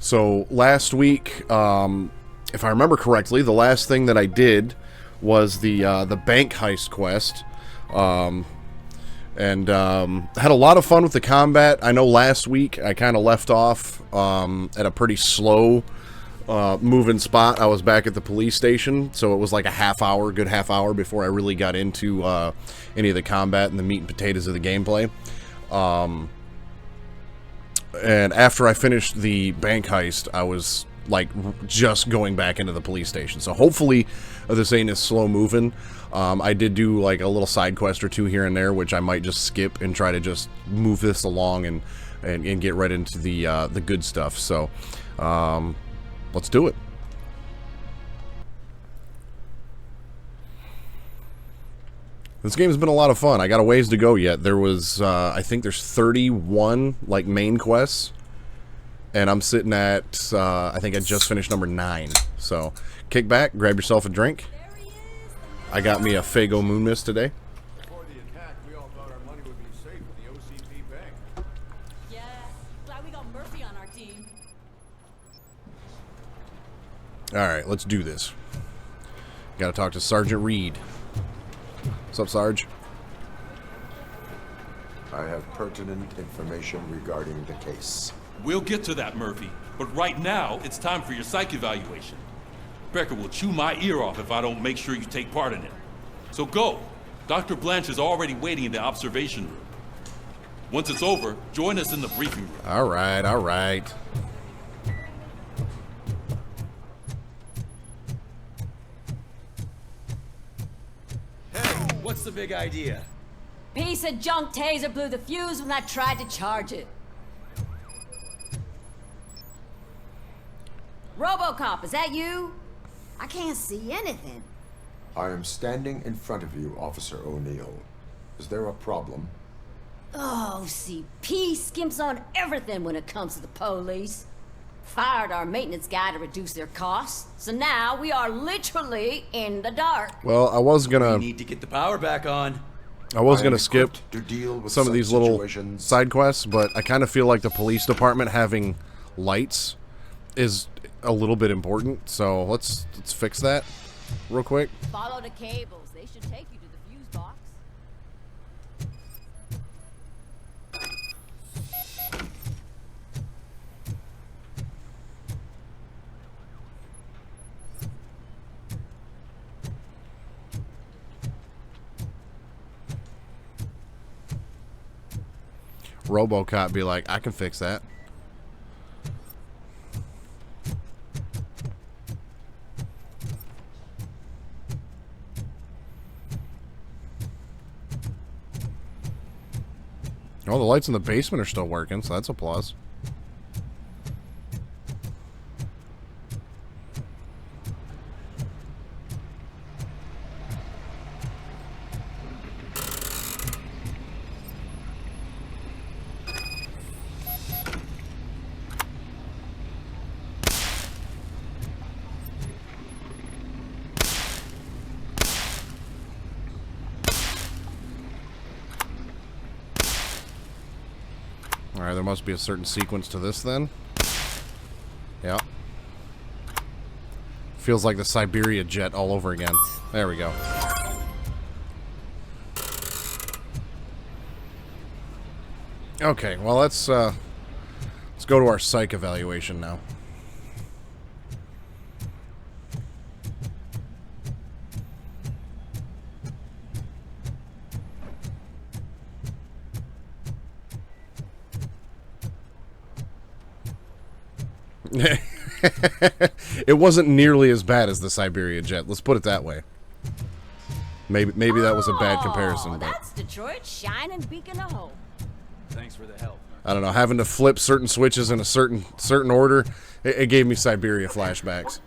So last week, if I remember correctly, the last thing that I did was the bank heist quest, and had a lot of fun with the combat. I know last week I kind of left off at a pretty slow moving spot. I was back at the police station, so it was like a good half hour before I really got into any of the combat and the meat and potatoes of the gameplay. And after I finished the bank heist, I was like just going back into the police station. So hopefully this ain't as slow moving. I did do like a little side quest or two here and there, which I might just skip and try to just move this along and get right into the good stuff. So let's do it. This game has been a lot of fun. I got a ways to go yet. There was, I think there's 31, like, main quests. And I'm sitting at, I think I just finished number 9. So, kick back, grab yourself a drink. I got me a Faygo Moon Mist today. Before the attack, we all thought our money would be safe in the OCP bank. Yeah, glad we got Murphy on our team. Alright, let's do this. Gotta talk to Sergeant Reed. What's up, Sarge? I have pertinent information regarding the case. We'll get to that, Murphy. But right now, it's time for your psych evaluation. Becker will chew my ear off if I don't make sure you take part in it. So go. Dr. Blanche is already waiting in the observation room. Once it's over, join us in the briefing room. All right, all right. What's the big idea? Piece of junk taser blew the fuse when I tried to charge it. Robocop, is that you? I can't see anything. I am standing in front of you, Officer O'Neill. Is there a problem? Oh, CP skimps on everything when it comes to the police. Fired our maintenance guy to reduce their costs, so now we are literally in the dark. Well, I was gonna... We need to get the power back on. I was gonna skip To deal with some of these little situations. side quests, but I kind of feel like the police department having lights is a little bit important. So let's fix that real quick. Follow the cables. They should take you to the fuse box. Robocop be like, I can fix that. Oh, the lights in the basement are still working, so that's a plus. Alright, there must be a certain sequence to this then. Yeah. Feels like the Siberia jet all over again. There we go. Okay, well let's go to our psych evaluation now. It wasn't nearly as bad as the Siberia jet. Let's put it that way. Maybe that was a bad comparison, but That's Detroit's shining beacon of hope. Thanks for the help. I don't know. Having to flip certain switches in a certain order, it gave me Siberia flashbacks.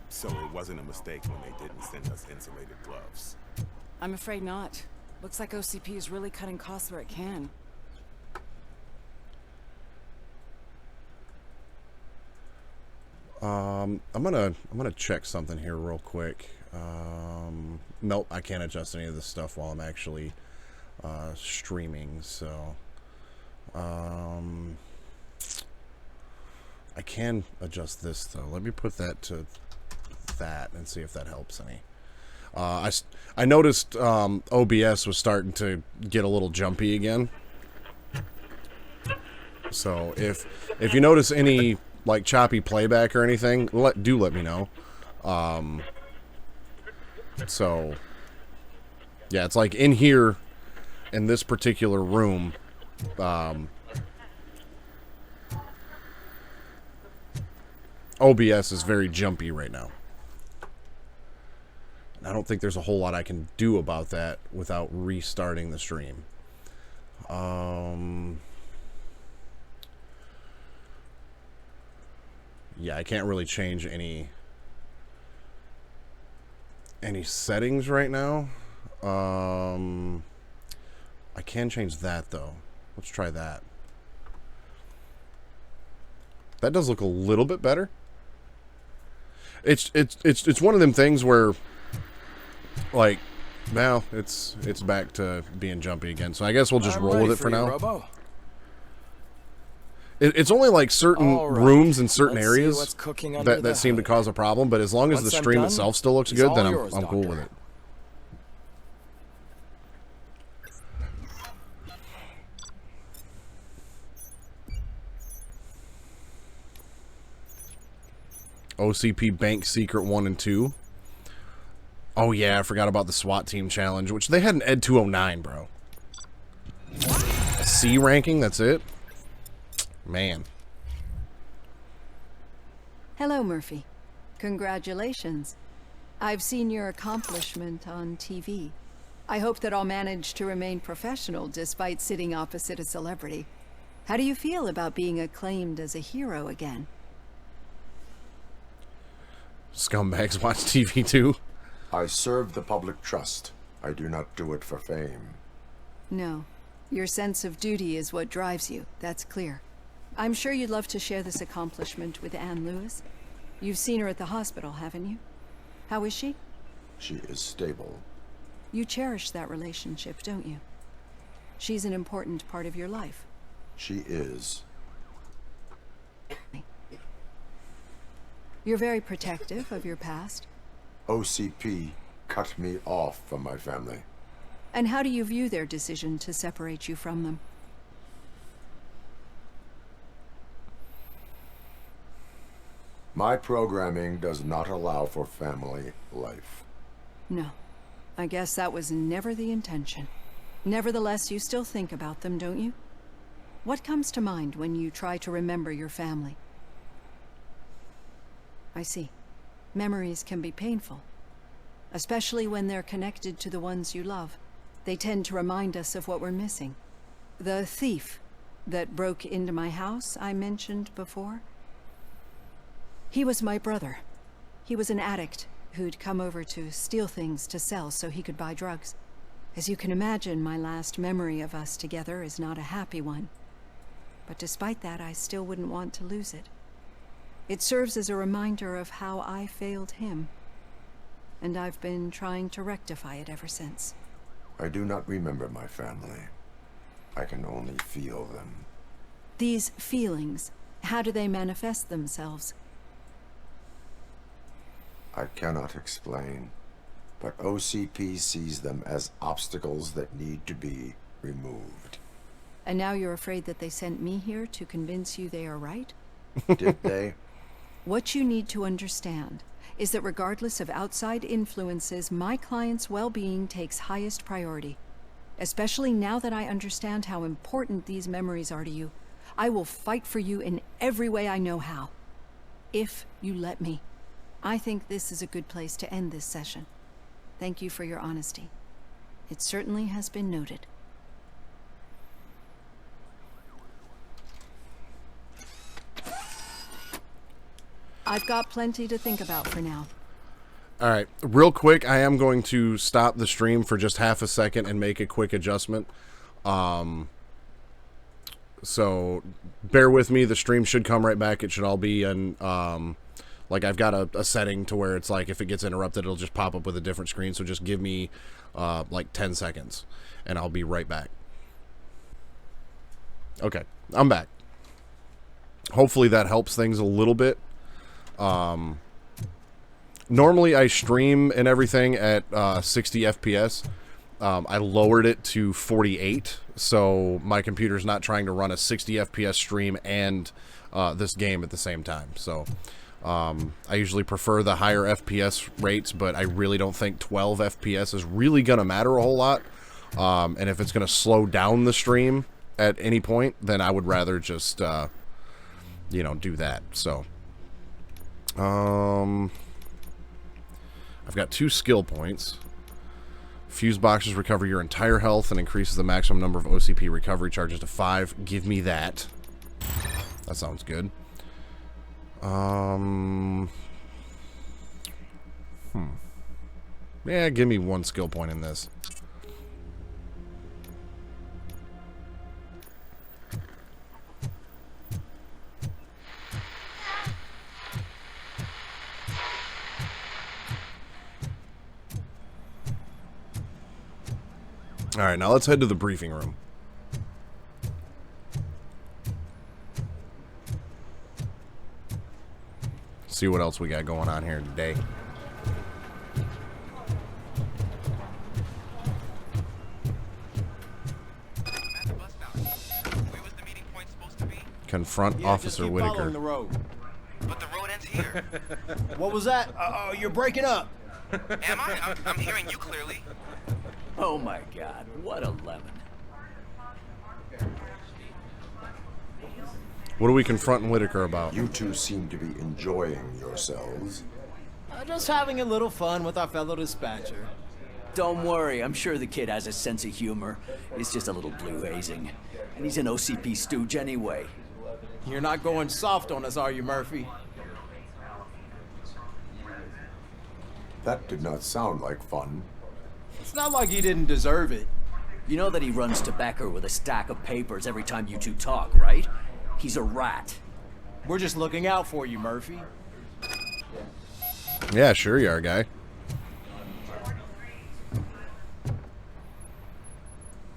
So it wasn't a mistake when they didn't send us insulated gloves. I'm afraid not. Looks like OCP is really cutting costs where it can. I'm gonna check something here real quick. Nope, I can't adjust any of this stuff while I'm actually streaming. So, I can adjust this, though. Let me put that to that and see if that helps any. I noticed OBS was starting to get a little jumpy again. So if you notice any like choppy playback or anything, do let me know. So yeah, it's like in here in this particular room, OBS is very jumpy right now. I don't think there's a whole lot I can do about that without restarting the stream. Yeah, I can't really change any settings right now. I can change that though. Let's try that. That does look a little bit better. It's one of them things where, like, now it's back to being jumpy again. So I guess we'll just roll with it for now. Robo. It's only like certain rooms in certain Let's see areas what's cooking under the that seem to hood. cause a problem. But as long as Once the I'm stream done, itself still looks it's good, all then yours, I'm cool Doctor. with it. OCP Bank Secret 1 and 2. Oh yeah, I forgot about the SWAT Team Challenge, which they had an Ed 209, bro. A C ranking, that's it? Man. Hello, Murphy. Congratulations. I've seen your accomplishment on TV. I hope that I'll manage to remain professional despite sitting opposite a celebrity. How do you feel about being acclaimed as a hero again? Scumbags watch TV too. I serve the public trust. I do not do it for fame. No. Your sense of duty is what drives you, that's clear. I'm sure you'd love to share this accomplishment with Anne Lewis. You've seen her at the hospital, haven't you? How is she? She is stable. You cherish that relationship, don't you? She's an important part of your life. She is. You're very protective of your past. OCP cut me off from my family. And how do you view their decision to separate you from them? My programming does not allow for family life. No. I guess that was never the intention. Nevertheless, you still think about them, don't you? What comes to mind when you try to remember your family? I see. Memories can be painful, especially when they're connected to the ones you love. They tend to remind us of what we're missing. The thief that broke into my house I mentioned before? He was my brother. He was an addict who'd come over to steal things to sell so he could buy drugs. As you can imagine, my last memory of us together is not a happy one. But despite that, I still wouldn't want to lose it. It serves as a reminder of how I failed him. And I've been trying to rectify it ever since. I do not remember my family. I can only feel them. These feelings, how do they manifest themselves? I cannot explain, but OCP sees them as obstacles that need to be removed. And now you're afraid that they sent me here to convince you they are right? Did they? What you need to understand is that regardless of outside influences, my client's well-being takes highest priority. Especially now that I understand how important these memories are to you. I will fight for you in every way I know how. If you let me. I think this is a good place to end this session. Thank you for your honesty. It certainly has been noted. I've got plenty to think about for now. Alright, real quick, I am going to stop the stream for just half a second and make a quick adjustment. So, bear with me, the stream should come right back. It should all be in, like I've got a setting to where it's like if it gets interrupted, it'll just pop up with a different screen. So just give me, like 10 seconds, and I'll be right back. Okay, I'm back. hopefully that helps things a little bit. Normally I stream and everything at 60 FPS. I lowered it to 48, so my computer's not trying to run a 60 FPS stream and this game at the same time. So I usually prefer the higher FPS rates, but I really don't think 12 FPS is really going to matter a whole lot. And if it's going to slow down the stream at any point, then I would rather just, you know, do that. So, I've got 2 skill points. Fuse boxes recover your entire health and increases the maximum number of OCP recovery charges to 5. Give me that. That sounds good. Yeah, give me 1 skill point in this. Alright, now let's head to the briefing room. See what else we got going on here today. Confront Officer Whitaker. The road. But the road ends here. What was that? You're breaking up. Am I? I'm hearing you clearly. Oh my god, what a lemon. What are we confronting Whitaker about? You two seem to be enjoying yourselves. Just having a little fun with our fellow dispatcher. Don't worry, I'm sure the kid has a sense of humor. It's just a little blue hazing. And he's an OCP stooge anyway. You're not going soft on us, are you, Murphy? That did not sound like fun. It's not like he didn't deserve it. You know that he runs to Becker with a stack of papers every time you two talk, right? He's a rat. We're just looking out for you, Murphy. Yeah, sure you are, guy.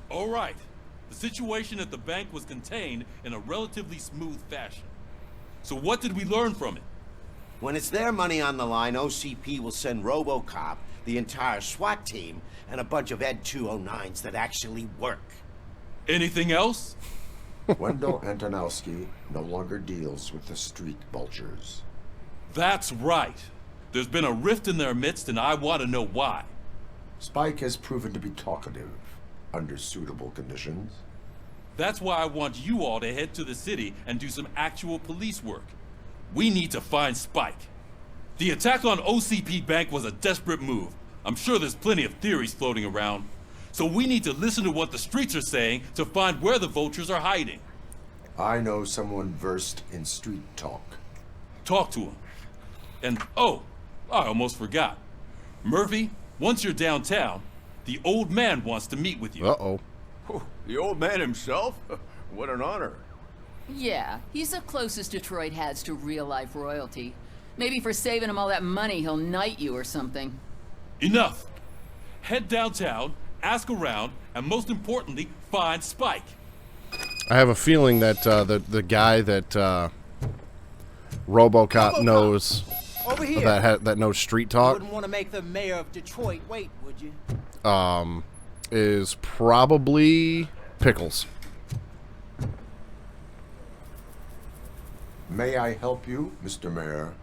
All right. The situation at the bank was contained in a relatively smooth fashion. So what did we learn from it? When it's their money on the line, OCP will send Robocop, the entire SWAT team, and a bunch of Ed 209s that actually work. Anything else? Wendell Antonowski no longer deals with the street vultures. That's right. There's been a rift in their midst, and I want to know why. Spike has proven to be talkative under suitable conditions. That's why I want you all to head to the city and do some actual police work. We need to find Spike. The attack on OCP Bank was a desperate move. I'm sure there's plenty of theories floating around. So we need to listen to what the streets are saying to find where the vultures are hiding. I know someone versed in street talk. Talk to him. And, oh, I almost forgot. Murphy, once you're downtown, the old man wants to meet with you. Uh-oh. The old man himself? What an honor. Yeah, he's the closest Detroit has to real-life royalty. Maybe for saving him all that money, he'll knight you or something. Enough. Head downtown, ask around, and most importantly, find Spike. I have a feeling that the guy that Robocop knows Over here. that knows street talk Wouldn't want to make the mayor of Detroit wait, would you? is probably Pickles. May I help you, Mr. Mayor?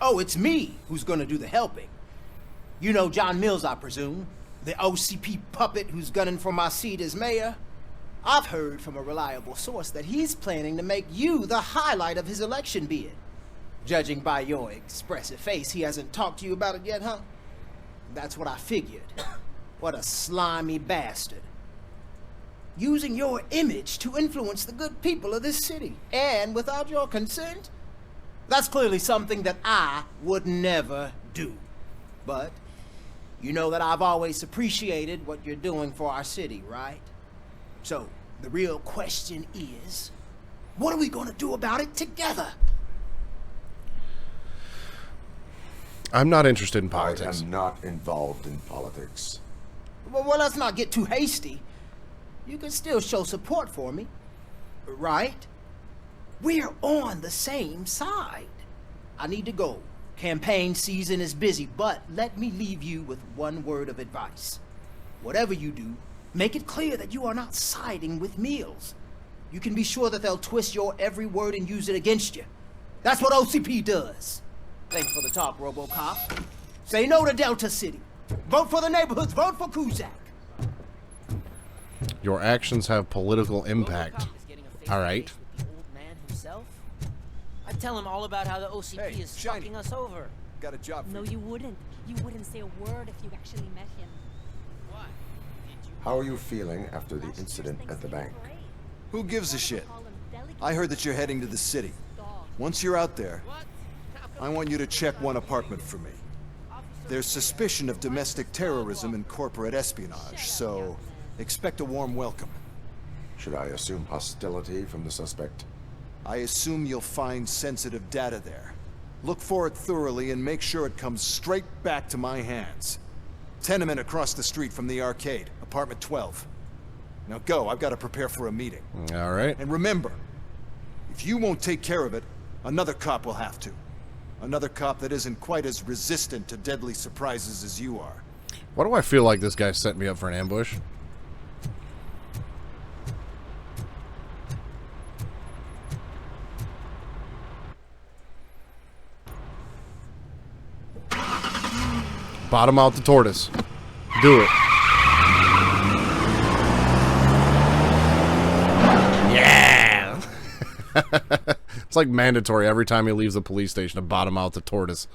Oh, it's me who's gonna do the helping. You know John Mills, I presume? The OCP puppet who's gunning for my seat as mayor? I've heard from a reliable source that he's planning to make you the highlight of his election bid. Judging by your expressive face, he hasn't talked to you about it yet, huh? That's what I figured. What a slimy bastard. Using your image to influence the good people of this city, and without your consent? That's clearly something that I would never do. But you know that I've always appreciated what you're doing for our city, right? So, the real question is, what are we gonna do about it together? I'm not interested in politics. I am not involved in politics. Well, let's not get too hasty. You can still show support for me, right? We're on the same side. I need to go. Campaign season is busy, but let me leave you with one word of advice. Whatever you do, make it clear that you are not siding with Mills. You can be sure that they'll twist your every word and use it against you. That's what OCP does. Thanks for the talk, Robocop. Say no to Delta City. Vote for the neighborhoods. Vote for Kuzak. Your actions have political impact. All right. I'd tell him all about how the OCP is fucking us over. Got a job for No, you wouldn't. You wouldn't say a word if you actually met him. What? How are you feeling after the incident at the bank? Who gives a shit? I heard that you're heading to the city. Once you're out there, I want you to check one apartment for me. There's suspicion of domestic terrorism and corporate espionage, so expect a warm welcome. Should I assume hostility from the suspect? I assume you'll find sensitive data there. Look for it thoroughly and make sure it comes straight back to my hands. Tenement across the street from the arcade, apartment 12. Now go, I've got to prepare for a meeting. All right. And remember, if you won't take care of it, another cop will have to. Another cop that isn't quite as resistant to deadly surprises as you are. Why do I feel like this guy set me up for an ambush? Bottom out the tortoise. Do it. Yeah! It's like mandatory every time he leaves the police station to bottom out the tortoise.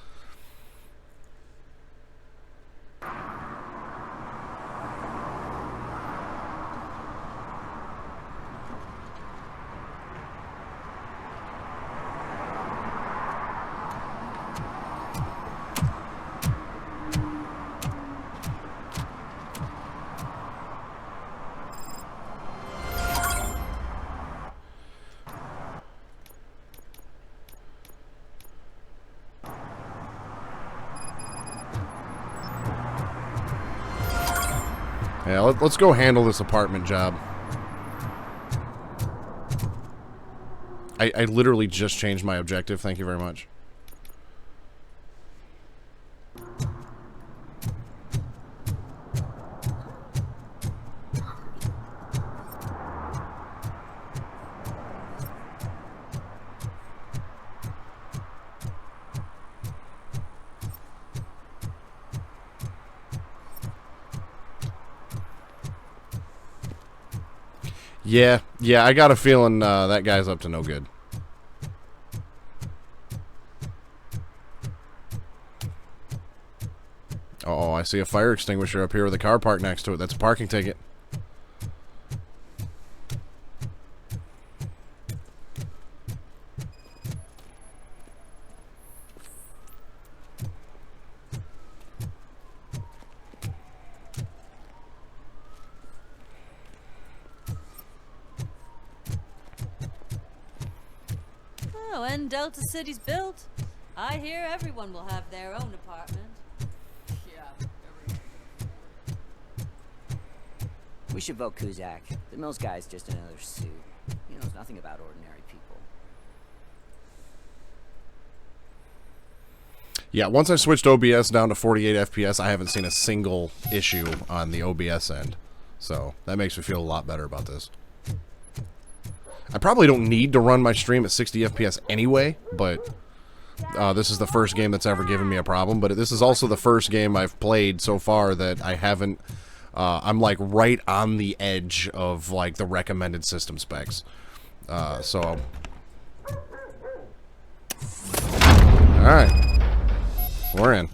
Yeah, let's go handle this apartment job. I literally just changed my objective. Thank you very much. Yeah, I got a feeling that guy's up to no good. Uh-oh, I see a fire extinguisher up here with a car parked next to it. That's a parking ticket. When Delta City's built, I hear everyone will have their own apartment. We should vote Kuzak. The Mills guy's just another suit. He knows nothing about ordinary people. Yeah, once I switched OBS down to 48 FPS, I haven't seen a single issue on the OBS end. So that makes me feel a lot better about this. I probably don't need to run my stream at 60 FPS anyway, but this is the first game that's ever given me a problem. But this is also the first game I've played so far that I haven't... I'm like right on the edge of like the recommended system specs. So... Alright. We're in.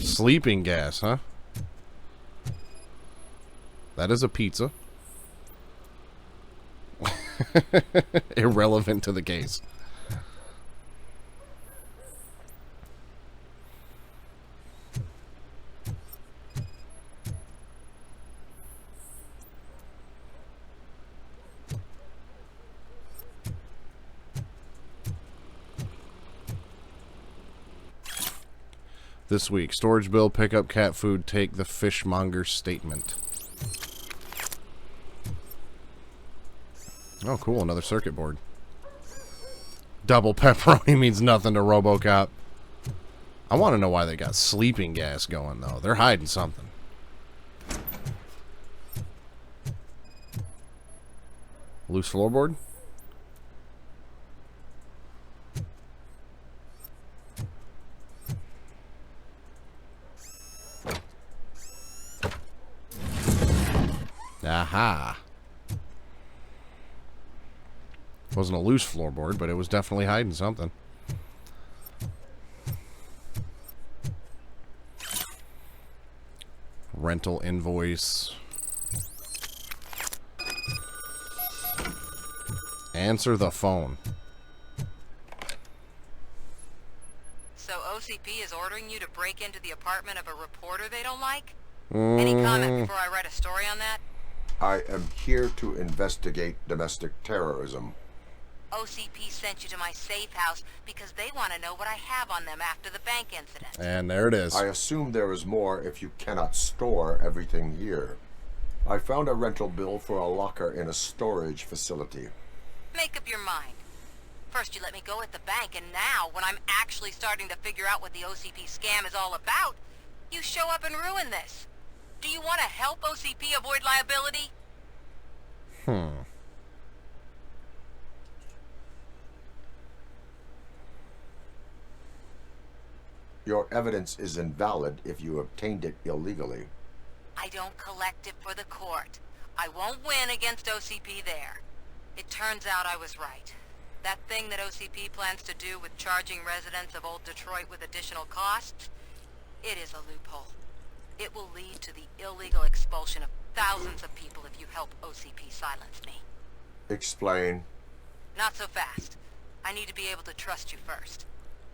Sleeping gas, huh? That is a pizza. Irrelevant to the case. This week, storage bill, pick up cat food, take the fishmonger statement. Oh, cool. Another circuit board. Double pepperoni means nothing to Robocop. I want to know why they got sleeping gas going, though. They're hiding something. Loose floorboard? Aha. Wasn't a loose floorboard, but it was definitely hiding something. Rental invoice. Answer the phone. So OCP is ordering you to break into the apartment of a reporter they don't like? Any comment before I write a story on that? I am here to investigate domestic terrorism. OCP sent you to my safe house because they want to know what I have on them after the bank incident. And there it is. I assume there is more if you cannot store everything here. I found a rental bill for a locker in a storage facility. Make up your mind. First you let me go at the bank, and now, when I'm actually starting to figure out what the OCP scam is all about, you show up and ruin this. Do you want to help OCP avoid liability? Your evidence is invalid if you obtained it illegally. I don't collect it for the court. I won't win against OCP there. It turns out I was right. That thing that OCP plans to do with charging residents of Old Detroit with additional costs, it is a loophole. It will lead to the illegal expulsion of thousands of people if you help OCP silence me. Explain. Not so fast. I need to be able to trust you first.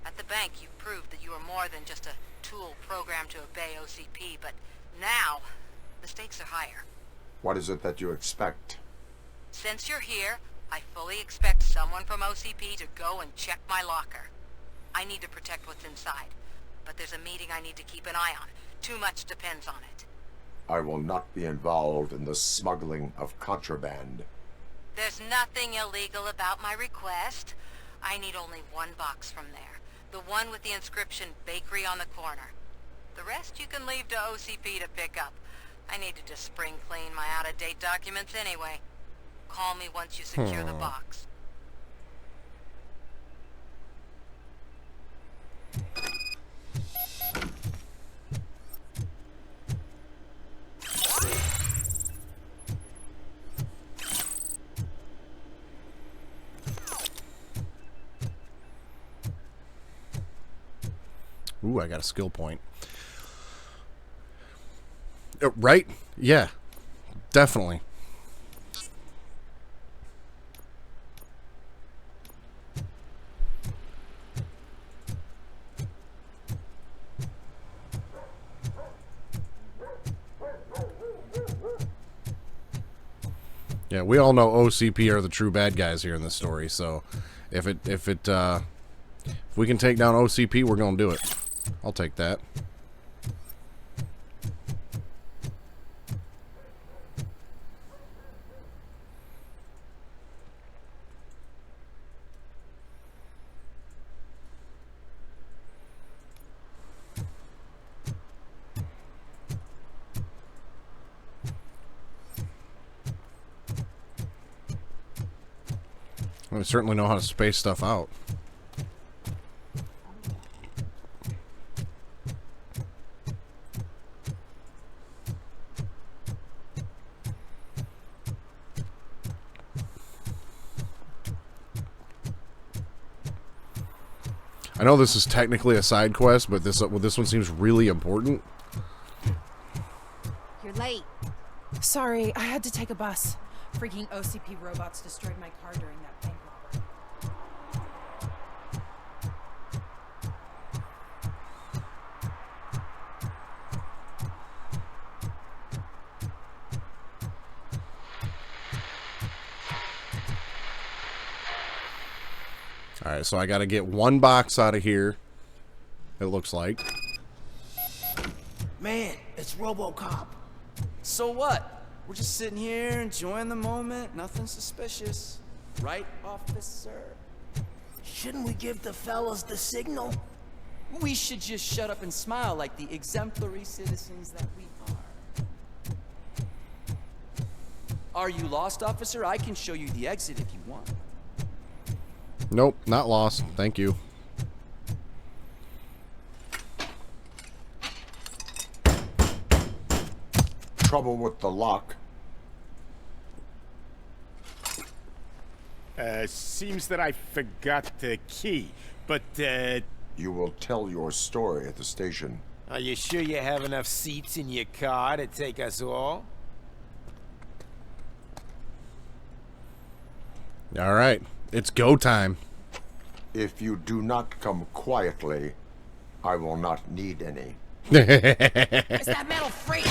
At the bank, you've proved that you are more than just a tool programmed to obey OCP, but now, the stakes are higher. What is it that you expect? Since you're here, I fully expect someone from OCP to go and check my locker. I need to protect what's inside, but there's a meeting I need to keep an eye on. Too much depends on it. I will not be involved in the smuggling of contraband. There's nothing illegal about my request. I need only one box from there. The one with the inscription, Bakery on the corner. The rest you can leave to OCP to pick up. I needed to spring clean my out-of-date documents anyway. Call me once you secure the box. Ooh, I got a skill point. Right? Yeah. Definitely. Yeah, we all know OCP are the true bad guys here in this story, so if we can take down OCP, we're gonna do it. I'll take that. I certainly know how to space stuff out. I know this is technically a side quest, but this one seems really important. You're late. Sorry, I had to take a bus. Freaking OCP robots destroyed my car during that bank robbery. Alright, so I gotta get one box out of here. It looks like. Man, it's Robocop. So what? We're just sitting here enjoying the moment. Nothing suspicious. Right, officer? Shouldn't we give the fellas the signal? We should just shut up and smile like the exemplary citizens that we are. Are you lost, officer? I can show you the exit if you want. Nope, not lost. Thank you. Trouble with the lock. Seems that I forgot the key, but, You will tell your story at the station. Are you sure you have enough seats in your car to take us all? All right, it's go time. If you do not come quietly, I will not need any. It's that metal freight!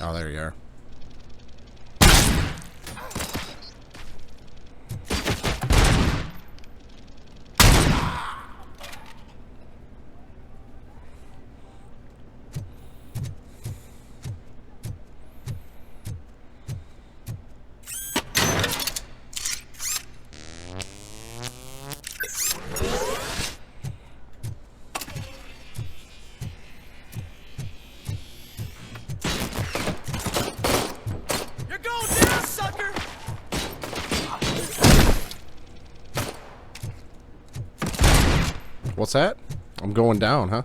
Oh, there you are. What's that? I'm going down, huh?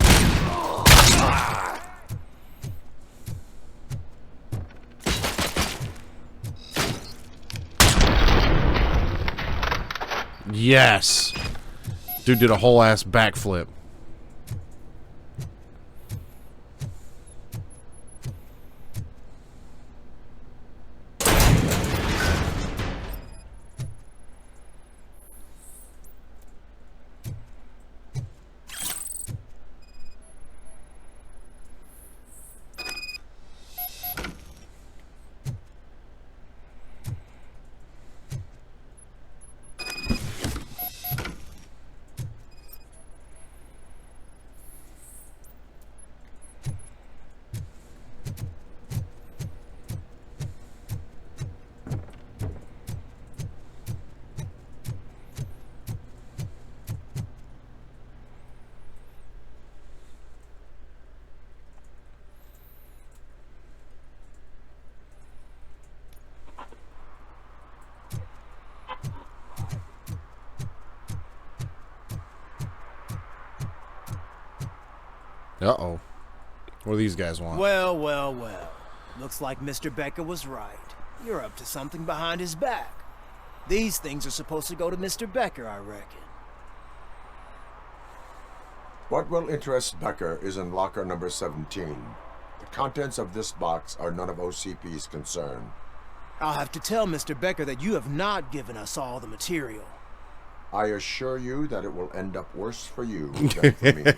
Yes! Dude did a whole ass backflip. Uh-oh. What do these guys want? Well, well, well. Looks like Mr. Becker was right. You're up to something behind his back. These things are supposed to go to Mr. Becker, I reckon. What will interest Becker is in locker number 17. The contents of this box are none of OCP's concern. I'll have to tell Mr. Becker that you have not given us all the material. I assure you that it will end up worse for you than for me.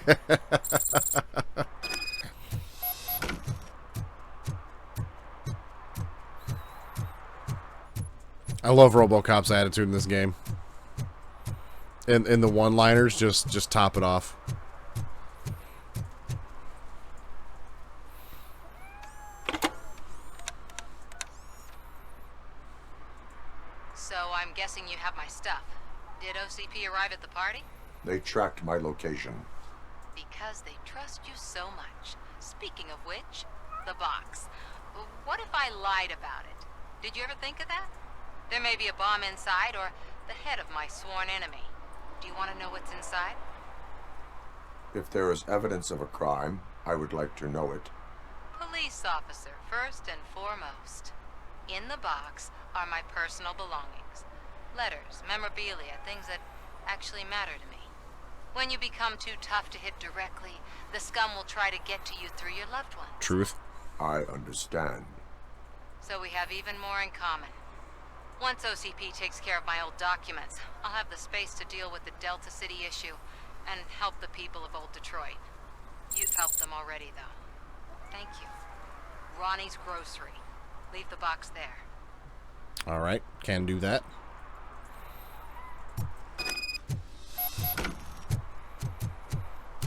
I love Robocop's attitude in this game. And the one-liners just top it off. So I'm guessing you have my stuff. Did OCP arrive at the party? They tracked my location. Because they trust you so much. Speaking of which, the box. What if I lied about it? Did you ever think of that? There may be a bomb inside or the head of my sworn enemy. Do you want to know what's inside? If there is evidence of a crime, I would like to know it. Police officer, first and foremost. In the box are my personal belongings. Letters, memorabilia, things that actually matter to me. When you become too tough to hit directly, the scum will try to get to you through your loved ones. Truth. I understand. So we have even more in common. Once OCP takes care of my old documents, I'll have the space to deal with the Delta City issue and help the people of Old Detroit. You've helped them already, though. Thank you. Ronnie's Grocery. Leave the box there. All right, can do that.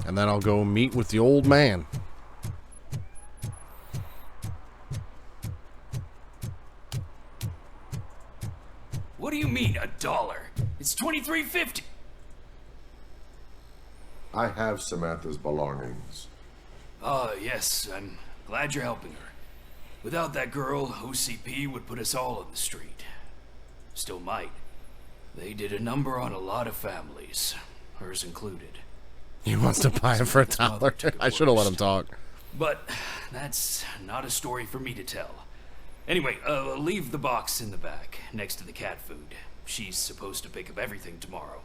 And then I'll go meet with the old man. What do you mean, $1? It's $23.50. I have Samantha's belongings. Ah, yes, I'm glad you're helping her. Without that girl, OCP would put us all on the street. Still might. They did a number on a lot of families, hers included. He wants to buy it for $1. I should have let him talk. But that's not a story for me to tell. Anyway, leave the box in the back, next to the cat food. She's supposed to pick up everything tomorrow.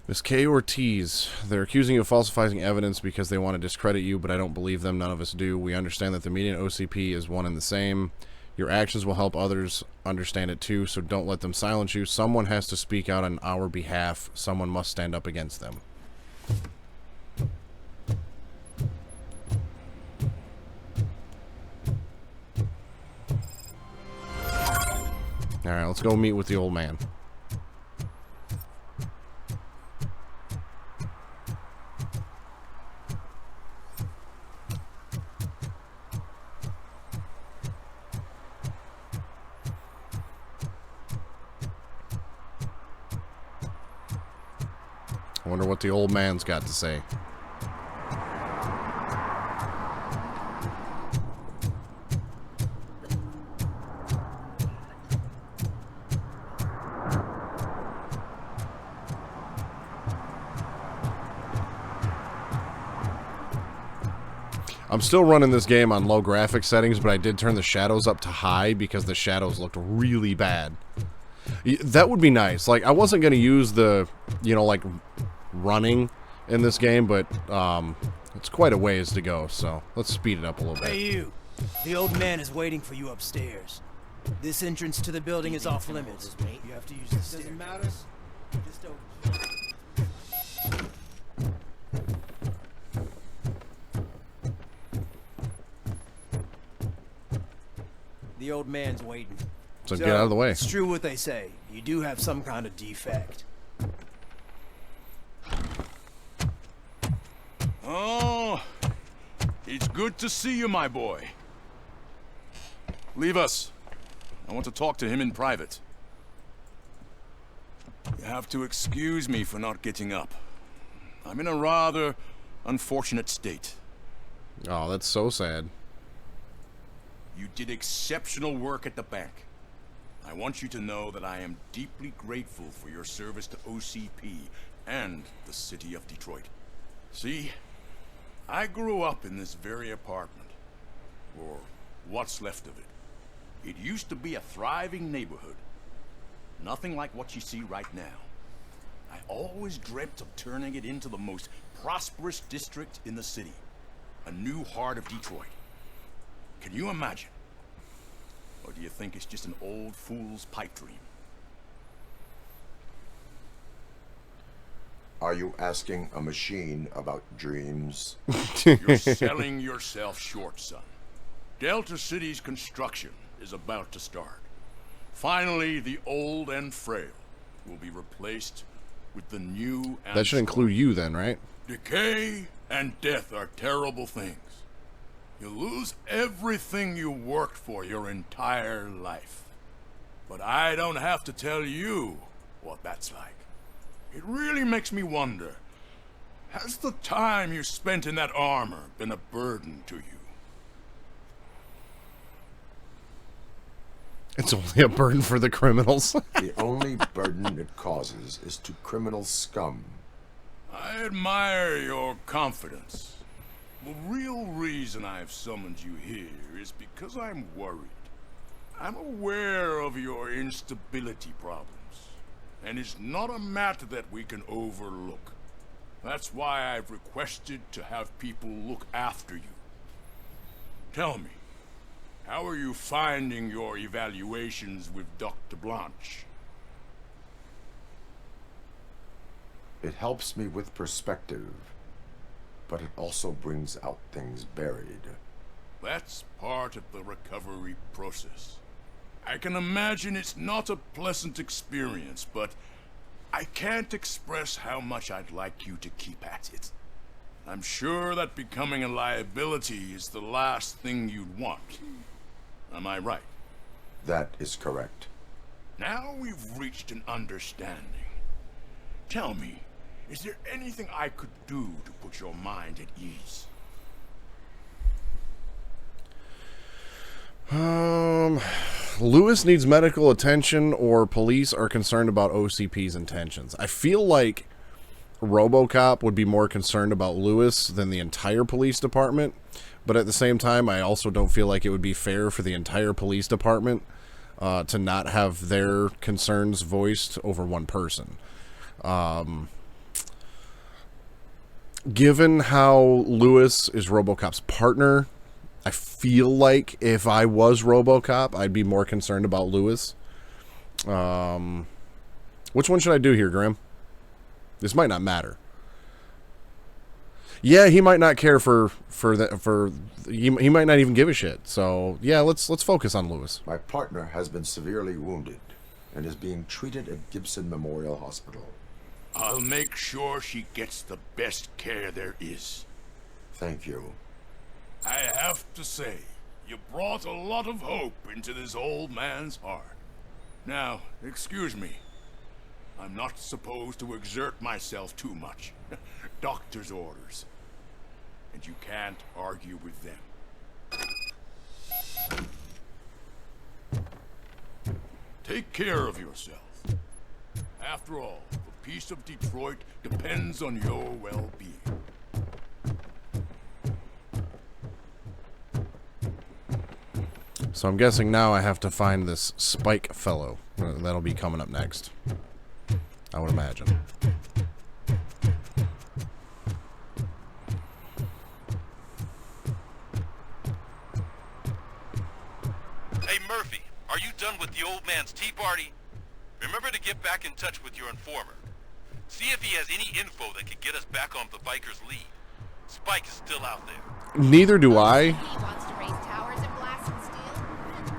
Miss K. Ortiz, they're accusing you of falsifying evidence because they want to discredit you, but I don't believe them. None of us do. We understand that the media and OCP is one and the same. Your actions will help others understand it too, so don't let them silence you. Someone has to speak out on our behalf. Someone must stand up against them. Alright, let's go meet with the old man. I wonder what the old man's got to say. I'm still running this game on low graphics settings, but I did turn the shadows up to high because the shadows looked really bad. That would be nice. Like, I wasn't going to use the, you know, like, running in this game, but it's quite a ways to go, so let's speed it up a little bit. Hey, you. The old man is waiting for you upstairs. This entrance to the building is off limits. You have to use the stairs. Doesn't matter. Just open. The old man's waiting. So get out of the way. It's true what they say. You do have some kind of defect. Oh, it's good to see you, my boy. Leave us. I want to talk to him in private. You have to excuse me for not getting up. I'm in a rather unfortunate state. Oh, that's so sad. You did exceptional work at the bank. I want you to know that I am deeply grateful for your service to OCP and the city of Detroit. See, I grew up in this very apartment, or what's left of it. It used to be a thriving neighborhood. Nothing like what you see right now. I always dreamt of turning it into the most prosperous district in the city. A new heart of Detroit. Can you imagine? Or do you think it's just an old fool's pipe dream? Are you asking a machine about dreams? You're selling yourself short, son. Delta City's construction is about to start. Finally, the old and frail will be replaced with the new and That should include you then, right? Decay and death are terrible things. You lose everything you worked for your entire life. But I don't have to tell you what that's like. It really makes me wonder, has the time you spent in that armor been a burden to you? It's only a burden for the criminals. The only burden it causes is to criminal scum. I admire your confidence. The real reason I've summoned you here is because I'm worried. I'm aware of your instability problems, and it's not a matter that we can overlook. That's why I've requested to have people look after you. Tell me, how are you finding your evaluations with Dr. Blanche? It helps me with perspective, but it also brings out things buried. That's part of the recovery process. I can imagine it's not a pleasant experience, but I can't express how much I'd like you to keep at it. I'm sure that becoming a liability is the last thing you'd want. Am I right? That is correct. Now we've reached an understanding. Tell me, is there anything I could do to put your mind at ease? Lewis needs medical attention, or police are concerned about OCP's intentions. I feel like Robocop would be more concerned about Lewis than the entire police department, but at the same time, I also don't feel like it would be fair for the entire police department to not have their concerns voiced over one person. Given how Lewis is Robocop's partner, I feel like if I was Robocop, I'd be more concerned about Lewis. Which one should I do here, Graham? This might not matter. Yeah, he might not care he might not even give a shit. So yeah, let's focus on Lewis. My partner has been severely wounded and is being treated at Gibson Memorial Hospital. I'll make sure she gets the best care there is. Thank you. I have to say, you brought a lot of hope into this old man's heart. Now, excuse me. I'm not supposed to exert myself too much. Doctor's orders. And you can't argue with them. Take care of yourself. After all, the peace of Detroit depends on your well-being. So I'm guessing now I have to find this Spike fellow. That'll be coming up next, I would imagine. Hey Murphy, are you done with the old man's tea party? Remember to get back in touch with your informer. See if he has any info that could get us back on the biker's lead. Spike is still out there. Neither do I.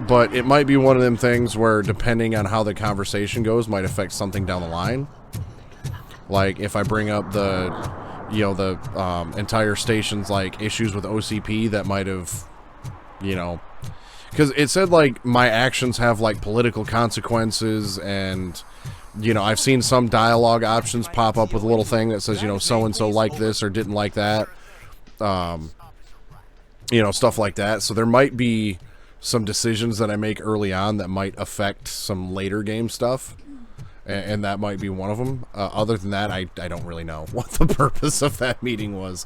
But it might be one of them things where, depending on how the conversation goes, might affect something down the line. Like if I bring up the entire station's like issues with OCP, that might have, because it said like my actions have like political consequences, and I've seen some dialogue options pop up with a little thing that says so and so liked this or didn't like that, stuff like that. So there might be some decisions that I make early on that might affect some later game stuff, and that might be one of them. Other than that, I don't really know what the purpose of that meeting was.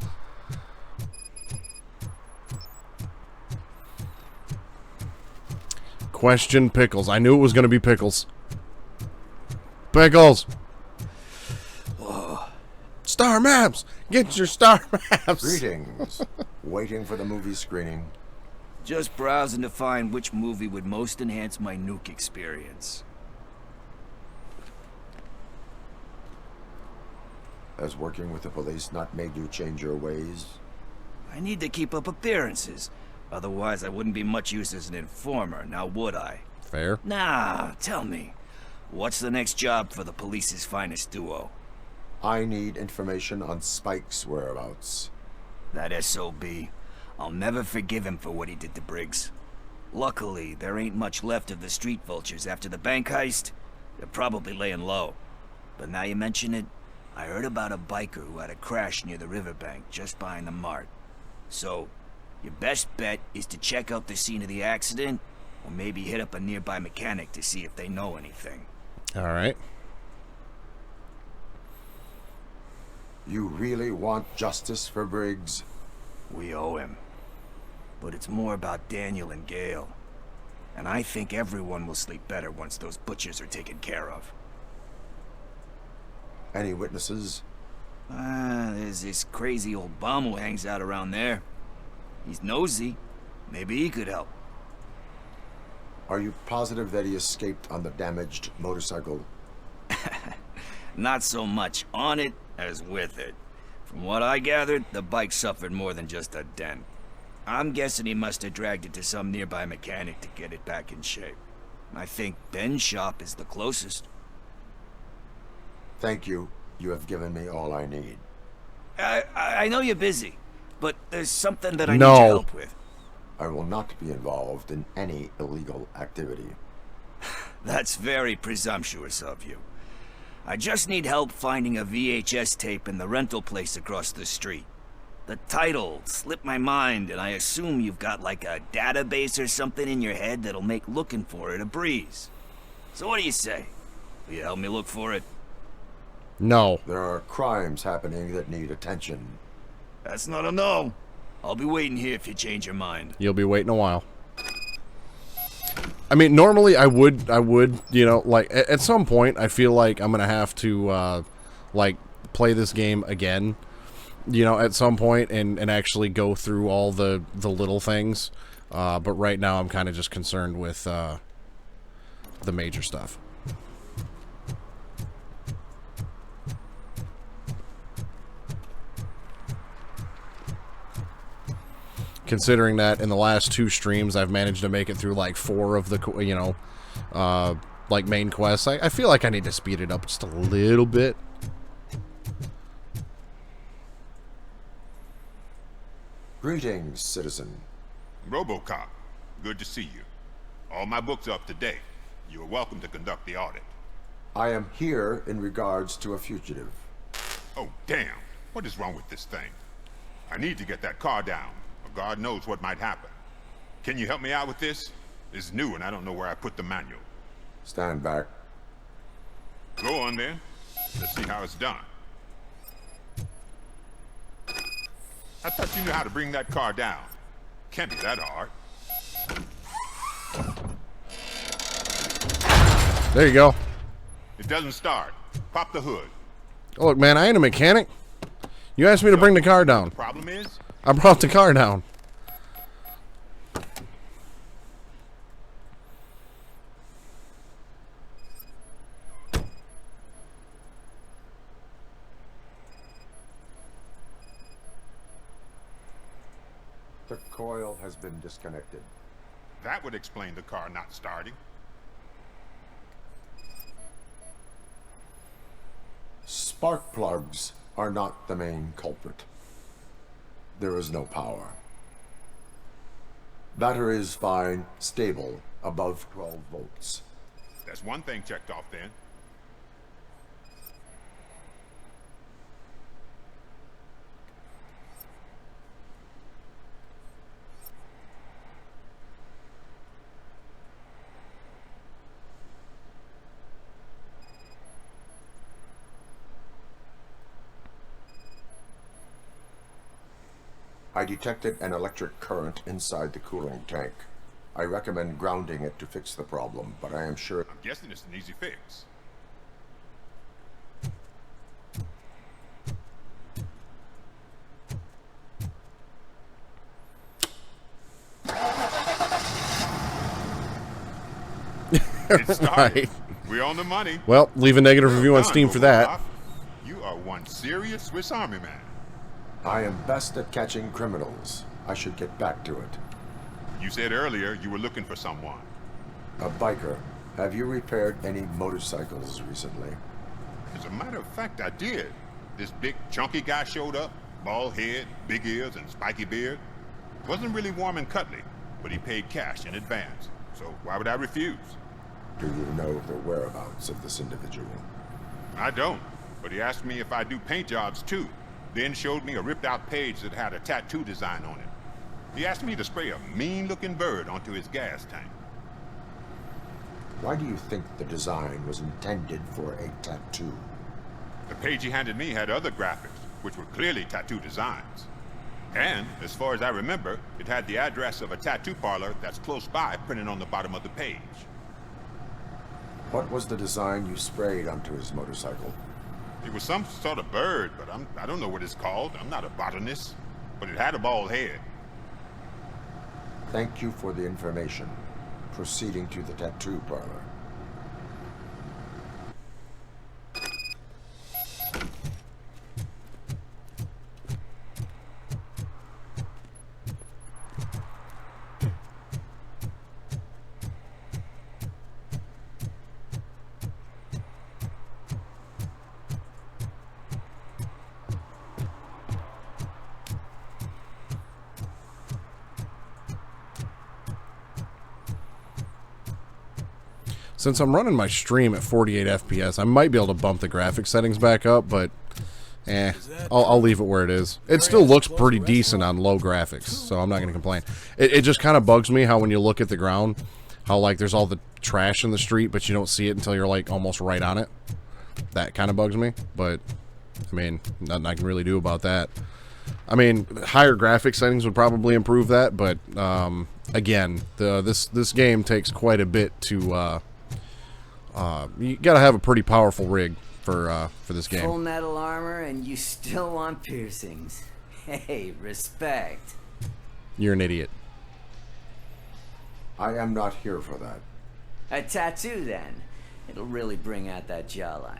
Question Pickles. I knew it was going to be Pickles. Pickles! Star Maps! Get your Star Maps! Greetings. Waiting for the movie screening. Just browsing to find which movie would most enhance my nuke experience. Has working with the police not made you change your ways? I need to keep up appearances. Otherwise, I wouldn't be much use as an informer, now would I? Fair. Nah, tell me. What's the next job for the police's finest duo? I need information on Spike's whereabouts. That SOB. I'll never forgive him for what he did to Briggs. Luckily, there ain't much left of the street vultures after the bank heist. They're probably laying low. But now you mention it, I heard about a biker who had a crash near the riverbank just behind the mart. So, your best bet is to check out the scene of the accident, or maybe hit up a nearby mechanic to see if they know anything. Alright. You really want justice for Briggs? We owe him. But it's more about Daniel and Gale. And I think everyone will sleep better once those butchers are taken care of. Any witnesses? There's this crazy old bum who hangs out around there. He's nosy. Maybe he could help. Are you positive that he escaped on the damaged motorcycle? Not so much on it as with it. From what I gathered, the bike suffered more than just a dent. I'm guessing he must have dragged it to some nearby mechanic to get it back in shape. I think Ben's shop is the closest. Thank you. You have given me all I need. I know you're busy, but there's something that I need your help with. I will not be involved in any illegal activity. That's very presumptuous of you. I just need help finding a VHS tape in the rental place across the street. The title slipped my mind, and I assume you've got like a database or something in your head that'll make looking for it a breeze. So what do you say? Will you help me look for it? No. There are crimes happening that need attention. That's not a no. I'll be waiting here if you change your mind. You'll be waiting a while. I mean, normally I would, you know, like, at some point, I feel like I'm gonna have to, like, play this game again, you know, at some point, and actually go through all the little things, but right now I'm kind of just concerned with, the major stuff. Considering that in the last 2 streams I've managed to make it through like 4 of the, you know, like main quests, I feel like I need to speed it up just a little bit. Greetings, citizen. Robocop, good to see you. All my books are up to date. You are welcome to conduct the audit. I am here in regards to a fugitive. Oh, damn. What is wrong with this thing? I need to get that car down. God knows what might happen. Can you help me out with this? It's new and I don't know where I put the manual. Stand back. Go on then. Let's see how it's done. I thought you knew how to bring that car down. Can't be that hard. There you go. It doesn't start. Pop the hood. Oh, look, man, I ain't a mechanic. You asked me to bring the car down. The problem is? I brought the car down. The coil has been disconnected. That would explain the car not starting. Spark plugs are not the main culprit. There is no power. Battery is fine, stable, above 12 volts. That's one thing checked off then. I detected an electric current inside the cooling tank. I recommend grounding it to fix the problem, but I am sure... I'm guessing it's an easy fix. It started. Right. We're on the money. Well, leave a negative review on Steam for that. You are one serious Swiss Army man. I am best at catching criminals. I should get back to it. You said earlier you were looking for someone. A biker. Have you repaired any motorcycles recently? As a matter of fact, I did. This big, chunky guy showed up. Bald head, big ears, and spiky beard. Wasn't really warm and cuddly, but he paid cash in advance. So why would I refuse? Do you know the whereabouts of this individual? I don't, but he asked me if I do paint jobs too. Then showed me a ripped-out page that had a tattoo design on it. He asked me to spray a mean-looking bird onto his gas tank. Why do you think the design was intended for a tattoo? The page he handed me had other graphics, which were clearly tattoo designs. And, as far as I remember, it had the address of a tattoo parlor that's close by printed on the bottom of the page. What was the design you sprayed onto his motorcycle? It was some sort of bird, but I don't know what it's called. I'm not a botanist. But it had a bald head. Thank you for the information. Proceeding to the tattoo parlor. Since I'm running my stream at 48 FPS, I might be able to bump the graphic settings back up, but I'll leave it where it is. It still looks pretty decent on low graphics, so I'm not going to complain. It just kind of bugs me how when you look at the ground, how like there's all the trash in the street, but you don't see it until you're like almost right on it. That kind of bugs me, but I mean, nothing I can really do about that. I mean, higher graphic settings would probably improve that, but again, this game takes quite a bit to. You gotta have a pretty powerful rig for this game. Full metal armor and you still want piercings. Hey, respect. You're an idiot. I am not here for that. A tattoo, then. It'll really bring out that jawline.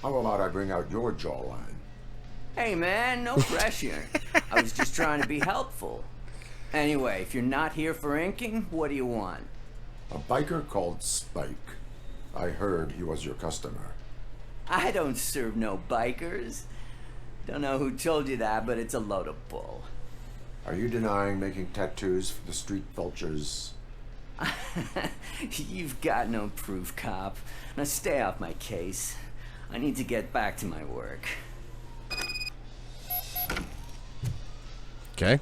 How about I bring out your jawline? Hey, man, no pressure. I was just trying to be helpful. Anyway, if you're not here for inking, what do you want? A biker called Spike. I heard he was your customer. I don't serve no bikers. Don't know who told you that, but it's a load of bull. Are you denying making tattoos for the street vultures? You've got no proof, cop. Now stay off my case. I need to get back to my work. Okay.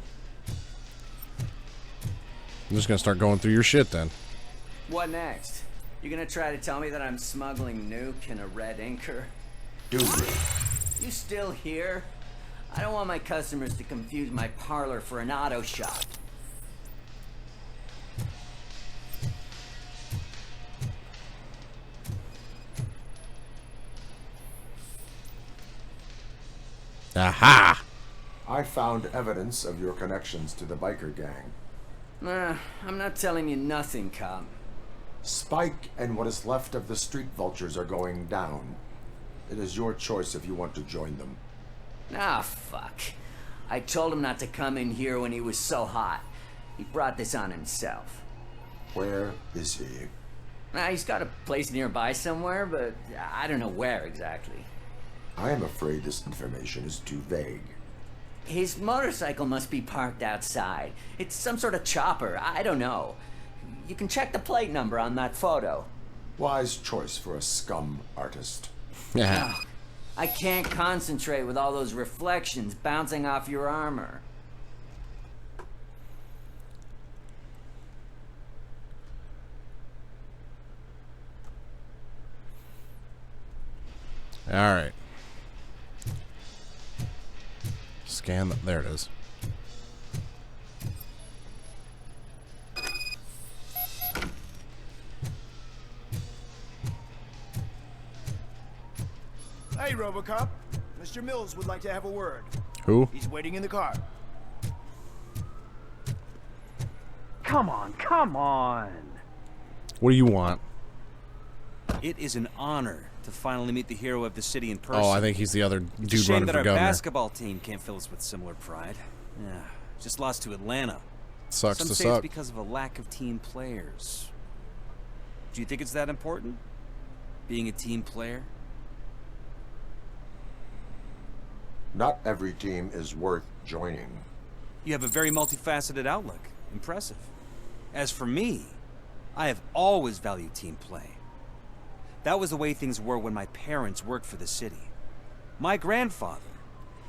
I'm just gonna start going through your shit then. What next? You gonna try to tell me that I'm smuggling nuke in a red inker? Do you? You still here? I don't want my customers to confuse my parlor for an auto shop. Aha! I found evidence of your connections to the biker gang. I'm not telling you nothing, cop. Spike and what is left of the street vultures are going down. It is your choice if you want to join them. Ah, fuck. I told him not to come in here when he was so hot. He brought this on himself. Where is he? He's got a place nearby somewhere, but I don't know where exactly. I am afraid this information is too vague. His motorcycle must be parked outside. It's some sort of chopper. I don't know. You can check the plate number on that photo. Wise choice for a scum artist. Yeah. I can't concentrate with all those reflections bouncing off your armor. All right. Scan the, there it is. Hey, Robocop. Mr. Mills would like to have a word. Who? He's waiting in the car. Come on, come on. What do you want? It is an honor to finally meet the hero of the city in person. Oh, I think he's the other dude It's a shame running that for our governor. basketball team can't fill us with similar pride. Yeah, just lost to Atlanta. Sucks Some to say suck. it's because of a lack of team players. Do you think it's that important? Being a team player? Not every team is worth joining. You have a very multifaceted outlook. Impressive. As for me, I have always valued team play. That was the way things were when my parents worked for the city. My grandfather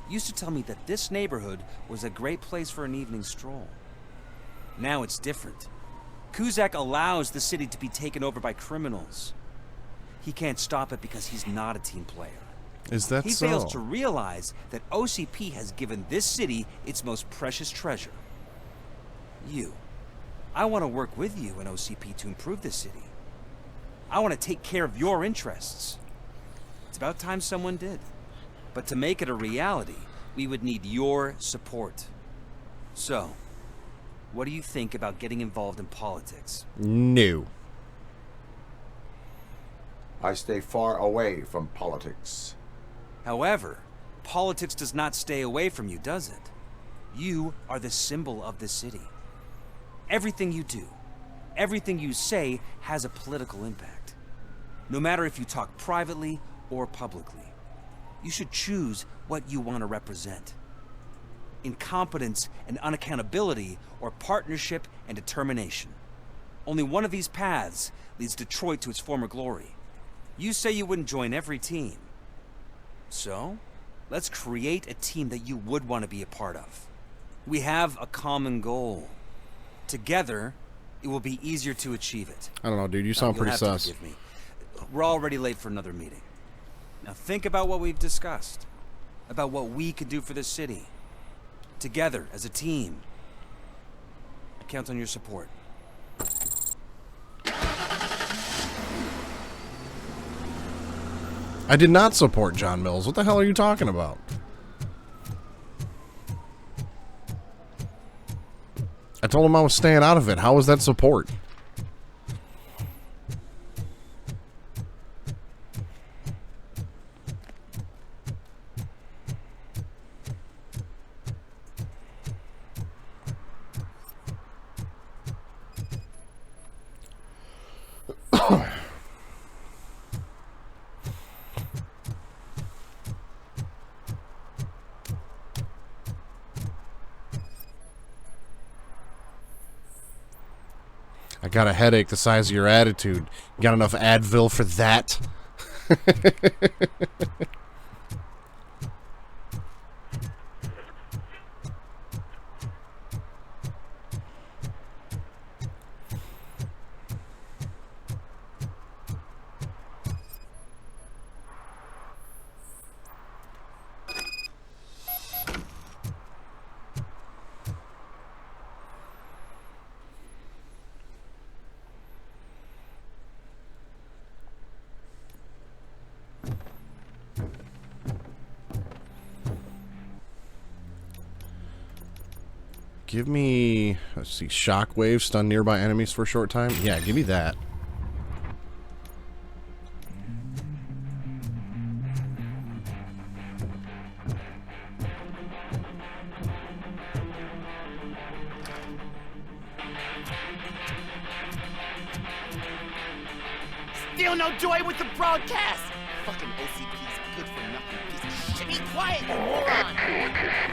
used to tell me that this neighborhood was a great place for an evening stroll. Now it's different. Cusack allows the city to be taken over by criminals. He can't stop it because he's not a team player. Is that he so? fails to realize that OCP has given this city its most precious treasure. You. I want to work with you and OCP to improve this city. I want to take care of your interests. It's about time someone did. But to make it a reality, we would need your support. So, what do you think about getting involved in politics? No. I stay far away from politics. However, politics does not stay away from you, does it? You are the symbol of the city. Everything you do, everything you say has a political impact. No matter if you talk privately or publicly, you should choose what you want to represent. Incompetence and unaccountability, or partnership and determination. Only one of these paths leads Detroit to its former glory. You say you wouldn't join every team. So, let's create a team that you would want to be a part of. We have a common goal. Together, it will be easier to achieve it. I don't know, dude. You sound You'll pretty have to sus. forgive me. We're already late for another meeting. Now think about what we've discussed. About what we could do for this city. Together, as a team. I count on your support. I did not support John Mills. What the hell are you talking about? I told him I was staying out of it. How was that support? I got a headache the size of your attitude. You got enough Advil for that? Give me, let's see, shockwave, stun nearby enemies for a short time. Yeah, give me that. Still no joy with the broadcast. Fucking OCP's good for nothing piece of shit. Be quiet, you moron.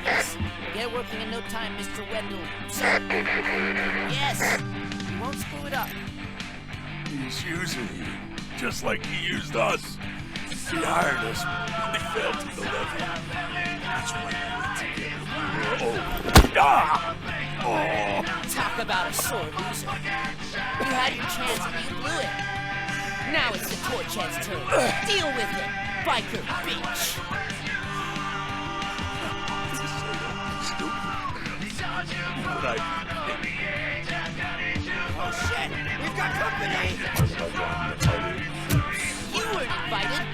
Yes, get working in no time, Mr. Wendell. Sir. Yes, you won't screw it up. He's using you, just like he used us. He hired us, but he failed to deliver. That's why we went together. Talk about a sore loser. You had your chance and you blew it. Now it's the Torchhead's turn. Deal with it, biker bitch. Oh shit, we've got company. You weren't invited.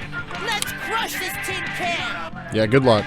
Let's crush this tin can. Yeah, good luck.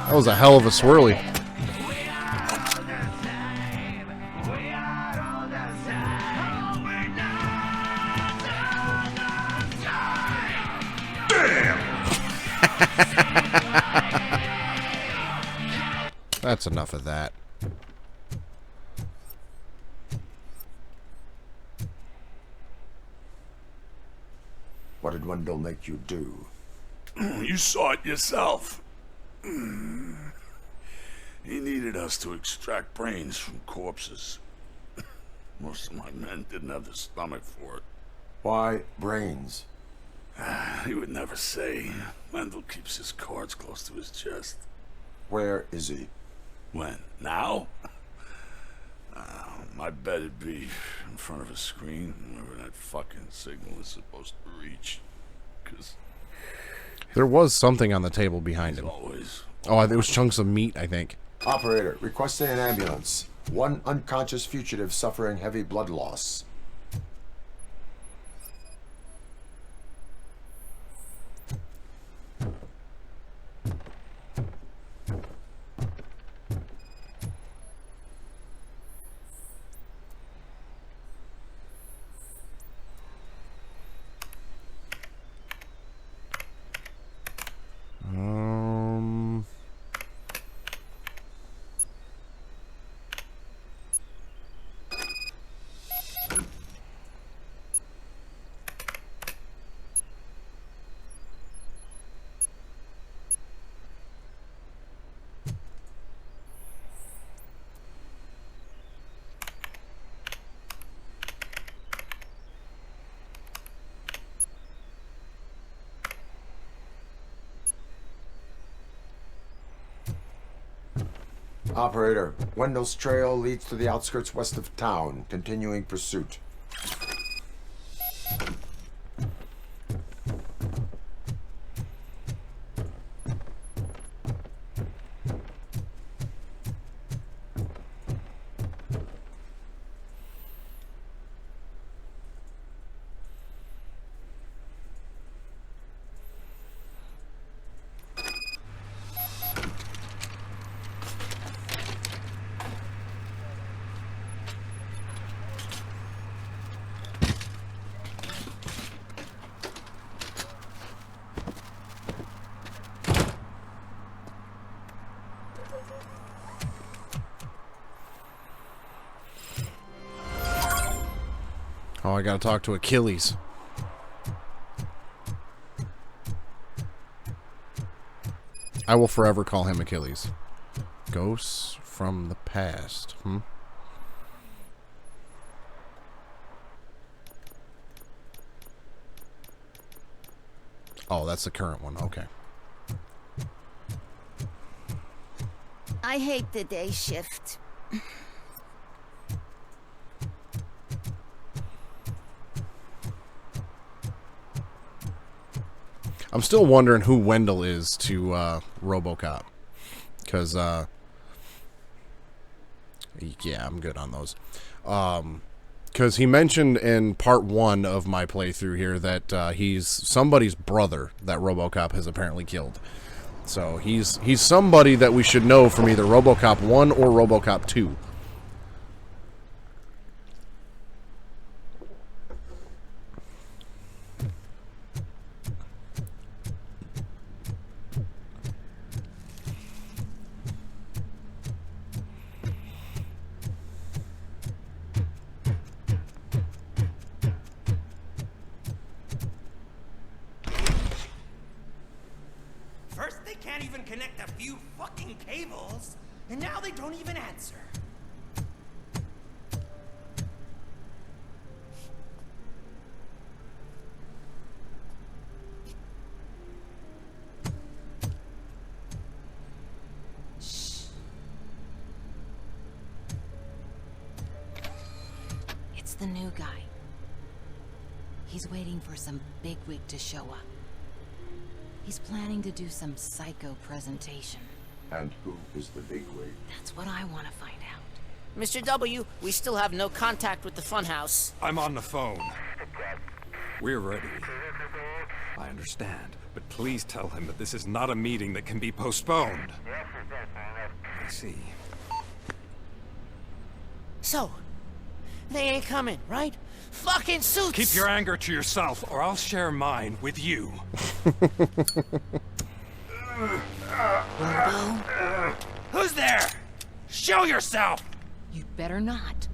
That was a hell of a swirly. That's enough of that. What did Wendell make you do? You saw it yourself. He needed us to extract brains from corpses. Most of my men didn't have the stomach for it. Why brains? He would never say. Wendell keeps his cards close to his chest. Where is he? When? Now? My bet it'd be in front of a screen, wherever that fucking signal is supposed to reach. 'Cause there was something on the table behind him. always. Oh, it was chunks of meat, I think. Operator, requesting an ambulance. One unconscious fugitive suffering heavy blood loss. Operator, Wendell's trail leads to the outskirts west of town. Continuing pursuit. Oh, I gotta talk to Achilles. I will forever call him Achilles. Ghosts from the past. Oh, that's the current one. Okay. I hate the day shift. I'm still wondering who Wendell is to Robocop. Because, yeah, I'm good on those. Because he mentioned in part 1 of my playthrough here that he's somebody's brother that Robocop has apparently killed. So he's somebody that we should know from either Robocop 1 or Robocop 2. First, they can't even connect a few fucking cables, and now they don't even answer. It's the new guy. He's waiting for some bigwig to show up. He's planning to do some psycho presentation. And who is the bigwig? That's what I want to find out. Mr. W, we still have no contact with the funhouse. I'm on the phone. We're ready. I understand, but please tell him that this is not a meeting that can be postponed. I see. So, they ain't coming, right? Fucking suits! Keep your anger to yourself, or I'll share mine with you. Who's there? Show yourself! You'd better not.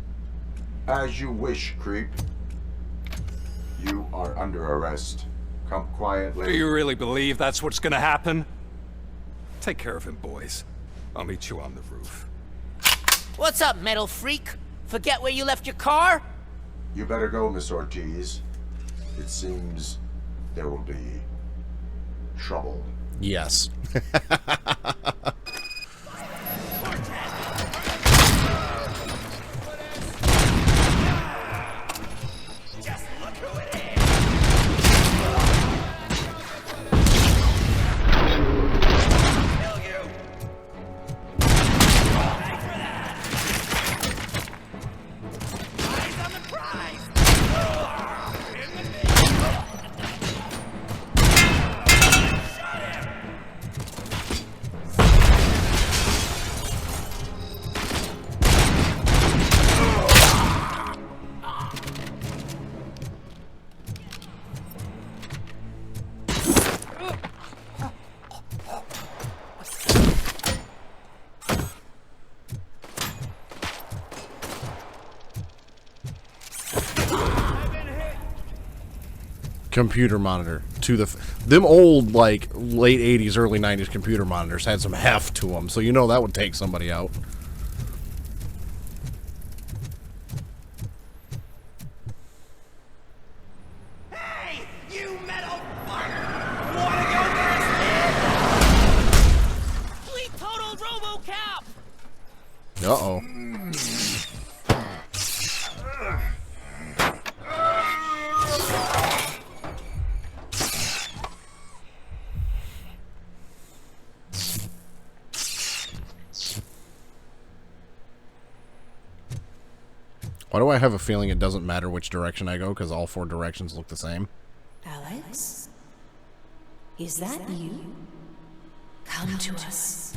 As you wish, creep. You are under arrest. Come quietly. Do you really believe that's what's gonna happen? Take care of him, boys. I'll meet you on the roof. What's up, metal freak? Forget where you left your car? You better go, Miss Ortiz. It seems there will be trouble. Yes. Computer monitor to them old like late 80s early 90s computer monitors had some heft to them, so you know that would take somebody out. Hey, you metal fucker! Wanna go first? We total Robocop! Uh-oh. Why do I have a feeling it doesn't matter which direction I go, because all 4 directions look the same? Alex? Is that you? Come to us.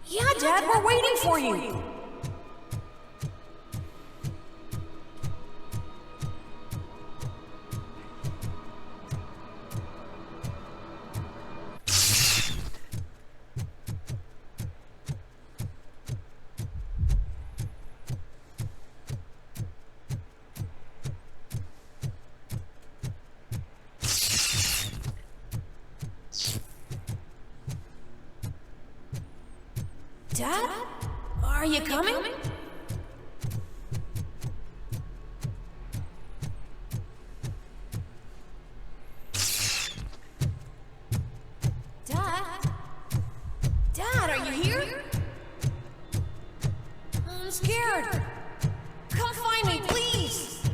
Yeah, Dad, we're waiting for you! Dad? Are you coming? Dad? Dad, are you here? I'm scared. Come find me, please.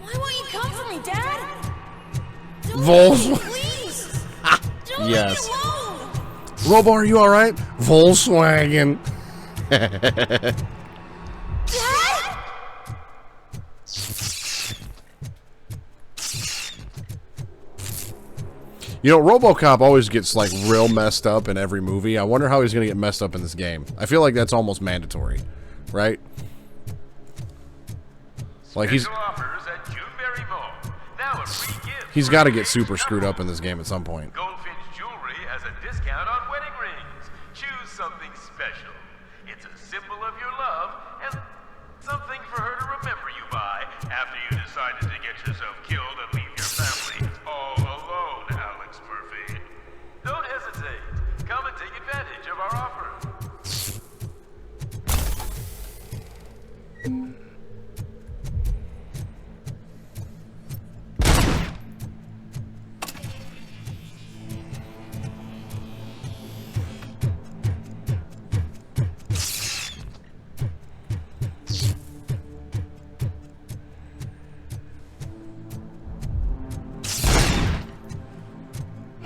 Why won't you come for me, Dad? Vols. Please. Don't Yes. leave me alone. Robo, are you alright? Volkswagen. You know, Robocop always gets like real messed up in every movie. I wonder how he's gonna get messed up in this game. I feel like that's almost mandatory, right? Like he's got to get super screwed up in this game at some point. Goldfinch Jewelry has a discount on wedding rings. Choose something special. It's a symbol of your love and something for her to remember you by after you decided to get yourself killed and leave your family all alone, Alex Murphy. Don't hesitate. Come and take advantage of our offer.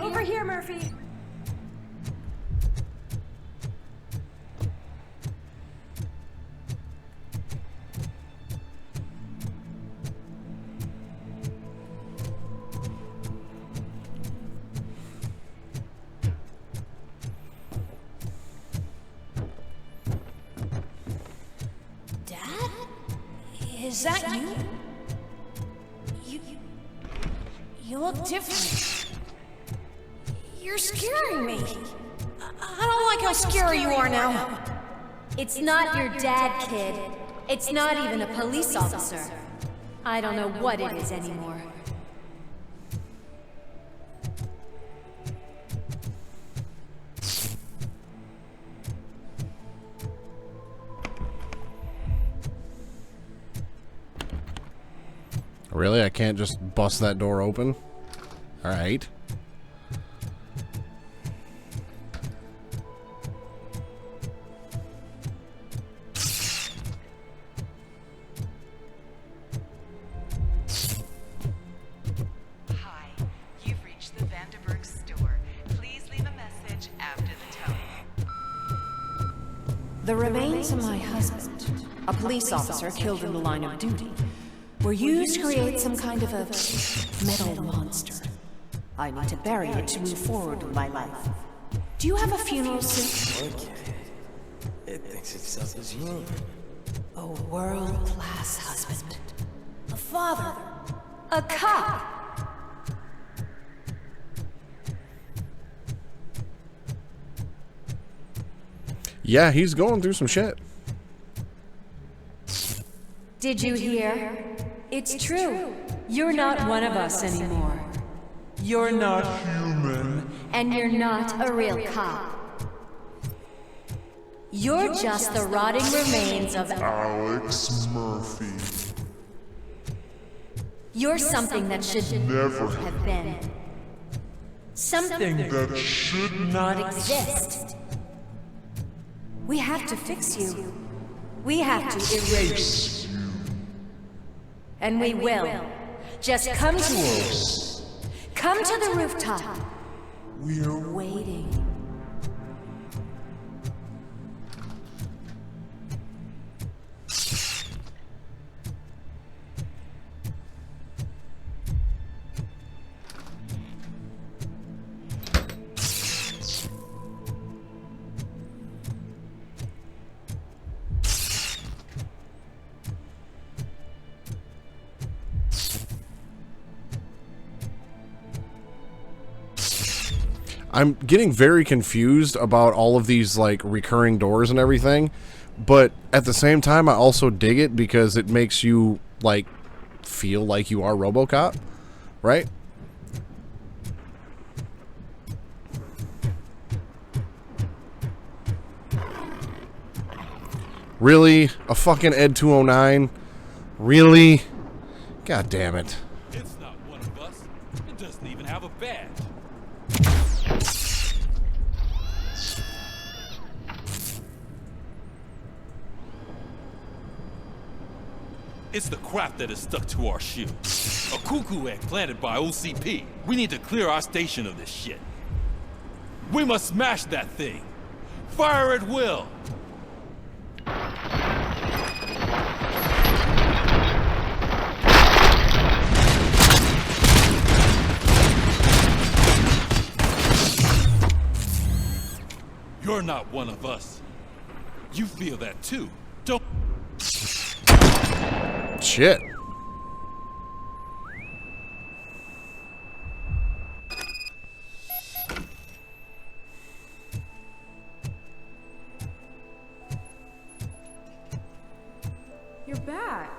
Over here, Murphy. Dad? Is that you? You look different. You're scaring me. I don't like how scary you are now. It's not your dad, kid. It's not even a police officer. I don't know what it is anymore. Really? I can't just bust that door open? Alright. Hi, you've reached the Vanderburg store. Please leave a message after the tone. The remains of my husband, a police officer killed in the line of duty, were used to create some kind of a metal monster. I need to bury it to move forward with my life. Do you have a funeral suit? Okay. It thinks itself as human. A world-class husband. A father. A cop. Yeah, he's going through some shit. Did you hear? It's true. You're not one of us anymore. You're not human. And you're not a real cop. You're just the rotting remains of Alex Murphy. You're something that should Never have been. Something that should not exist. We have to fix you. We have to erase you. And we will. Just come to us. Come to the rooftop. We're waiting. I'm getting very confused about all of these, like, recurring doors and everything, but at the same time, I also dig it because it makes you, like, feel like you are Robocop, right? Really? A fucking Ed 209? Really? God damn it. It's not one of us. It doesn't even have a badge. It's the crap that is stuck to our shoe. A cuckoo egg planted by OCP. We need to clear our station of this shit. We must smash that thing. Fire at will. You're not one of us. You feel that too, don't... Shit. You're back.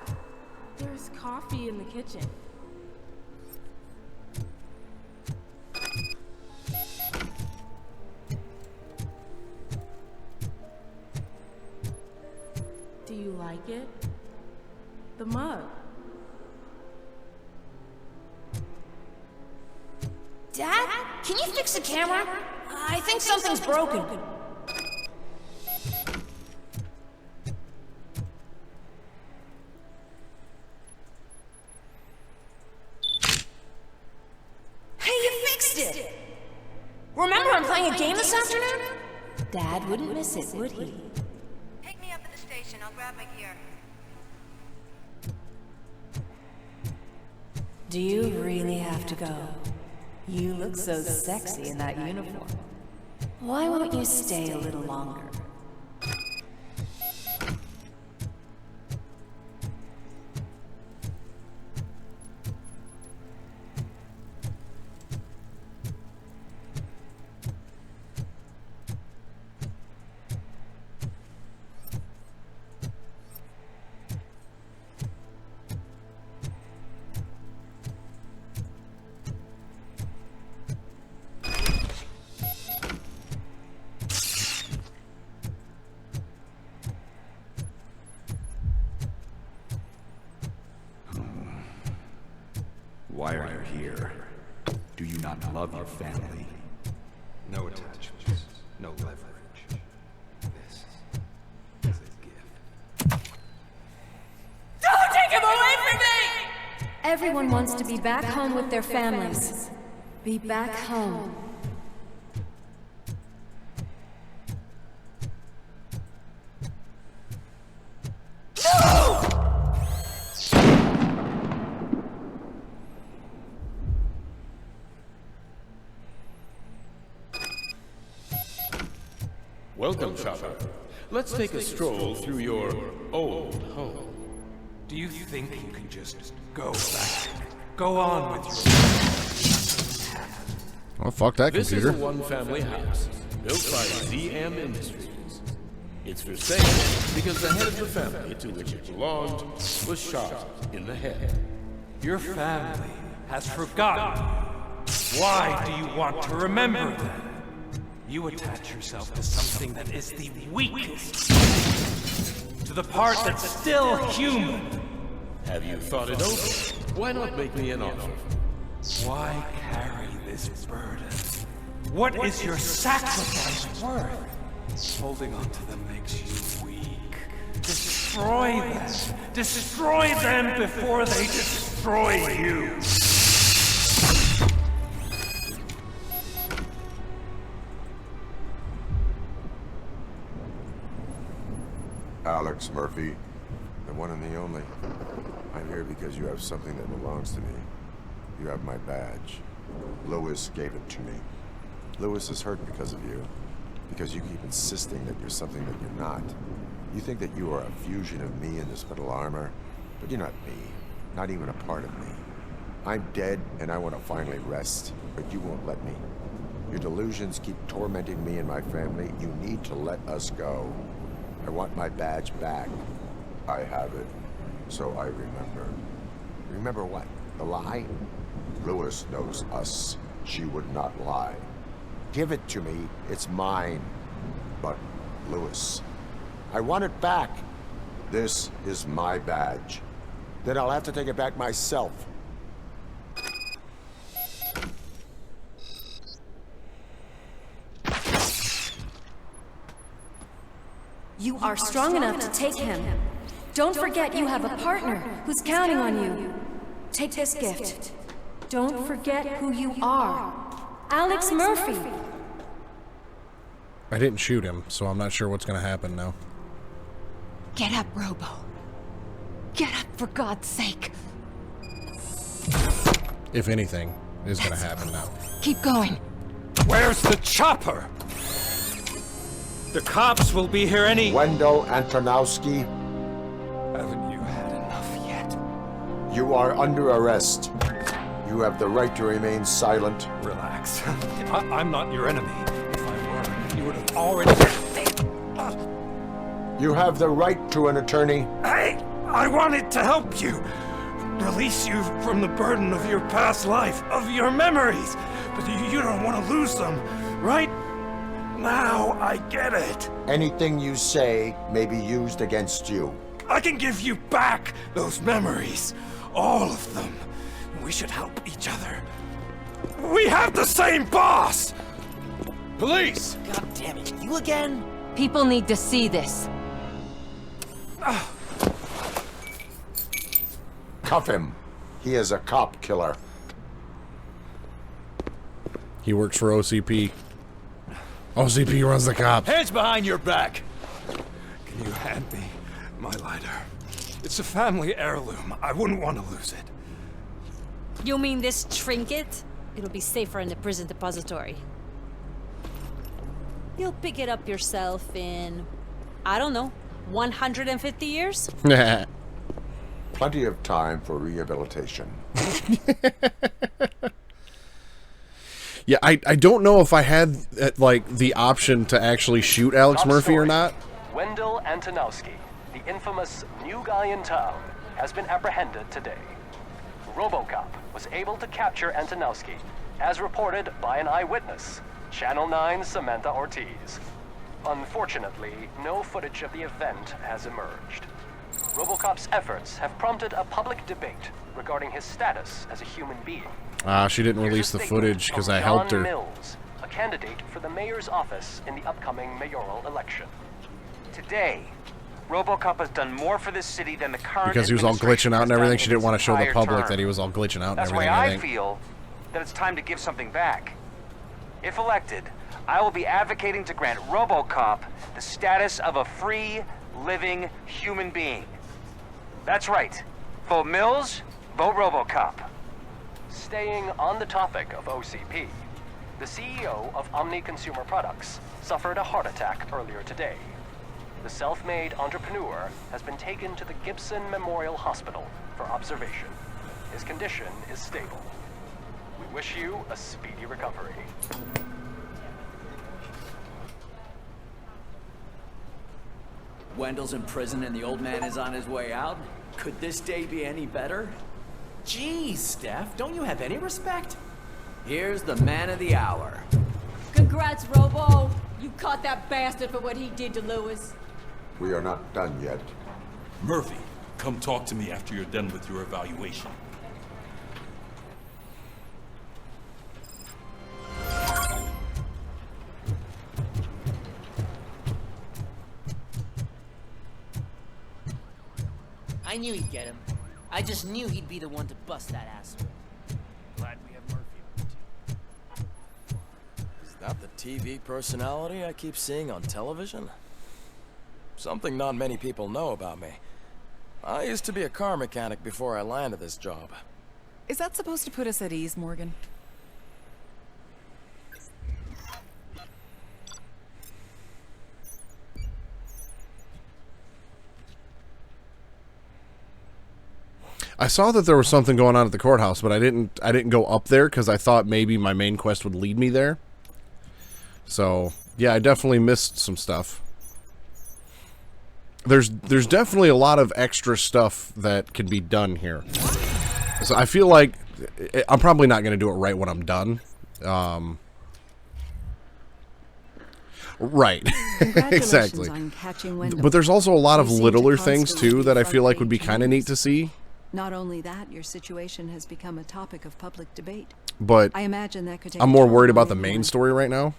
There's coffee in the kitchen. Do you like it? The mug. Dad? Can you fix the camera? I think something's broken. Hey, you fixed it! Remember I'm playing a game this afternoon? Dad wouldn't miss it, would he? Pick me up at the station. I'll grab my gear. Do you really have to go? You look so sexy in that uniform. Why won't you stay a little longer? Why are you here? Do you not love your family? No attachments, no leverage. This is a gift. Don't take him away from me! Everyone wants to be back home with their families. Be back home. Welcome, Chopper. Let's take a stroll through your old home. Do you think you can just go back? Go on with your... Well, fuck that This computer. is a one-family house built by ZM Industries. It's for sale because the head of the family to which it belonged was shot in the head. Your family has forgotten you. Why do you want to remember them? You attach yourself to something that is the weakest. To the part that's still human. Have you thought it over? Why not make me an offer? Why carry this burden? What is your sacrifice worth? Holding on to them makes you weak. Destroy them. Destroy them before they destroy you. Alex Murphy, the one and the only. I'm here because you have something that belongs to me. You have my badge. Lewis gave it to me. Lewis is hurt because of you. Because you keep insisting that you're something that you're not. You think that you are a fusion of me in this metal armor, but you're not me. Not even a part of me. I'm dead, and I want to finally rest, but you won't let me. Your delusions keep tormenting me and my family. You need to let us go. I want my badge back. I have it, so I remember. Remember what? The lie? Lewis knows us. She would not lie. Give it to me. It's mine. But, Lewis, I want it back. This is my badge. Then I'll have to take it back myself. You are strong enough to take him. Don't forget you have a partner who's counting on you. Take this gift. Don't forget who you are. Alex Murphy. I didn't shoot him, so I'm not sure what's gonna happen now. Get up, Robo. Get up, for God's sake. If anything is gonna happen now. Keep going. Where's the chopper? The cops will be here any... Wendell Antonowski. Haven't you had enough yet? You are under arrest. You have the right to remain silent. Relax. I'm not your enemy. If I were, you would have already... You have the right to an attorney. I wanted to help you. Release you from the burden of your past life, of your memories. But you don't want to lose them, right? Now I get it. Anything you say may be used against you. I can give you back those memories. All of them. We should help each other. We have the same boss! Police! God damn it, you again? People need to see this. Cuff him. He is a cop killer. He works for OCP. OCP runs the cops. Hands behind your back! Can you hand me my lighter? It's a family heirloom. I wouldn't want to lose it. You mean this trinket? It'll be safer in the prison depository. You'll pick it up yourself in, I don't know, 150 years? Plenty of time for rehabilitation. Yeah, I don't know if I had like the option to actually shoot Alex Murphy or not. Wendell Antonowski, the infamous new guy in town, has been apprehended today. Robocop was able to capture Antonowski, as reported by an eyewitness, Channel 9's Samantha Ortiz. Unfortunately, no footage of the event has emerged. Robocop's efforts have prompted a public debate regarding his status as a human being. She didn't release the footage because I helped her. Mills, a candidate for the mayor's office in the upcoming mayoral election. Today, Robocop has done more for this city than the current Because he was all glitching out and everything. She didn't want to show the public term. that he was all glitching out and That's everything. why I feel that it's time to give something back. If elected, I will be advocating to grant Robocop the status of a free, living human being. That's right. Vote Mills, vote Robocop. Staying on the topic of OCP, the CEO of Omni Consumer Products suffered a heart attack earlier today. The self-made entrepreneur has been taken to the Gibson Memorial Hospital for observation. His condition is stable. We wish you a speedy recovery. Wendell's in prison and the old man is on his way out? Could this day be any better? Geez, Steph, don't you have any respect? Here's the man of the hour. Congrats, Robo! You caught that bastard for what he did to Lewis. We are not done yet. Murphy, come talk to me after you're done with your evaluation. I knew he'd get him. I just knew he'd be the one to bust that ass. Glad we have Murphy on the team. Is that the TV personality I keep seeing on television? Something not many people know about me. I used to be a car mechanic before I landed this job. Is that supposed to put us at ease, Morgan? I saw that there was something going on at the courthouse, but I didn't go up there because I thought maybe my main quest would lead me there. So, yeah, I definitely missed some stuff. There's definitely a lot of extra stuff that can be done here. So I feel like I'm probably not going to do it right when I'm done. Right. Exactly. On catching Wendell. But there's also a lot of You seem littler to things constantly too that I be feel like would be frustrated kind of neat to see. Not only that, your situation has become a topic of public debate. But I imagine that could take I'm a more toll worried on about the anyone. main story right now.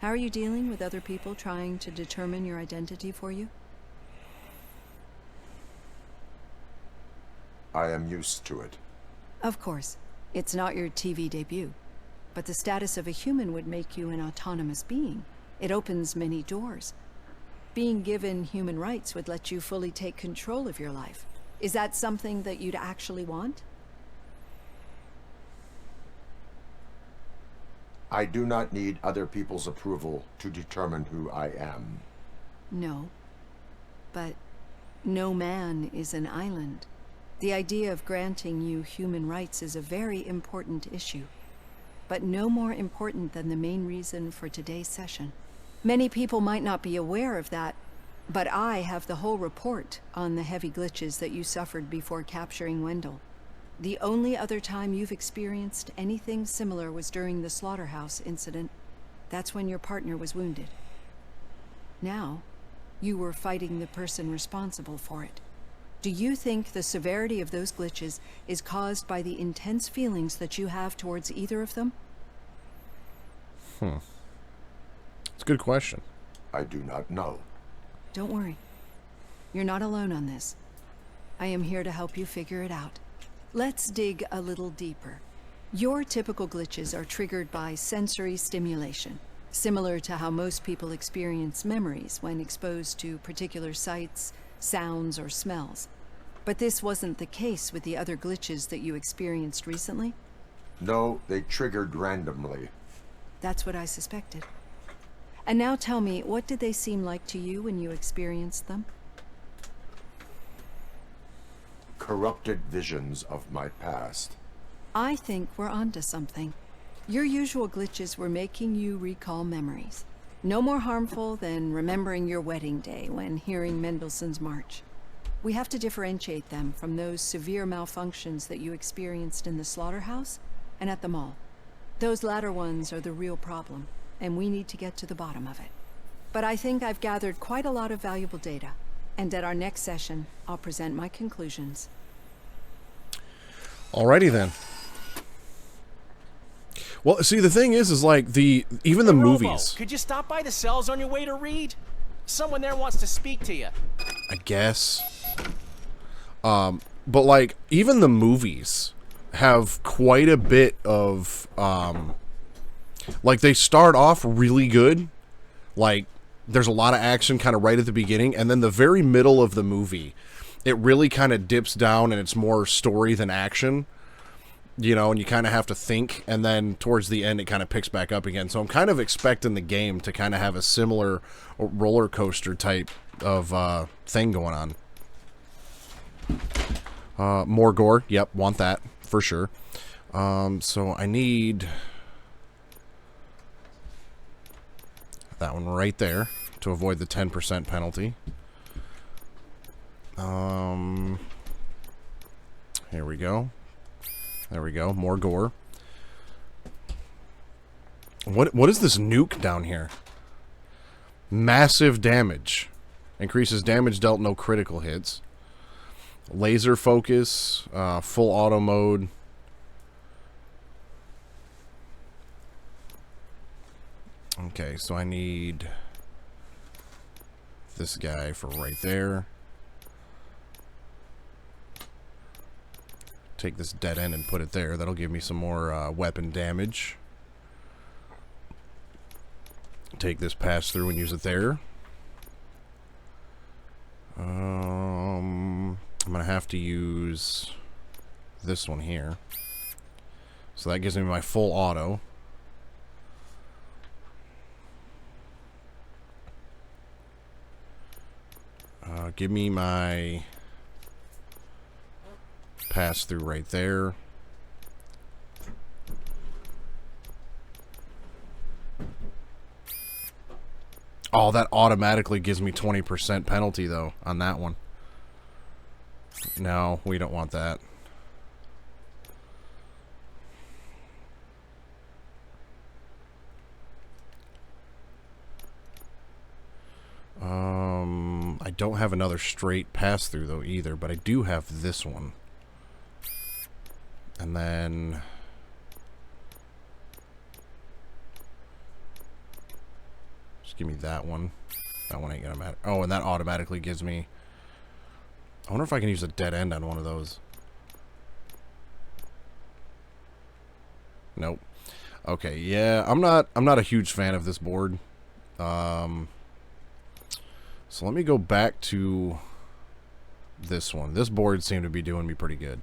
How are you dealing with other people trying to determine your identity for you? I am used to it. Of course. It's not your TV debut. But the status of a human would make you an autonomous being. It opens many doors. Being given human rights would let you fully take control of your life. Is that something that you'd actually want? I do not need other people's approval to determine who I am. No. But no man is an island. The idea of granting you human rights is a very important issue, but no more important than the main reason for today's session. Many people might not be aware of that, but I have the whole report on the heavy glitches that you suffered before capturing Wendell. The only other time you've experienced anything similar was during the slaughterhouse incident. That's when your partner was wounded. Now, you were fighting the person responsible for it. Do you think the severity of those glitches is caused by the intense feelings that you have towards either of them? It's a good question. I do not know. Don't worry. You're not alone on this. I am here to help you figure it out. Let's dig a little deeper. Your typical glitches are triggered by sensory stimulation, similar to how most people experience memories when exposed to particular sights, sounds, or smells. But this wasn't the case with the other glitches that you experienced recently? No, they triggered randomly. That's what I suspected. And now tell me, what did they seem like to you when you experienced them? Corrupted visions of my past. I think we're onto something. Your usual glitches were making you recall memories. No more harmful than remembering your wedding day when hearing Mendelssohn's March. We have to differentiate them from those severe malfunctions that you experienced in the slaughterhouse and at the mall. Those latter ones are the real problem, and we need to get to the bottom of it. But I think I've gathered quite a lot of valuable data. And at our next session, I'll present my conclusions. Alrighty then. Well, see, the thing is like even the movies. Could you stop by the cells on your way to read? Someone there wants to speak to you. I guess. But like even the movies have quite a bit of like they start off really good. Like there's a lot of action kind of right at the beginning, and then the very middle of the movie, it really kind of dips down and it's more story than action. You know, and you kind of have to think, and then towards the end it kind of picks back up again. So I'm kind of expecting the game to kind of have a similar roller coaster type of thing going on. More gore. Yep, want that for sure. So I need that one right there to avoid the 10% penalty. Here we go. There we go. More gore. What is this nuke down here? Massive damage. Increases damage dealt, no critical hits. Laser focus. Full auto mode. Okay, so I need this guy for right there. Take this dead end and put it there. That'll give me some more weapon damage. Take this pass through and use it there. I'm gonna have to use this one here. So that gives me my full auto. Give me my pass through right there. Oh, that automatically gives me 20% penalty though on that one. No, we don't want that. I don't have another straight pass through though either, but I do have this one. And then just give me that one. That one ain't gonna matter. Oh, and that automatically gives me. I wonder if I can use a dead end on one of those. Nope. Okay, yeah, I'm not a huge fan of this board. So let me go back to this one. This board seemed to be doing me pretty good.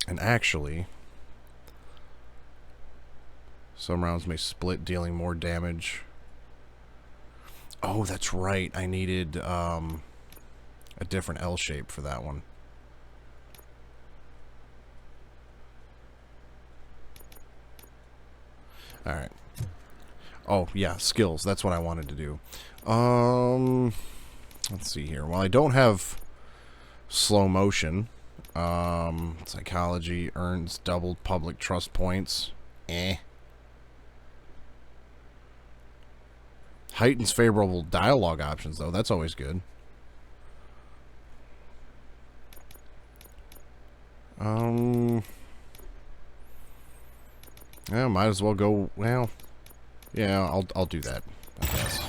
And actually, some rounds may split, dealing more damage. Oh, that's right. I needed a different L shape for that one. Alright. Oh, yeah, skills. That's what I wanted to do. Let's see here. Well, I don't have slow motion. Psychology earns doubled public trust points. Heightens favorable dialogue options, though. That's always good. Yeah, might as well go. Well, yeah, I'll do that, I guess.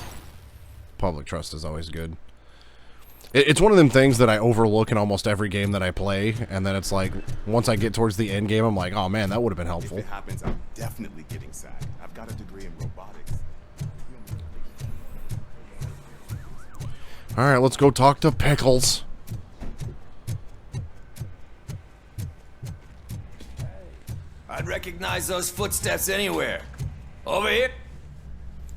Public trust is always good. It's one of them things that I overlook in almost every game that I play, and then it's like, once I get towards the end game, I'm like, oh man, that would have been helpful. If it happens, I'm definitely getting SAG. I've got a degree in robotics. Alright, let's go talk to Pickles. I'd recognize those footsteps anywhere. Over here?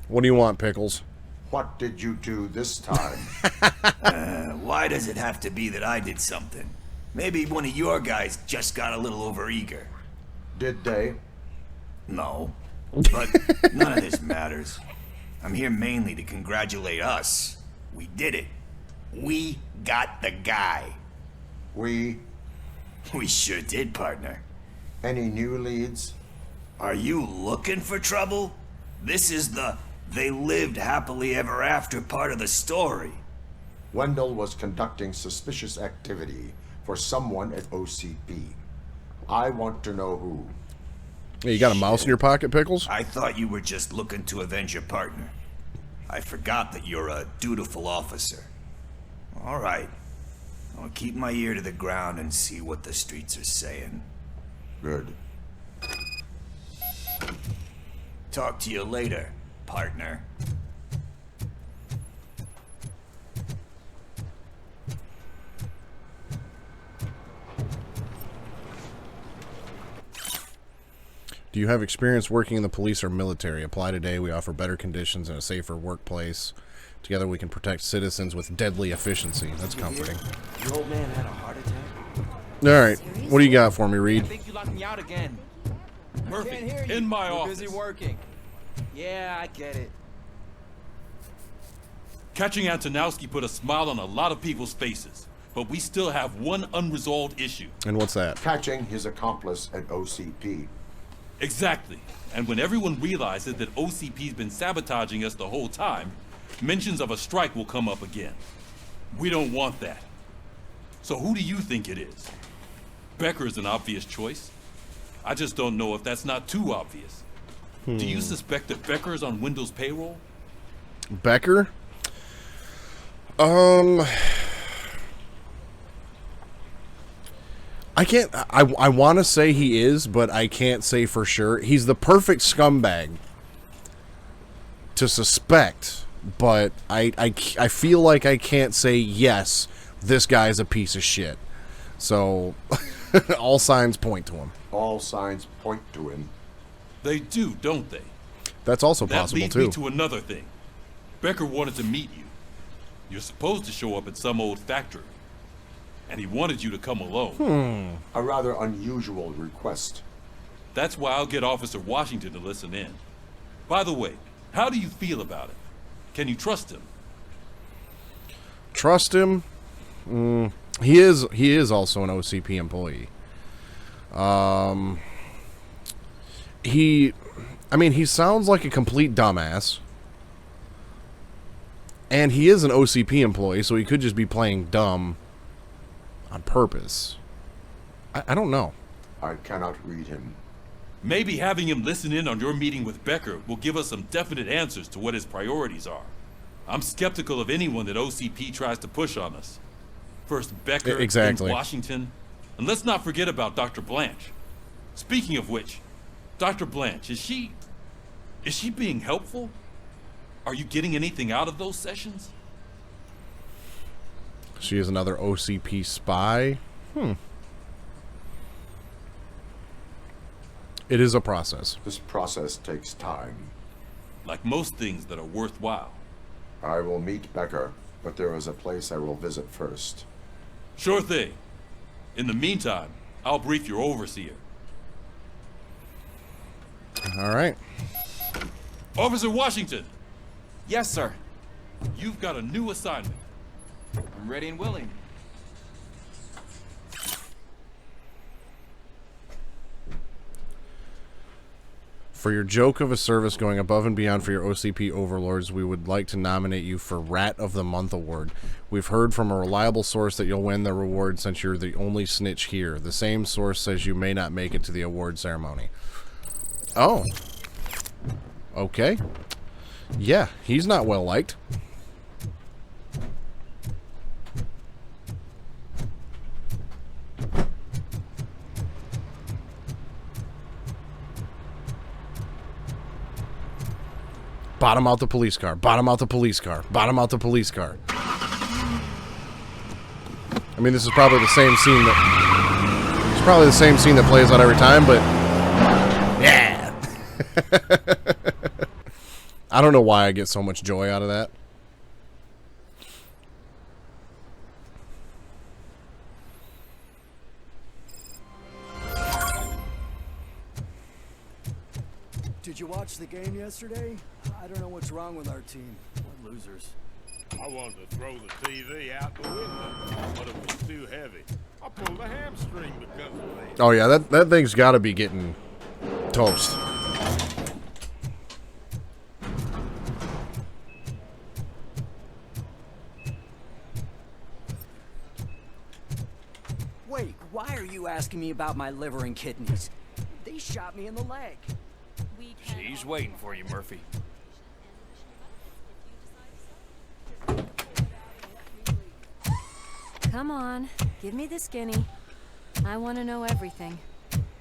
What do you want, Pickles? What did you do this time? Why does it have to be that I did something? Maybe one of your guys just got a little overeager. Did they? No. But none of this matters. I'm here mainly to congratulate us. We did it. We got the guy. We sure did, partner. Any new leads? Are you looking for trouble? This is the They lived happily ever after part of the story. Wendell was conducting suspicious activity for someone at OCP. I want to know who. Hey, you got a mouse in your pocket, Pickles? I thought you were just looking to avenge your partner. I forgot that you're a dutiful officer. All right. I'll keep my ear to the ground and see what the streets are saying. Good. Talk to you later, partner. Do you have experience working in the police or military? Apply today. We offer better conditions and a safer workplace. Together we can protect citizens with deadly efficiency. That's comforting. Your old man had a heart attack? Alright. What do you got for me, Reed? I think you locked me out again. Murphy, Can't hear you. in my We're office. busy working. Yeah, I get it. Catching Antonowski put a smile on a lot of people's faces, but we still have one unresolved issue. And what's that? Catching his accomplice at OCP. Exactly. And when everyone realizes that OCP's been sabotaging us the whole time, mentions of a strike will come up again. We don't want that. So who do you think it is? Becker is an obvious choice. I just don't know if that's not too obvious. Do you suspect that Becker is on Wendell's payroll? Becker? I can't, I want to say he is, but I can't say for sure. He's the perfect scumbag to suspect, but I feel like I can't say, yes, this guy's a piece of shit. So, all signs point to him. All signs point to him. They do, don't they? That's also possible, That leads me to another thing. Becker wanted to meet you. You're supposed to show up at some old factory. And he wanted you to come alone. A rather unusual request. That's why I'll get Officer Washington to listen in. By the way, how do you feel about it? Can you trust him? Trust him? He is also an OCP employee. He sounds like a complete dumbass. And he is an OCP employee, so he could just be playing dumb on purpose. I don't know. I cannot read him. Maybe having him listen in on your meeting with Becker will give us some definite answers to what his priorities are. I'm skeptical of anyone that OCP tries to push on us. First Becker, exactly. then Washington. And let's not forget about Dr. Blanche. Speaking of which, Dr. Blanche, is she being helpful? Are you getting anything out of those sessions? She is another OCP spy. It is a process. This process takes time. Like most things that are worthwhile. I will meet Becker, but there is a place I will visit first. Sure thing. In the meantime, I'll brief your overseer. All right. Officer Washington! Yes, sir. You've got a new assignment. I'm ready and willing. For your joke of a service going above and beyond for your OCP overlords, we would like to nominate you for Rat of the Month award. We've heard from a reliable source that you'll win the reward since you're the only snitch here. The same source says you may not make it to the award ceremony. Oh. Okay. Yeah, he's not well liked. Bottom out the police car. Bottom out the police car. Bottom out the police car. I mean, this is probably the same scene that... It's probably the same scene that plays out every time, but... Yeah! I don't know why I get so much joy out of that. Did you watch the game yesterday? I don't know what's wrong with our team. What losers. I wanted to throw the TV out the window, but it was too heavy. I pulled a hamstring because of that. Oh yeah, that thing's got to be getting toast. why are you asking me about my liver and kidneys? They shot me in the leg. She's waiting for you, Murphy. Come on, give me the skinny. I want to know everything.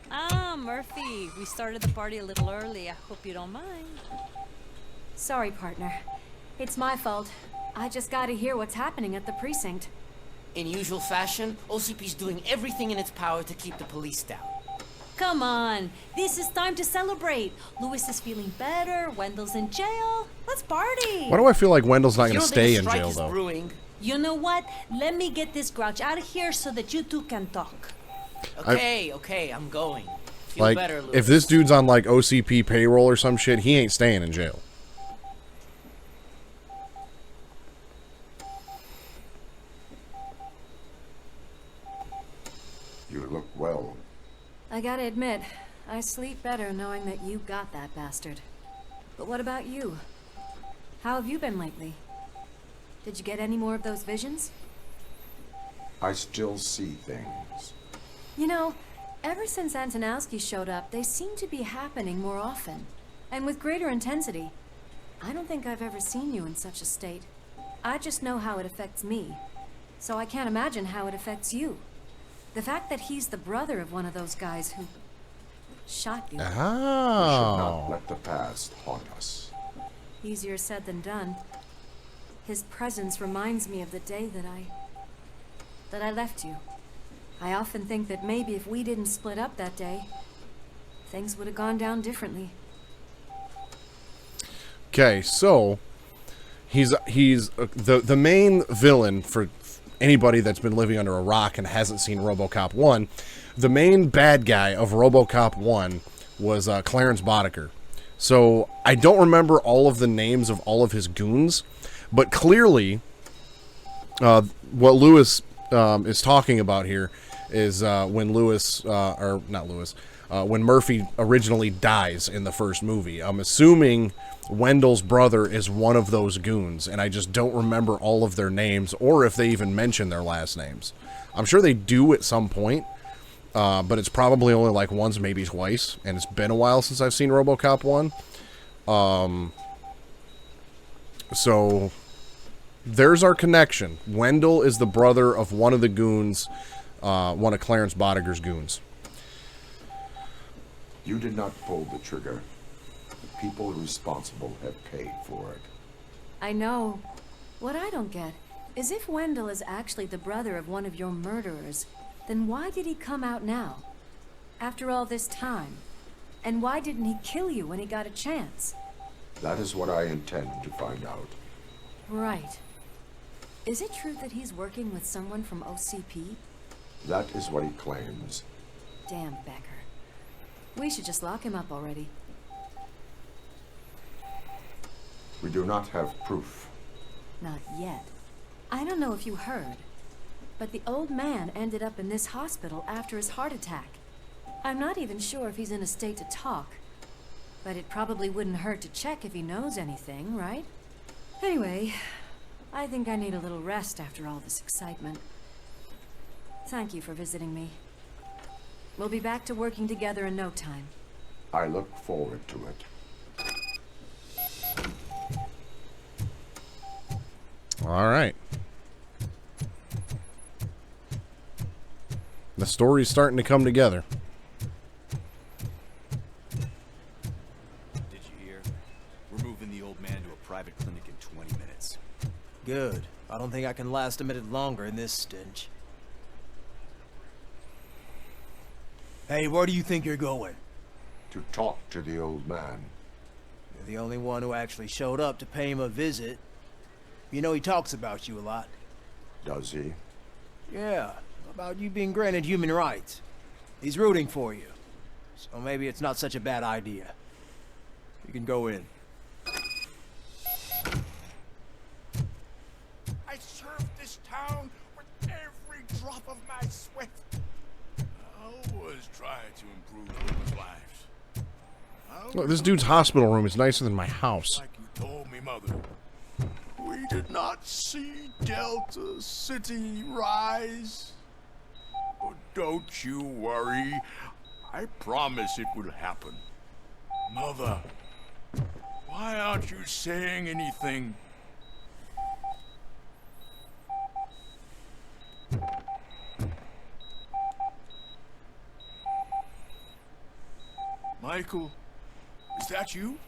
Ah, Murphy, we started the party a little early. I hope you don't mind. Sorry, partner. It's my fault. I just gotta hear what's happening at the precinct. In usual fashion, OCP's doing everything in its power to keep the police down. Come on, this is time to celebrate. Lewis is feeling better, Wendell's in jail. Let's party. Why do I feel like Wendell's not going to stay in jail, though? Brewing. You know what? Let me get this grouch out of here so that you two can talk. Okay, I'm going. Feel Like, better, Lewis. if this dude's on, like, OCP payroll or some shit, he ain't staying in jail. You look well. I gotta admit, I sleep better knowing that you got that bastard. But what about you? How have you been lately? Did you get any more of those visions? I still see things. You know, ever since Antonowski showed up, they seem to be happening more often. And with greater intensity. I don't think I've ever seen you in such a state. I just know how it affects me. So I can't imagine how it affects you. The fact that he's the brother of one of those guys who shot you. We should not let the past haunt us. Easier said than done. His presence reminds me of the day that I left you. I often think that maybe if we didn't split up that day, things would have gone down differently. Okay, so he's the main villain for anybody that's been living under a rock and hasn't seen RoboCop 1. The main bad guy of RoboCop 1 was Clarence Boddicker. So I don't remember all of the names of all of his goons, but clearly what Lewis is talking about here is when when Murphy originally dies in the first movie. I'm assuming Wendell's brother is one of those goons, and I just don't remember all of their names, or if they even mention their last names. I'm sure they do at some point, but it's probably only like once, maybe twice, and it's been a while since I've seen RoboCop 1. So there's our connection. Wendell is the brother of one of the goons, one of Clarence Boddicker's goons. You did not pull the trigger. The people responsible have paid for it. I know. What I don't get is if Wendell is actually the brother of one of your murderers, then why did he come out now? After all this time? And why didn't he kill you when he got a chance? That is what I intend to find out. Right. Is it true that he's working with someone from OCP? That is what he claims. Damn Becker. We should just lock him up already. We do not have proof. Not yet. I don't know if you heard, but the old man ended up in this hospital after his heart attack. I'm not even sure if he's in a state to talk, but it probably wouldn't hurt to check if he knows anything, right? Anyway, I think I need a little rest after all this excitement. Thank you for visiting me. We'll be back to working together in no time. I look forward to it. All right. The story's starting to come together. Did you hear? We're moving the old man to a private clinic in 20 minutes. Good. I don't think I can last a minute longer in this stench. Hey, where do you think you're going? To talk to the old man. You're the only one who actually showed up to pay him a visit. You know he talks about you a lot. Does he? Yeah, about you being granted human rights. He's rooting for you. So maybe it's not such a bad idea. You can go in. I served this town with every drop of my sweat. I was trying to improve people's lives. Look, this dude's hospital room is nicer than my house. Like you told me, Mother. We did not see Delta City rise. But Don't you worry. I promise it will happen. Mother, why aren't you saying anything? Michael, is that you?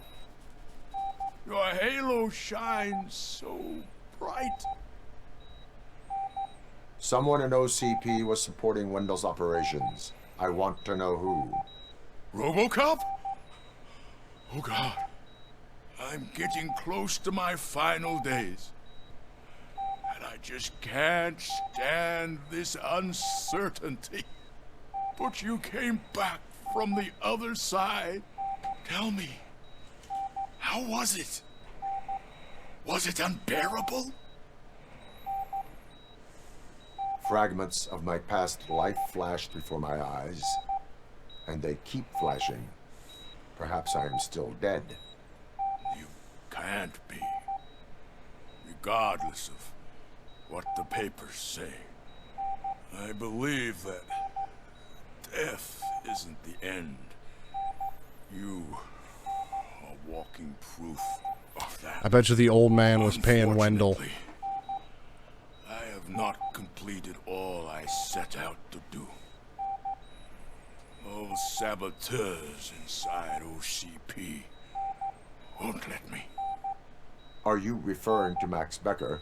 Your halo shines so bright. Someone in OCP was supporting Wendell's operations. I want to know who. Robocop? Oh God. I'm getting close to my final days. And I just can't stand this uncertainty. But you came back from the other side. Tell me, how was it? Was it unbearable? Fragments of my past life flashed before my eyes, and they keep flashing. Perhaps I am still dead. You can't be. Regardless of what the papers say. I believe that death isn't the end. You are walking proof of that. I bet you the old man was paying Wendell. I have not completed all I set out to do. Those saboteurs inside OCP won't let me. Are you referring to Max Becker?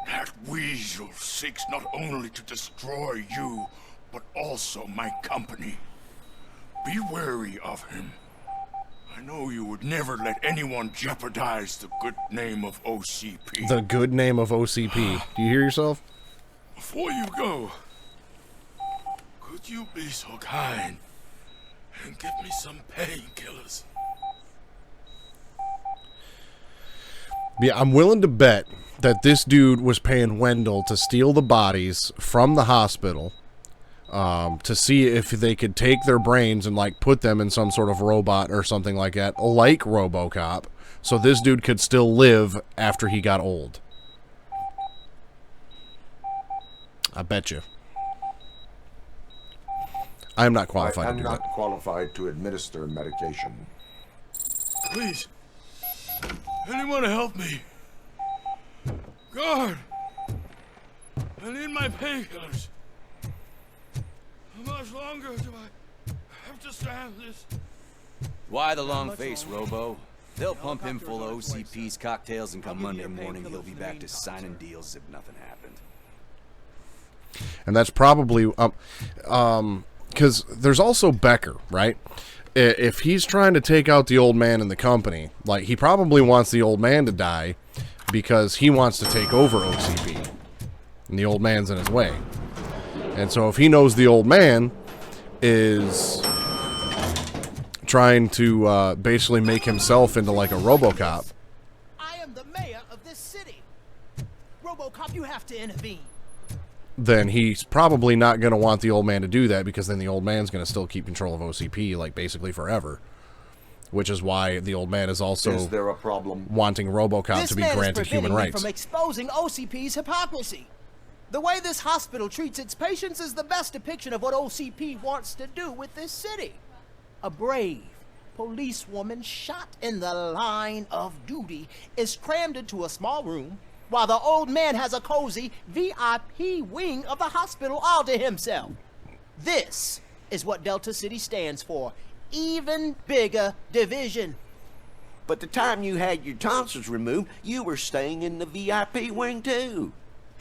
That weasel seeks not only to destroy you, but also my company. Be wary of him. I know you would never let anyone jeopardize the good name of OCP. The good name of OCP. Do you hear yourself? Before you go, could you be so kind and get me some painkillers? Yeah, I'm willing to bet that this dude was paying Wendell to steal the bodies from the hospital to see if they could take their brains and like put them in some sort of robot or something like that, like Robocop, so this dude could still live after he got old. I bet you. I am not qualified to do that. I am not qualified to administer medication. Please, anyone help me? Guard! I need my painkillers. How much longer do I have to stand this? Why the long face, Robo? They'll pump him full of OCP's cocktails, and come Monday morning he'll be back to signing deals as if nothing happened. And that's probably because there's also Becker, right? If he's trying to take out the old man in the company, like, he probably wants the old man to die because he wants to take over OCP, and the old man's in his way. And so if he knows the old man is trying to basically make himself into like a Robocop. I am the mayor of this city. Robocop, you have to intervene. Then he's probably not going to want the old man to do that, because then the old man's going to still keep control of OCP, like, basically forever. Which is why the old man is also Is there a problem? wanting Robocop to be granted human rights. From exposing OCP's hypocrisy. The way this hospital treats its patients is the best depiction of what OCP wants to do with this city. A brave policewoman shot in the line of duty is crammed into a small room, while the old man has a cozy VIP wing of the hospital all to himself. This is what Delta City stands for. Even bigger division. But the time you had your tonsils removed, you were staying in the VIP wing too.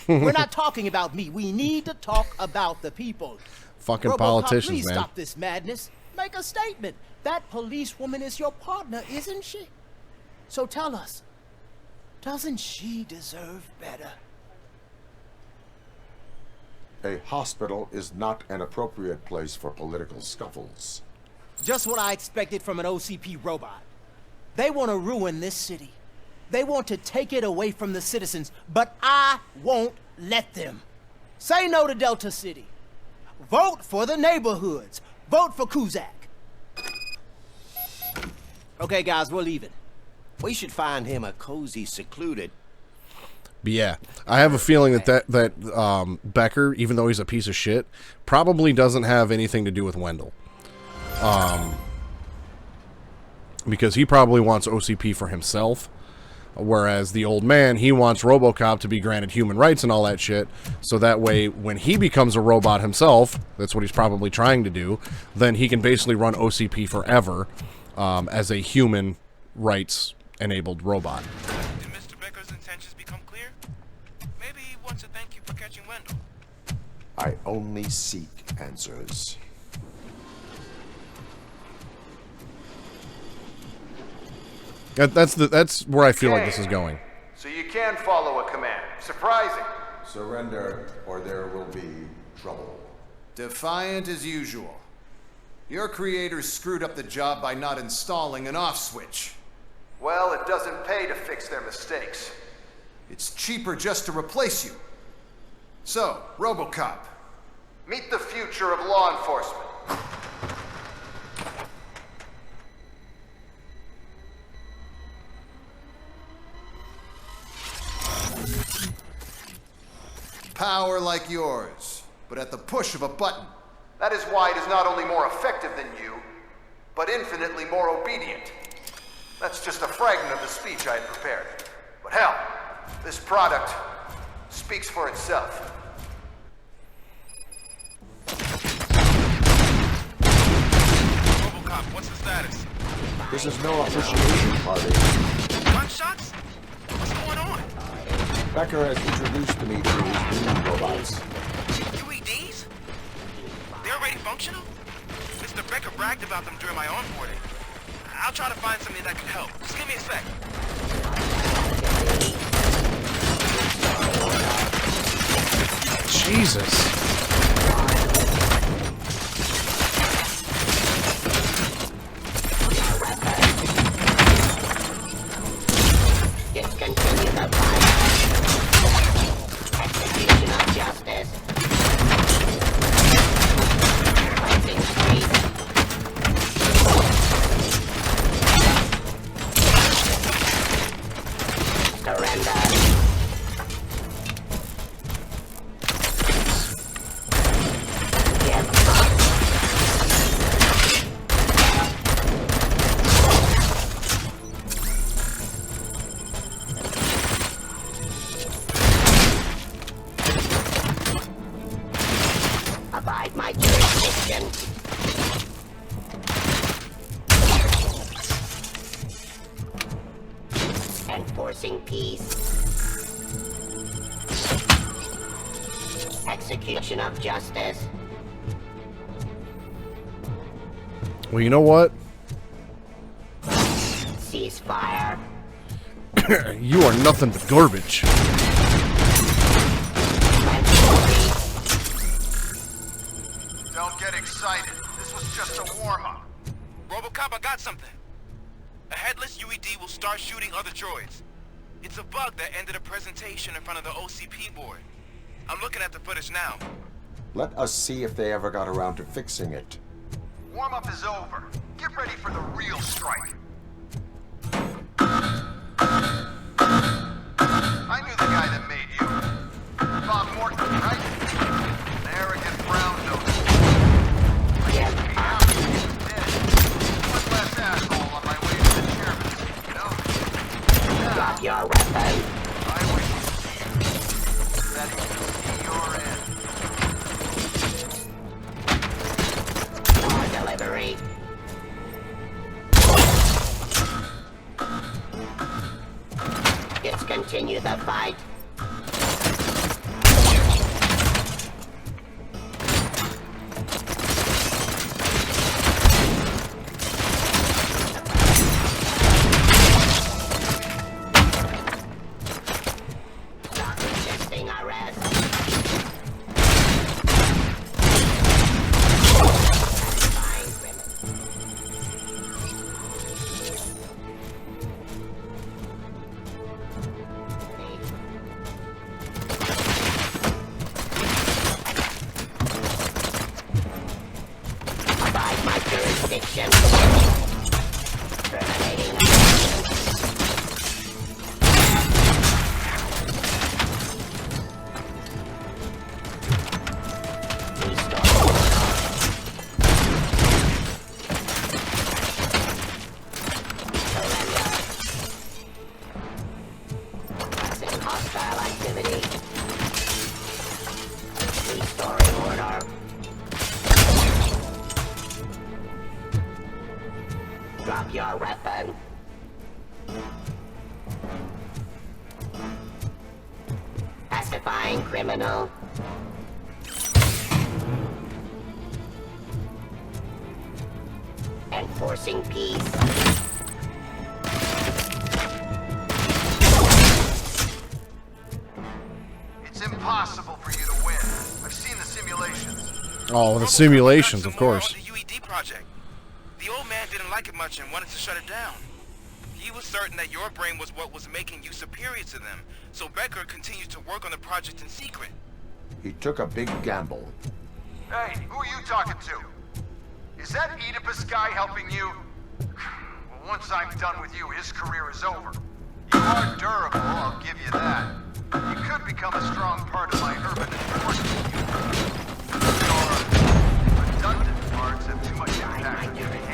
We're not talking about me. We need to talk about the people. Fucking Robocop, politicians, please man. stop this madness. Make a statement. That policewoman is your partner, isn't she? So tell us, doesn't she deserve better? A hospital is not an appropriate place for political scuffles. Just what I expected from an OCP robot. They want to ruin this city. They want to take it away from the citizens, but I won't let them. Say no to Delta City. Vote for the neighborhoods. Vote for Kuzak. Okay, guys, we're leaving. We should find him a cozy, secluded... But yeah, I have a feeling that Becker, even though he's a piece of shit, probably doesn't have anything to do with Wendell. Because he probably wants OCP for himself, whereas the old man, he wants Robocop to be granted human rights and all that shit, so that way when he becomes a robot himself, that's what he's probably trying to do, then he can basically run OCP forever as a human rights enabled robot. Did Mr. Becker's intentions become clear? Maybe he wants to thank you for catching Wendell. I only seek answers. That's where I feel like this is going. So you can follow a command. Surprising. Surrender, or there will be trouble. Defiant as usual. Your creators screwed up the job by not installing an off switch. Well, it doesn't pay to fix their mistakes. It's cheaper just to replace you. So, Robocop, meet the future of law enforcement. Power like yours, but at the push of a button. That is why it is not only more effective than you, but infinitely more obedient. That's just a fragment of the speech I had prepared. But hell, this product speaks for itself. Robocop, what's the status? This is no appreciation party. Gunshots? What's going on? Becker has introduced to me to his new robots. UEDs? They're already functional? Mr. Becker bragged about them during my onboarding. I'll try to find something that could help. Just give me a sec. Jesus. Discontinue the fight. Execution of justice. Fighting street. Surrender. Abide my jurisdiction. Enforcing peace. Execution of justice. Well, you know what? Ceasefire. You are nothing but garbage. Don't get excited. This was just a warm-up. Robocop, I got something. A headless UED will start shooting other droids. It's a bug that ended a presentation in front of the OCP board. I'm looking at the footage now. Let us see if they ever got around to fixing it. Warm-up is over. Get ready for the real strike. I knew the guy that made you. Bob Morton, right? An arrogant brown nose. Dead. One less asshole on my way to the chairman's, you know? Drop your weapon. I wish that he could see your end. More delivery. Discontinue the fight. Stop resisting arrest. Abide my jurisdiction. Terminating. Drop your weapon. Pacifying criminal. Enforcing peace. It's impossible for you to win. I've seen the simulations. Oh, the simulations, of course. The UED project. The old man didn't like it much and wanted to shut it down. He was certain that your brain was what was making you superior to them, so Becker continued to work on the project in secret. He took a big gamble. Hey, who are you talking to? Is that Oedipus guy helping you? Well, once I'm done with you, his career is over. You are durable, I'll give you that. You could become a strong part of my urban enforcement unit. Your redundant parts have too much impact on your behavior.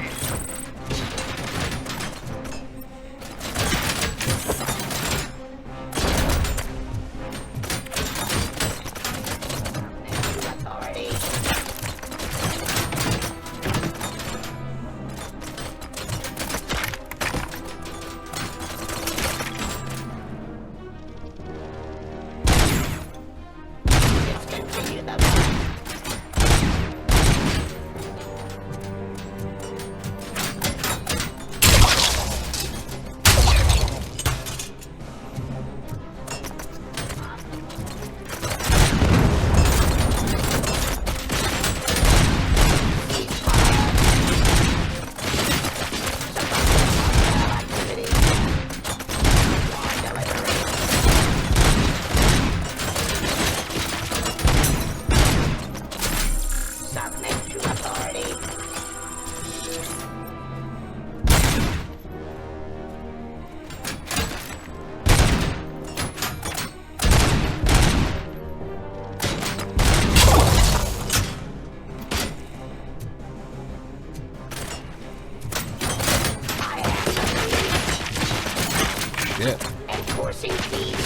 Enforcing peace.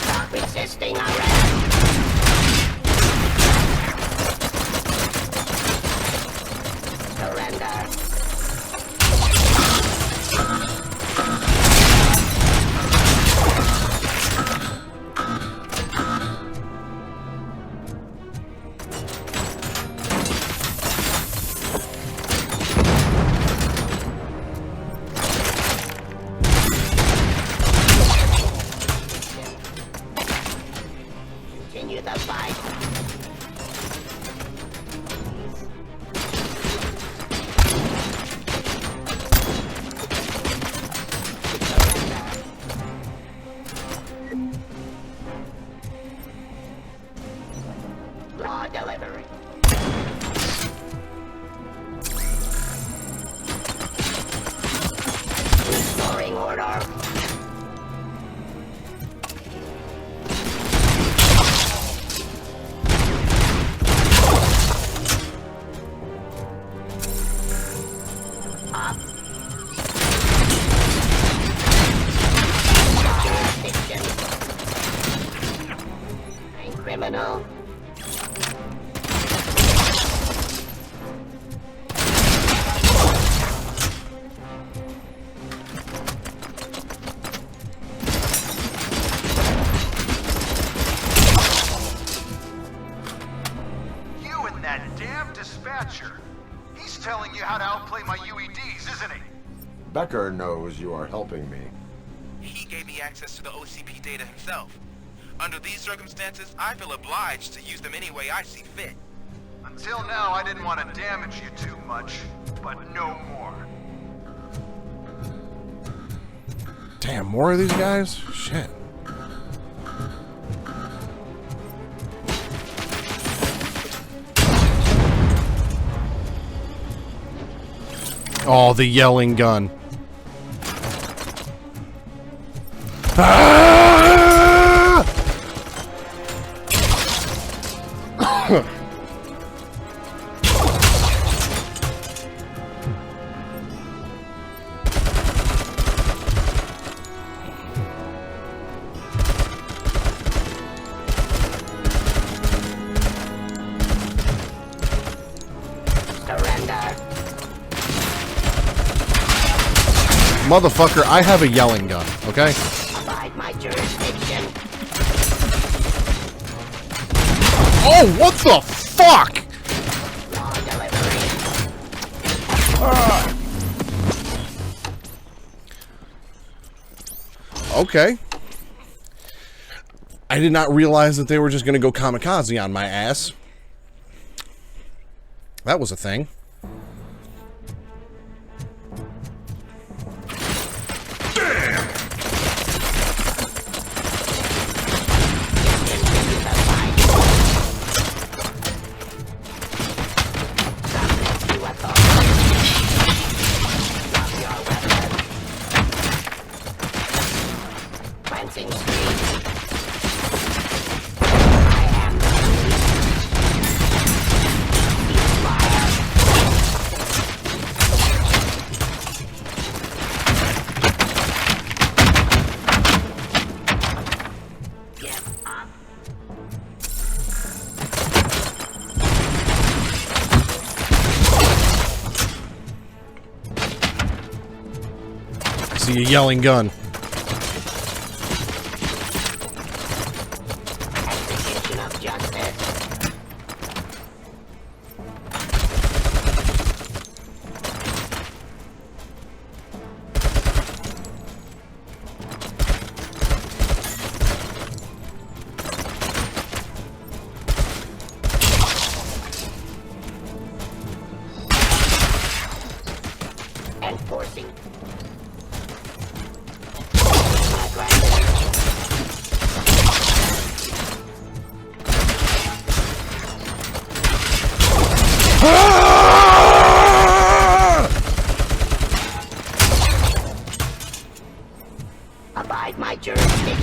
Stop resisting arrest. Surrender. Continue the fight. Law delivery. Restoring order. Up. Jurisdiction. And criminal. You and that damn dispatcher. He's telling you how to outplay my UEDs, isn't he? Becker knows you are helping me. He gave me access to the OCP data himself. Under these circumstances, I feel obliged to use them any way I see fit. Until now, I didn't want to damage you too much, but no more. Damn, more of these guys? Shit. Oh, the yelling gun. Ah! Surrender. Motherfucker, I have a yelling gun, okay? Abide my jurisdiction. Oh, what the fuck? Law delivery. Okay. I did not realize that they were just going to go kamikaze on my ass. That was a thing. A yelling gun. Execution of justice. Enforcing. Abide my jurisdiction.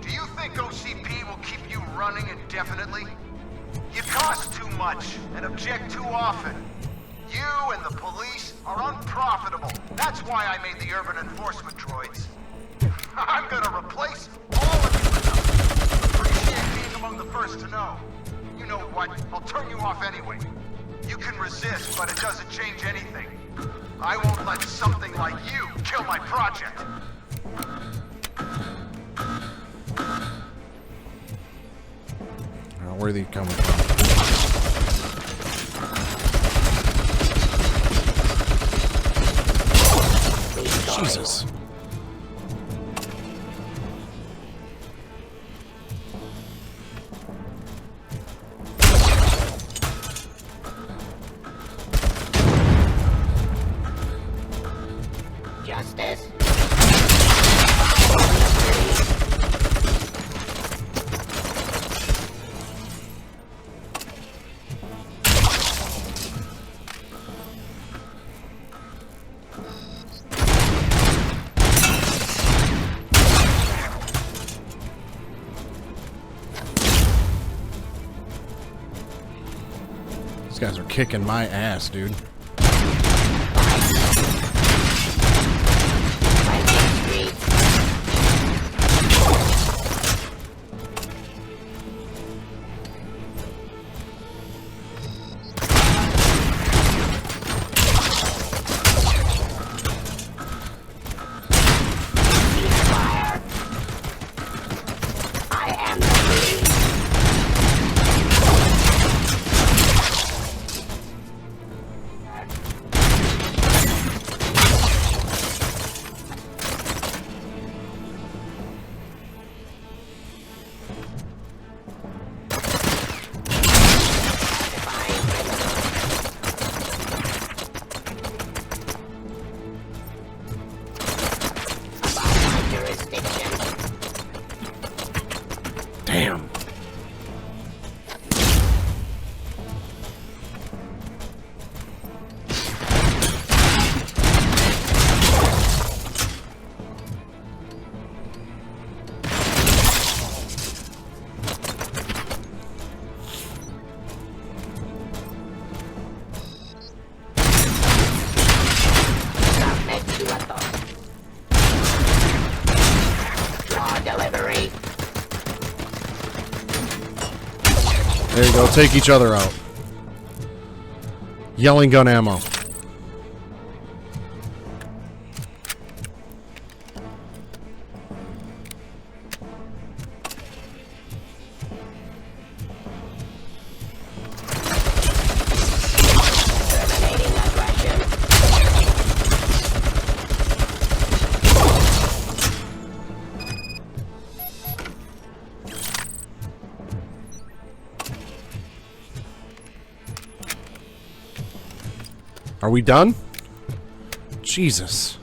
Do you think OCP will keep you running indefinitely? You cost too much and object too often. You and the police are unprofitable. That's why I made the urban enforcement droids. I'm gonna replace all of you with them. Appreciate being among the first to know. You know what? I'll turn you off anyway. You can resist, but it doesn't change anything. I won't let something like you kill my project. Now, where are they coming from? Jesus. Justice. These guys are kicking my ass, dude. Damn. There you go. Take each other out. Yelling gun ammo. Are we done? Jesus.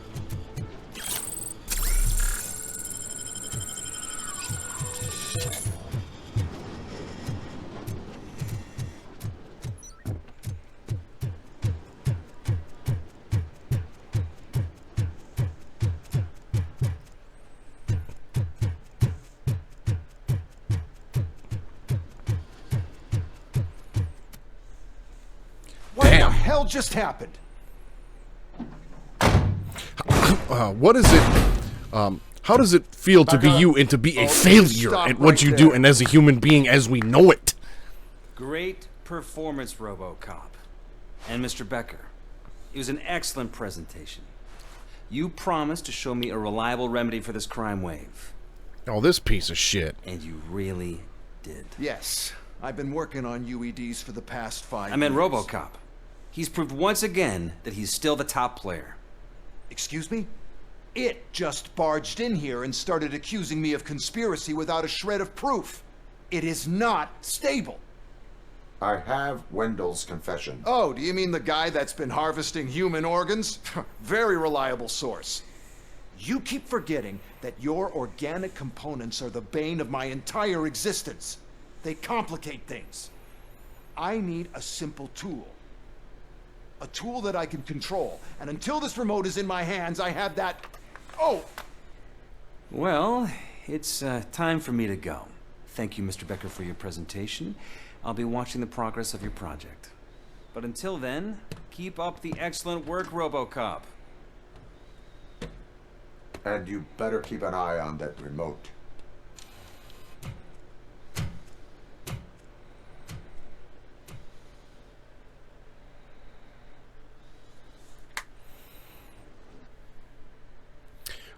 What the hell just happened? What is it? How does it feel to be you and to be a failure at what you do and as a human being as we know it? Great performance, Robocop. And Mr. Becker, it was an excellent presentation. You promised to show me a reliable remedy for this crime wave. Oh, this piece of shit. And you really did. Yes. I've been working on UEDs for the past 5 years. I meant Robocop. He's proved once again that he's still the top player. Excuse me? It just barged in here and started accusing me of conspiracy without a shred of proof. It is not stable. I have Wendell's confession. Oh, do you mean the guy that's been harvesting human organs? Very reliable source. You keep forgetting that your organic components are the bane of my entire existence. They complicate things. I need a simple tool. A tool that I can control. And until this remote is in my hands, I have that... Oh! Well, it's time for me to go. Thank you, Mr. Becker, for your presentation. I'll be watching the progress of your project. But until then, keep up the excellent work, Robocop. And you better keep an eye on that remote.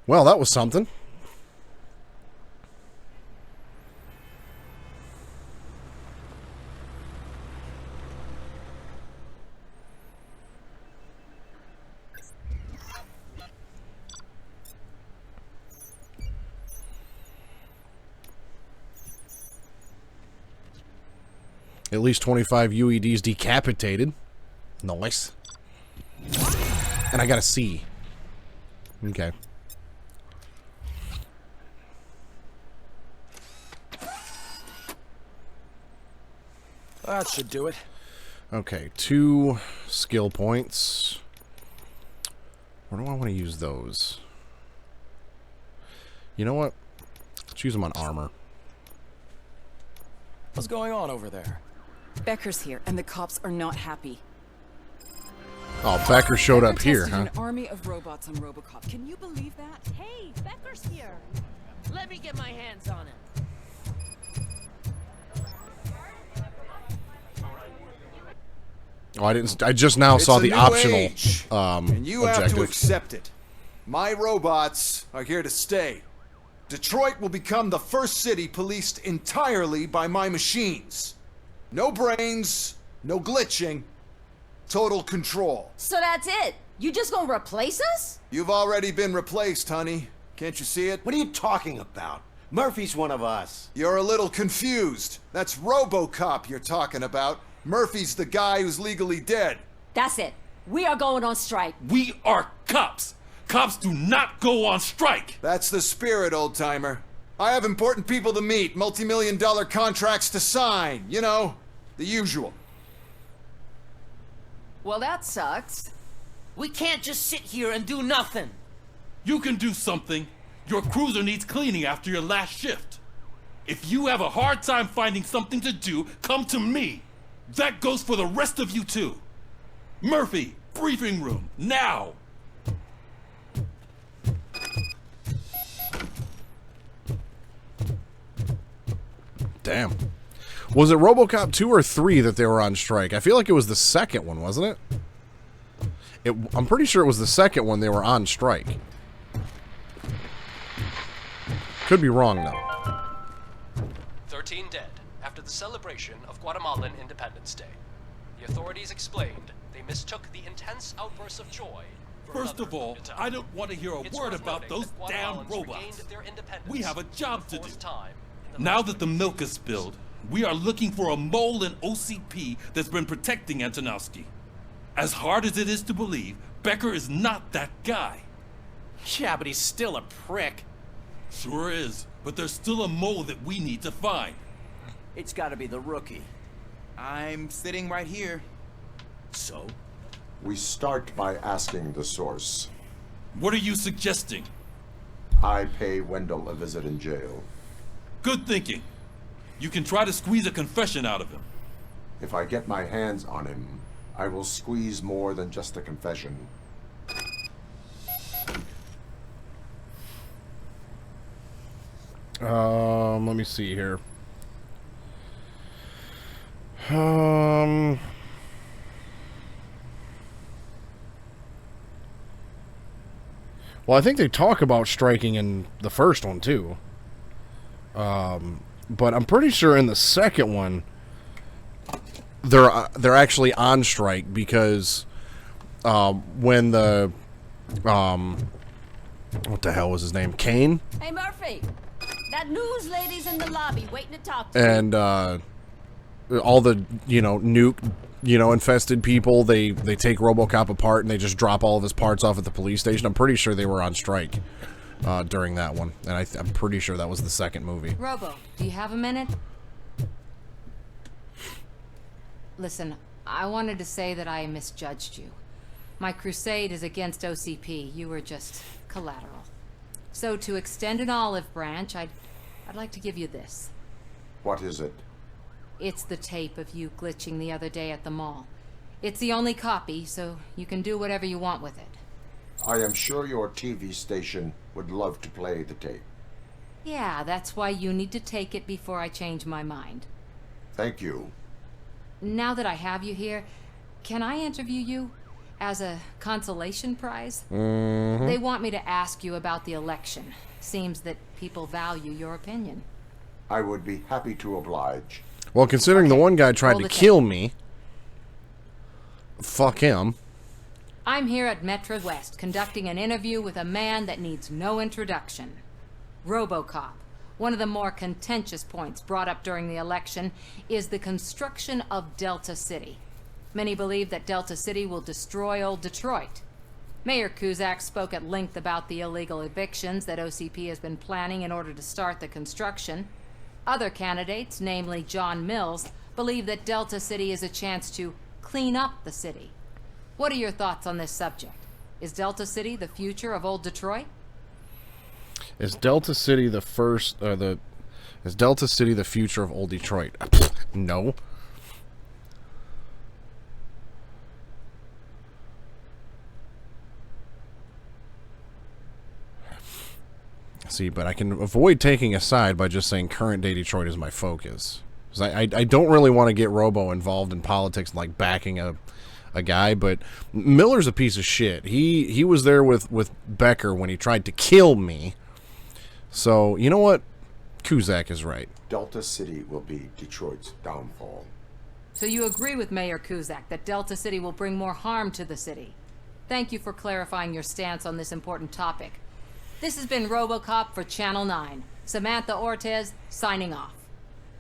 Well, that was something. At least 25 UEDs decapitated. Nice. And I got a C. Okay. That should do it. Okay, 2 skill points. Where do I want to use those? You know what? Let's use them on armor. What's going on over there? Becker's here, and the cops are not happy. Oh, Becker showed up here, Tested huh? an army of robots on Robocop. Can you believe that? Hey, Becker's here. Let me get my hands on him. Oh, I just now saw the optional and you have to objective. accept it. My robots are here to stay. Detroit will become the first city policed entirely by my machines. No brains, no glitching, total control. So that's it? You just gonna replace us? You've already been replaced, honey. Can't you see it? What are you talking about? Murphy's one of us. You're a little confused. That's Robocop you're talking about. Murphy's the guy who's legally dead. That's it. We are going on strike. We are cops. Cops do not go on strike. That's the spirit, old-timer. I have important people to meet, multi-million-dollar contracts to sign. You know, the usual. Well, that sucks. We can't just sit here and do nothing. You can do something. Your cruiser needs cleaning after your last shift. If you have a hard time finding something to do, come to me. That goes for the rest of you too. Murphy, briefing room, now! Damn. Was it RoboCop 2 or 3 that they were on strike? I feel like it was the second one, wasn't it? I'm pretty sure it was the second one they were on strike. Could be wrong, though. 13 dead after the celebration of Guatemalan Independence Day. The authorities explained they mistook the intense outbursts of joy. First of all, I don't want to hear a word about those damn robots. We have a job to do. Now that the milk is spilled, we are looking for a mole in OCP that's been protecting Antonowski. As hard as it is to believe, Becker is not that guy. Yeah, but he's still a prick. Sure is, but there's still a mole that we need to find. It's gotta be the rookie. I'm sitting right here. So? We start by asking the source. What are you suggesting? I pay Wendell a visit in jail. Good thinking. You can try to squeeze a confession out of him. If I get my hands on him, I will squeeze more than just a confession. Let me see here. Well, I think they talk about striking in the first one too. But I'm pretty sure in the second one they're actually on strike because when the what the hell was his name? Kane? Hey, Murphy! That news lady's in the lobby waiting to talk to you. And all the, nuke, infested people, they take RoboCop apart and they just drop all of his parts off at the police station. I'm pretty sure they were on strike during that one. And I'm pretty sure that was the second movie. Robo, do you have a minute? Listen, I wanted to say that I misjudged you. My crusade is against OCP. You were just collateral. So to extend an olive branch, I'd like to give you this. What is it? It's the tape of you glitching the other day at the mall. It's the only copy, so you can do whatever you want with it. I am sure your TV station would love to play the tape. Yeah, that's why you need to take it before I change my mind. Thank you. Now that I have you here, can I interview you as a consolation prize? Mm-hmm. They want me to ask you about the election. Seems that people value your opinion. I would be happy to oblige. Well, considering the one guy tried to kill me, fuck him. I'm here at Metro West conducting an interview with a man that needs no introduction. Robocop. One of the more contentious points brought up during the election is the construction of Delta City. Many believe that Delta City will destroy old Detroit. Mayor Cusack spoke at length about the illegal evictions that OCP has been planning in order to start the construction. Other candidates, namely John Mills, believe that Delta City is a chance to clean up the city. What are your thoughts on this subject? Is Delta City the future of old Detroit? Is Delta City the is Delta City the future of old Detroit? No. See, but I can avoid taking a side by just saying current day Detroit is my focus. 'Cause I don't really want to get Robo involved in politics and like backing a guy, but Miller's a piece of shit. He was there with Becker when he tried to kill me. So, you know what? Cusack is right. Delta City will be Detroit's downfall. So you agree with Mayor Cusack that Delta City will bring more harm to the city. Thank you for clarifying your stance on this important topic. This has been Robocop for Channel 9. Samantha Ortez, signing off.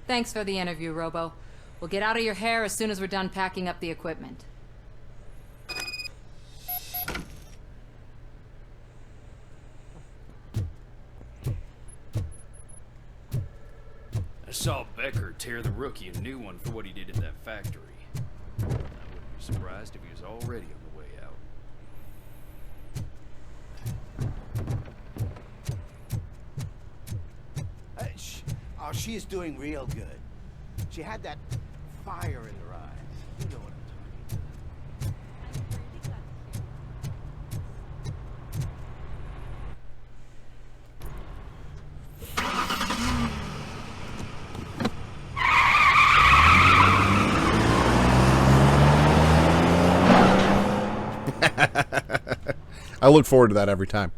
Thanks for the interview, Robo. We'll get out of your hair as soon as we're done packing up the equipment. I saw Becker tear the rookie a new one for what he did in that factory. I wouldn't be surprised if he was already on the way out. Oh, she is doing real good. She had that fire in her eyes. You know what I'm talking about. I look forward to that every time.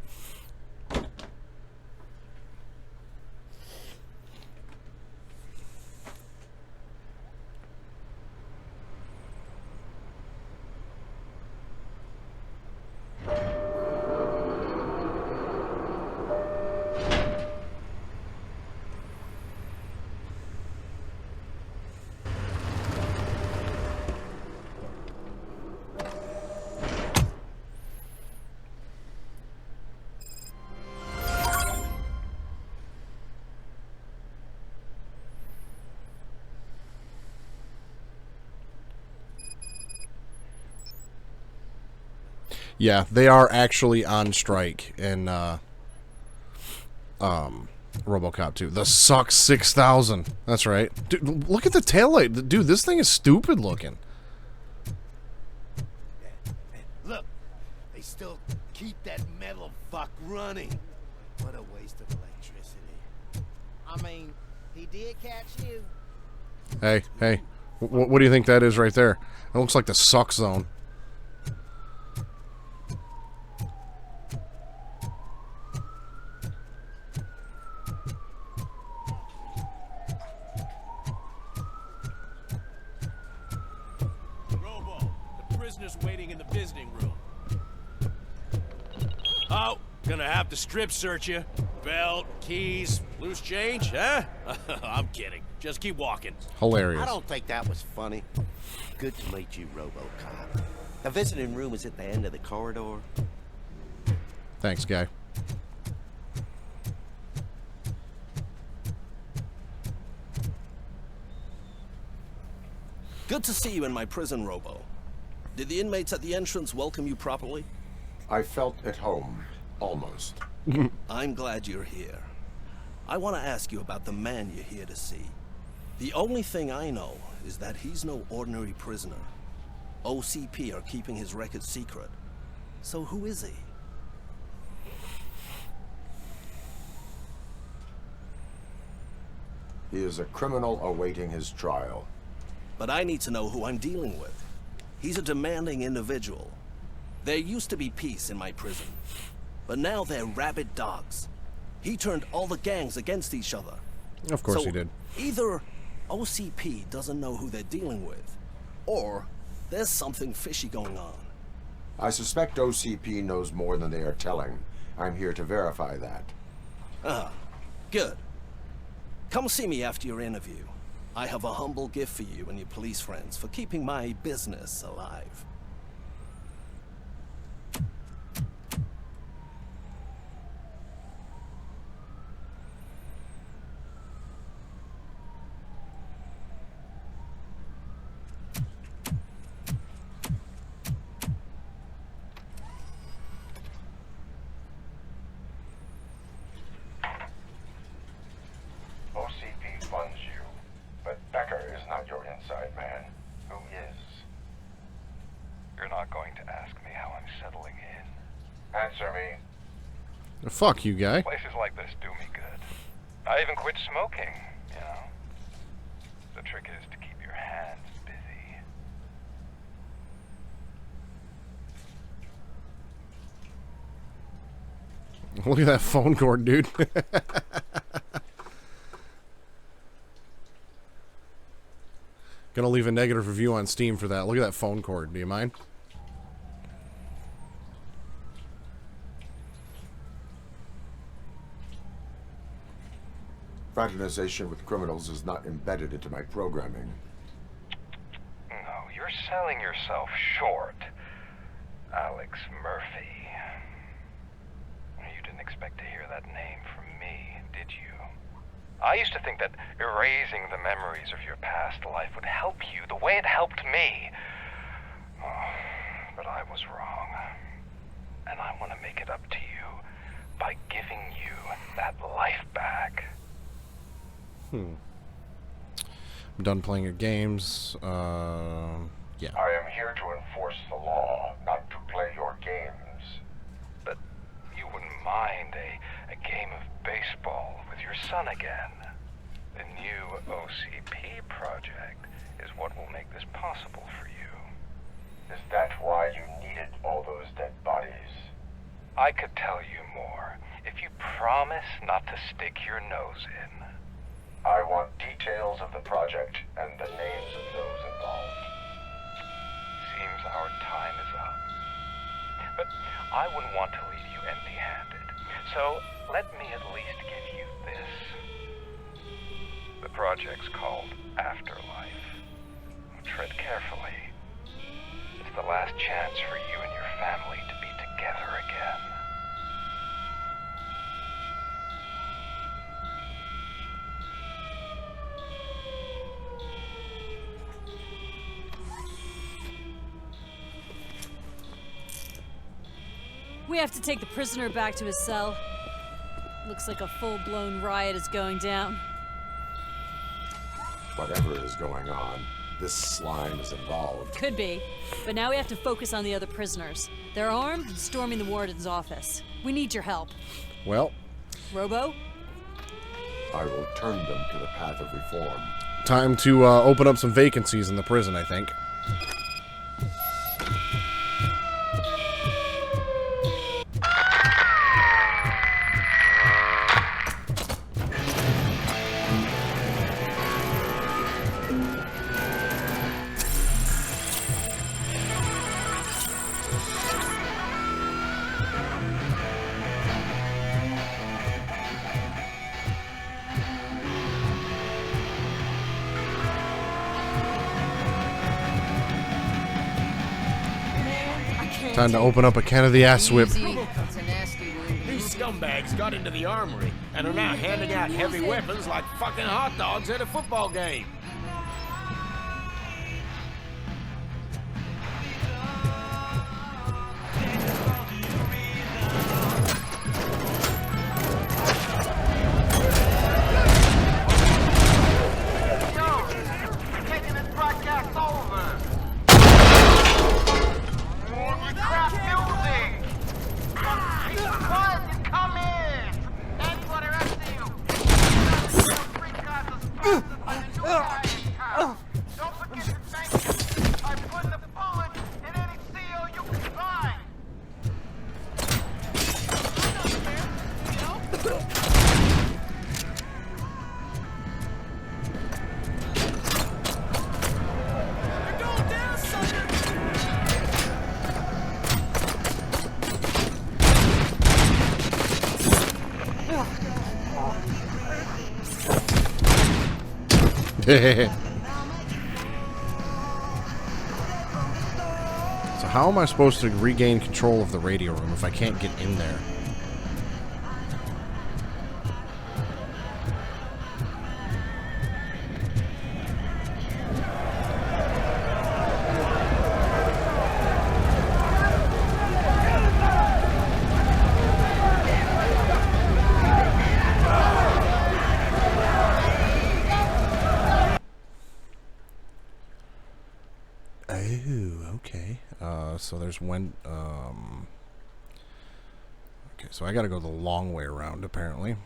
Yeah, they are actually on strike in Robocop 2. The Suck 6000. That's right. Dude, look at the taillight. Dude, this thing is stupid looking. Look, they still keep that metal fuck running. What a waste of electricity. I mean, he did catch you. Hey, hey. What do you think that is right there? It looks like the suck zone. Waiting in the visiting room. Oh, gonna have to strip search you. Belt, keys, loose change, huh? I'm kidding. Just keep walking. Hilarious. I don't think that was funny. Good to meet you, Robocop. The visiting room is at the end of the corridor. Thanks, guy. Good to see you in my prison, Robo. Did the inmates at the entrance welcome you properly? I felt at home, almost. I'm glad you're here. I want to ask you about the man you're here to see. The only thing I know is that he's no ordinary prisoner. OCP are keeping his record secret. So who is he? He is a criminal awaiting his trial. But I need to know who I'm dealing with. He's a demanding individual. There used to be peace in my prison, but now they're rabid dogs. He turned all the gangs against each other. Of course he did. Either OCP doesn't know who they're dealing with, or there's something fishy going on. I suspect OCP knows more than they are telling. I'm here to verify that. Ah, good. Come see me after your interview. I have a humble gift for you and your police friends for keeping my business alive. OCP funds you, but Becker is not your inside man. Who is? You're not going to ask me how I'm settling in. Answer me. Fuck you, guy. Places like this do me good. I even quit smoking, you know. The trick is to keep your hands busy. Look at that phone cord, dude. Gonna leave a negative review on Steam for that. Look at that phone cord. Do you mind? Fraternization with criminals is not embedded into my programming. No, you're selling yourself short, Alex Murphy. You didn't expect to hear that name from me, did you? I used to think that erasing the memories of your past life would help you the way it helped me. Oh, but I was wrong. And I want to make it up to you by giving you that life back. I'm done playing your games. Yeah. I am here to enforce the law, not to play your games. But you wouldn't mind a game of baseball with your son again. The new OCP project is what will make this possible for you. Is that why you needed all those dead bodies? I could tell you more if you promise not to stick your nose in. I want details of the project and the names of those involved. Seems our time is up. But I wouldn't want to leave you empty-handed. So let me at least give you this. The project's called Afterlife. Tread carefully. It's the last chance for you and your family to be together again. We have to take the prisoner back to his cell. Looks like a full-blown riot is going down. Whatever is going on, this slime is involved. Could be, but now we have to focus on the other prisoners. They're armed and storming the warden's office. We need your help. Well, Robo? I will turn them to the path of reform. time to open up some vacancies in the prison, I think. Time to open up a can of the ass whip. These scumbags got into the armory and are now handing out heavy weapons like fucking hot dogs at a football game. So how am I supposed to regain control of the radio room if I can't get in there? So there's one, okay, so I gotta go the long way around, apparently.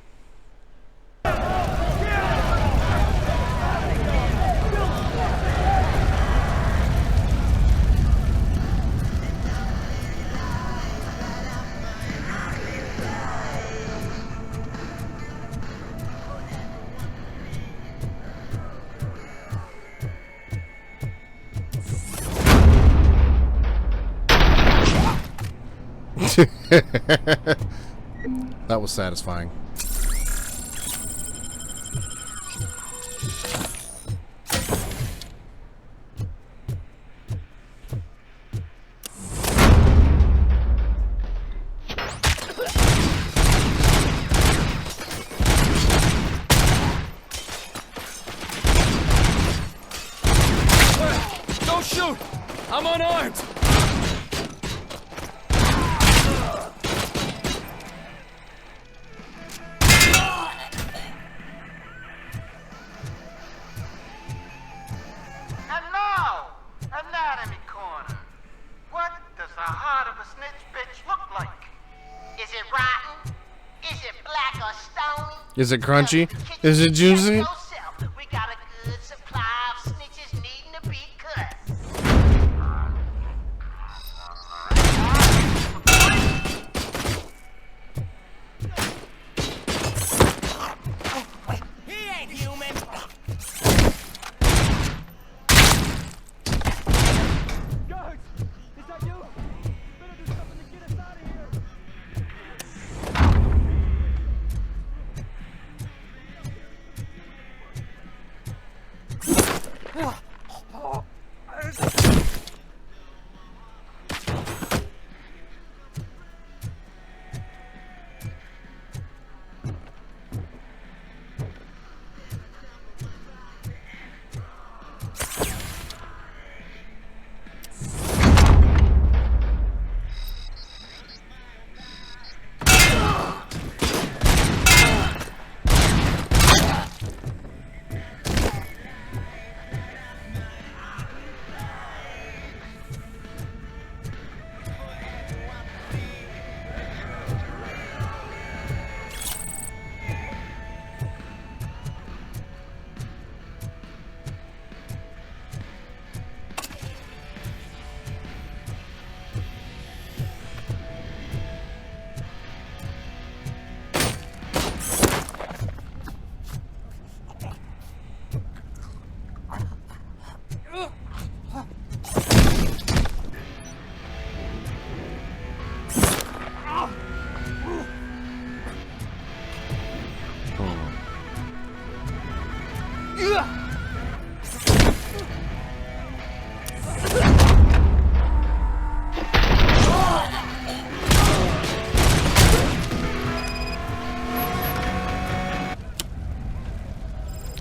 That was satisfying. Don't shoot! I'm unarmed! Is it crunchy? Is it juicy? We got a good supply of snitches needing to be cut.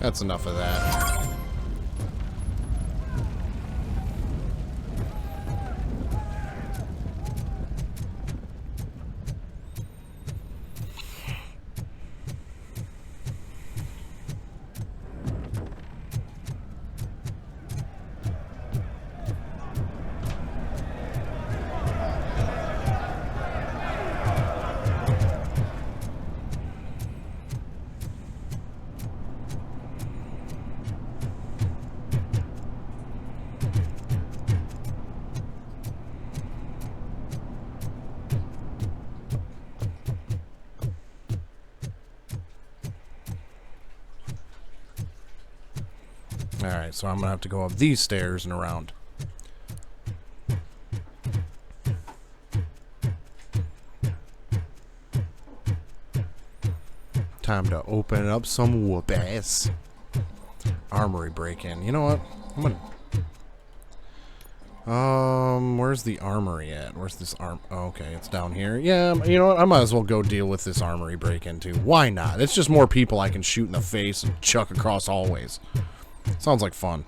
That's enough of that. Alright, so I'm gonna have to go up these stairs and around. Time to open up some whoop ass. Armory break-in. You know what? I'm gonna... where's the armory at? Where's this oh, okay, it's down here. Yeah, you know what? I might as well go deal with this armory break-in too. Why not? It's just more people I can shoot in the face and chuck across hallways. Sounds like fun.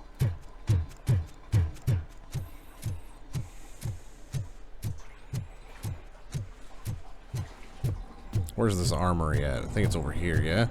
Where's this armory at? I think it's over here, yeah?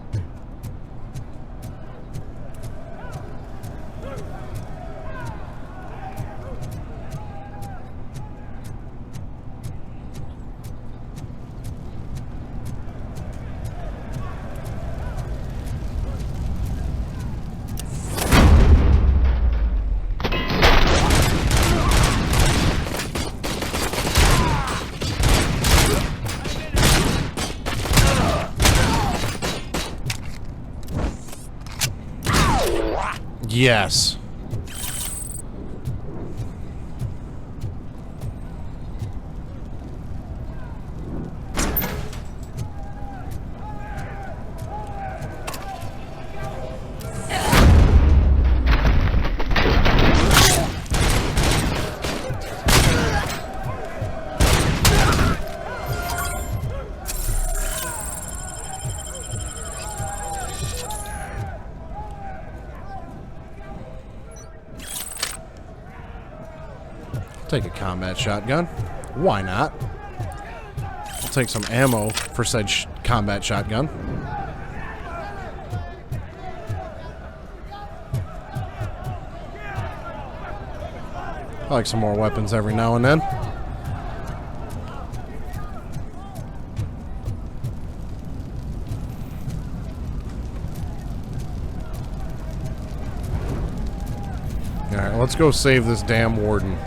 Yes. Take a combat shotgun. Why not? I'll take some ammo for said combat shotgun. I like some more weapons every now and then. Alright, let's go save this damn warden.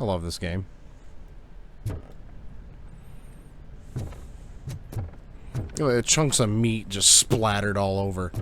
I love this game. Look at chunks of meat just splattered all over.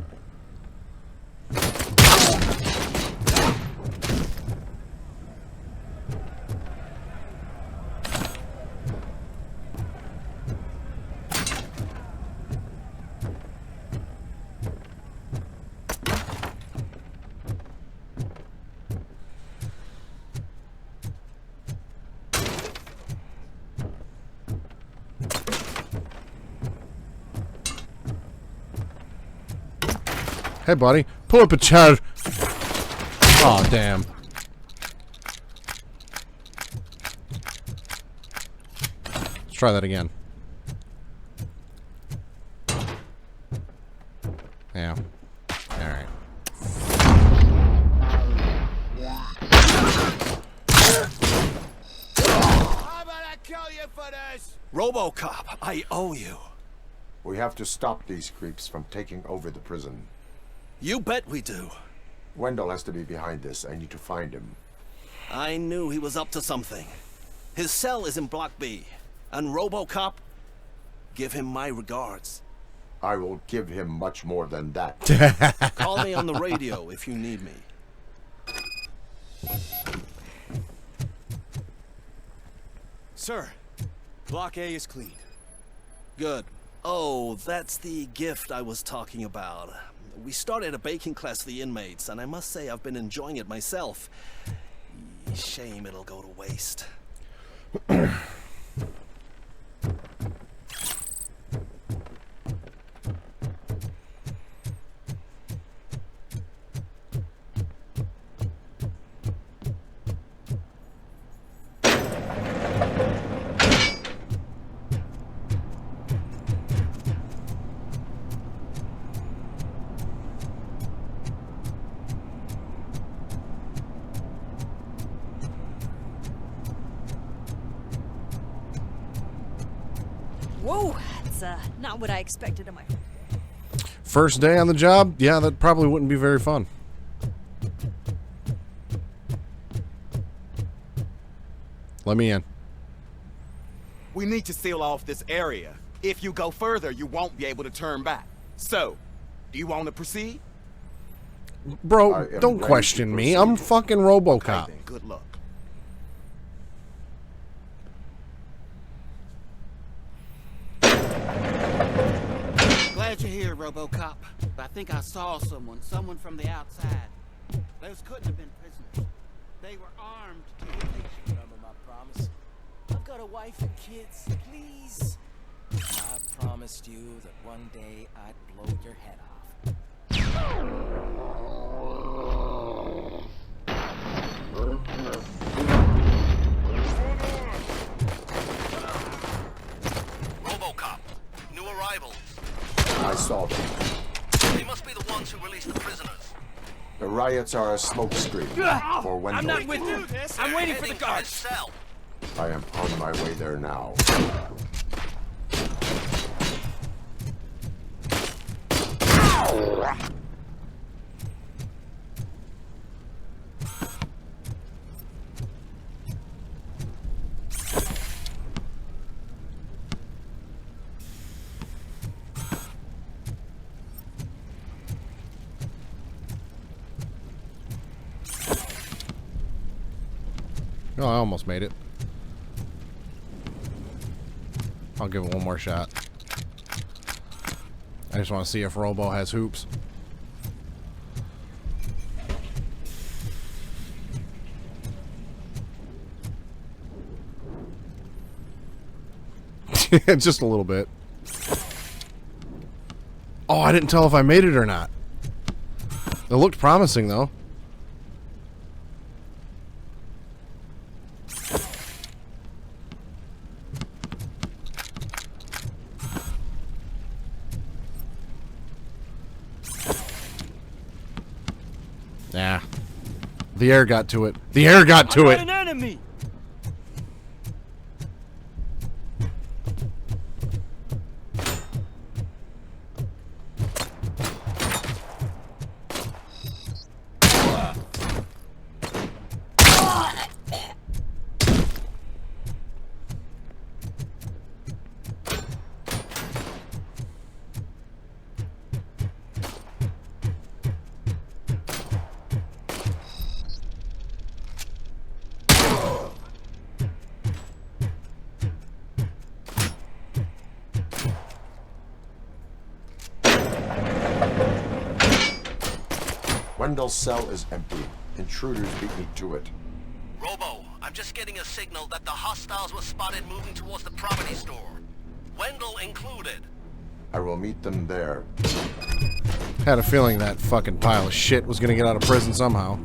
Hey, buddy, pull up a chair. Oh, damn. Let's try that again. Yeah. Alright. How about I kill you for this? Robocop, I owe you. We have to stop these creeps from taking over the prison. You bet we do. Wendell has to be behind this. I need to find him. I knew he was up to something. His cell is in Block B. And Robocop, give him my regards. I will give him much more than that. Call me on the radio if you need me. Sir, Block A is clean. Good. Oh, that's the gift I was talking about. We started a baking class for the inmates, and I must say I've been enjoying it myself. Shame it'll go to waste. Whoa, that's not what I expected of my... First day on the job? Yeah, that probably wouldn't be very fun. Let me in. We need to seal off this area. If you go further, you won't be able to turn back. So, do you want to proceed? Bro, don't question me. I'm fucking Robocop. Okay, then, good luck. Glad you're here, Robocop. I think I saw someone from the outside. Those couldn't have been prisoners. They were armed to the teeth. Remember my promise? I've got a wife and kids. Please. I promised you that one day I'd blow your head off. Robocop, new arrivals. I saw them. They must be the ones who released the prisoners. The riots are a smokescreen for Wendell. I'm not with you. I'm waiting for the guards. Cell. I am on my way there now. Oh, I almost made it. I'll give it one more shot. I just want to see if Robo has hoops. Just a little bit. Oh, I didn't tell if I made it or not. It looked promising, though. Nah. The air got to it. The air got to it. An enemy. Wendell's cell is empty. Intruders beat me to it. Robo, I'm just getting a signal that the hostiles were spotted moving towards the property store. Wendell included. I will meet them there. Had a feeling that fucking pile of shit was gonna get out of prison somehow.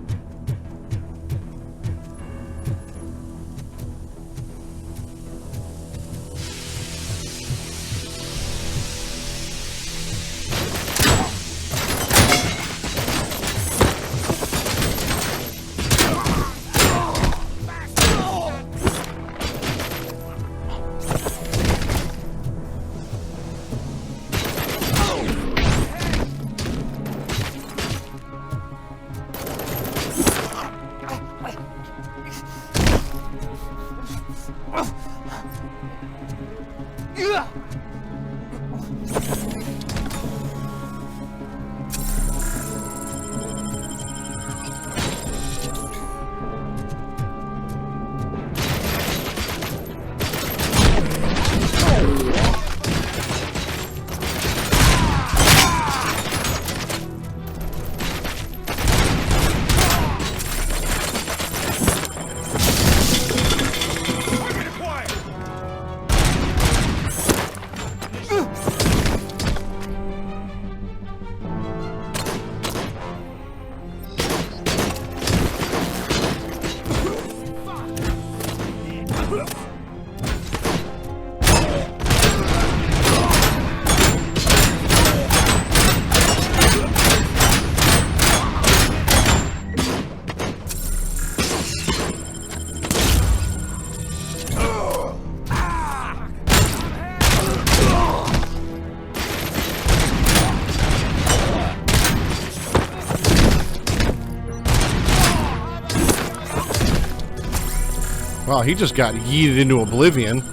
Well, he just got yeeted into oblivion.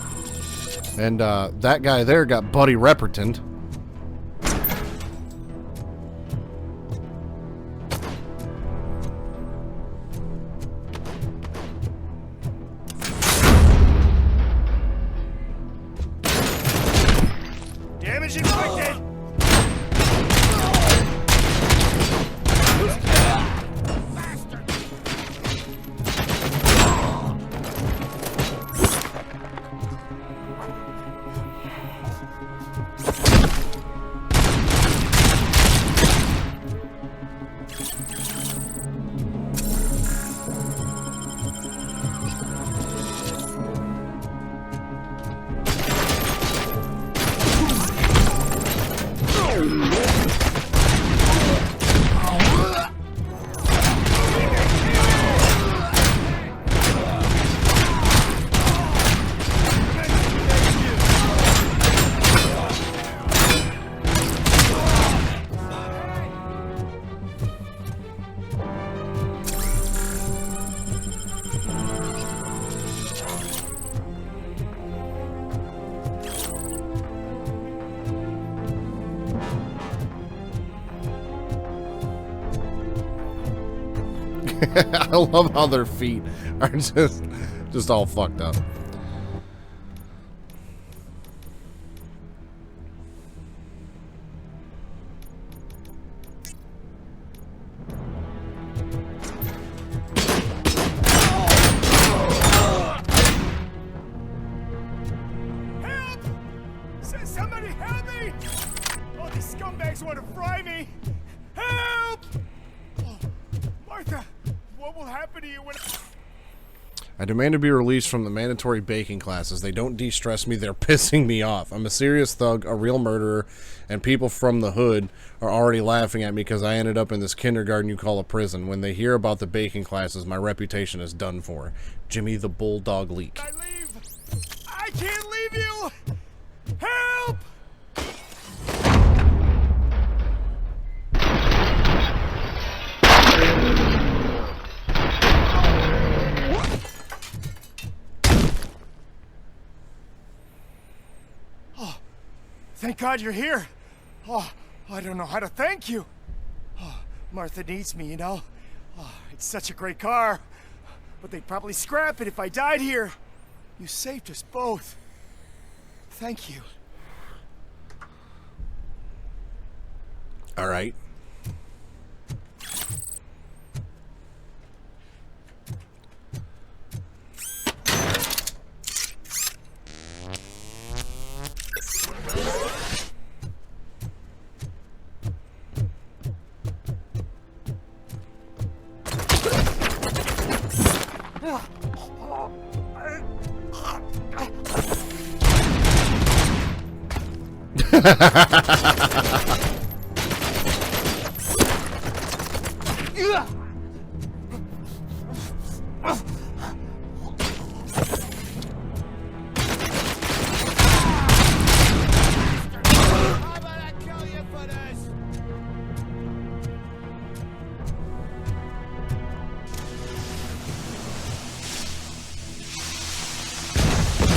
And that guy there got Buddy Reppertoned. Damage inflicted! I love how their feet are just all fucked up. Help! Somebody help me! Oh, these scumbags want to fry me! Help! Oh, Martha, what will happen to you when... I demand to be released from the mandatory baking classes. They don't de-stress me, they're pissing me off. I'm a serious thug, a real murderer, and people from the hood are already laughing at me because I ended up in this kindergarten you call a prison. When they hear about the baking classes, my reputation is done for. Jimmy the Bulldog Leak. I can't leave you! Help! Oh, thank God you're here. Oh, I don't know how to thank you. Oh, Martha needs me, you know. Oh, it's such a great car. But they'd probably scrap it if I died here. You saved us both. Thank you. All right.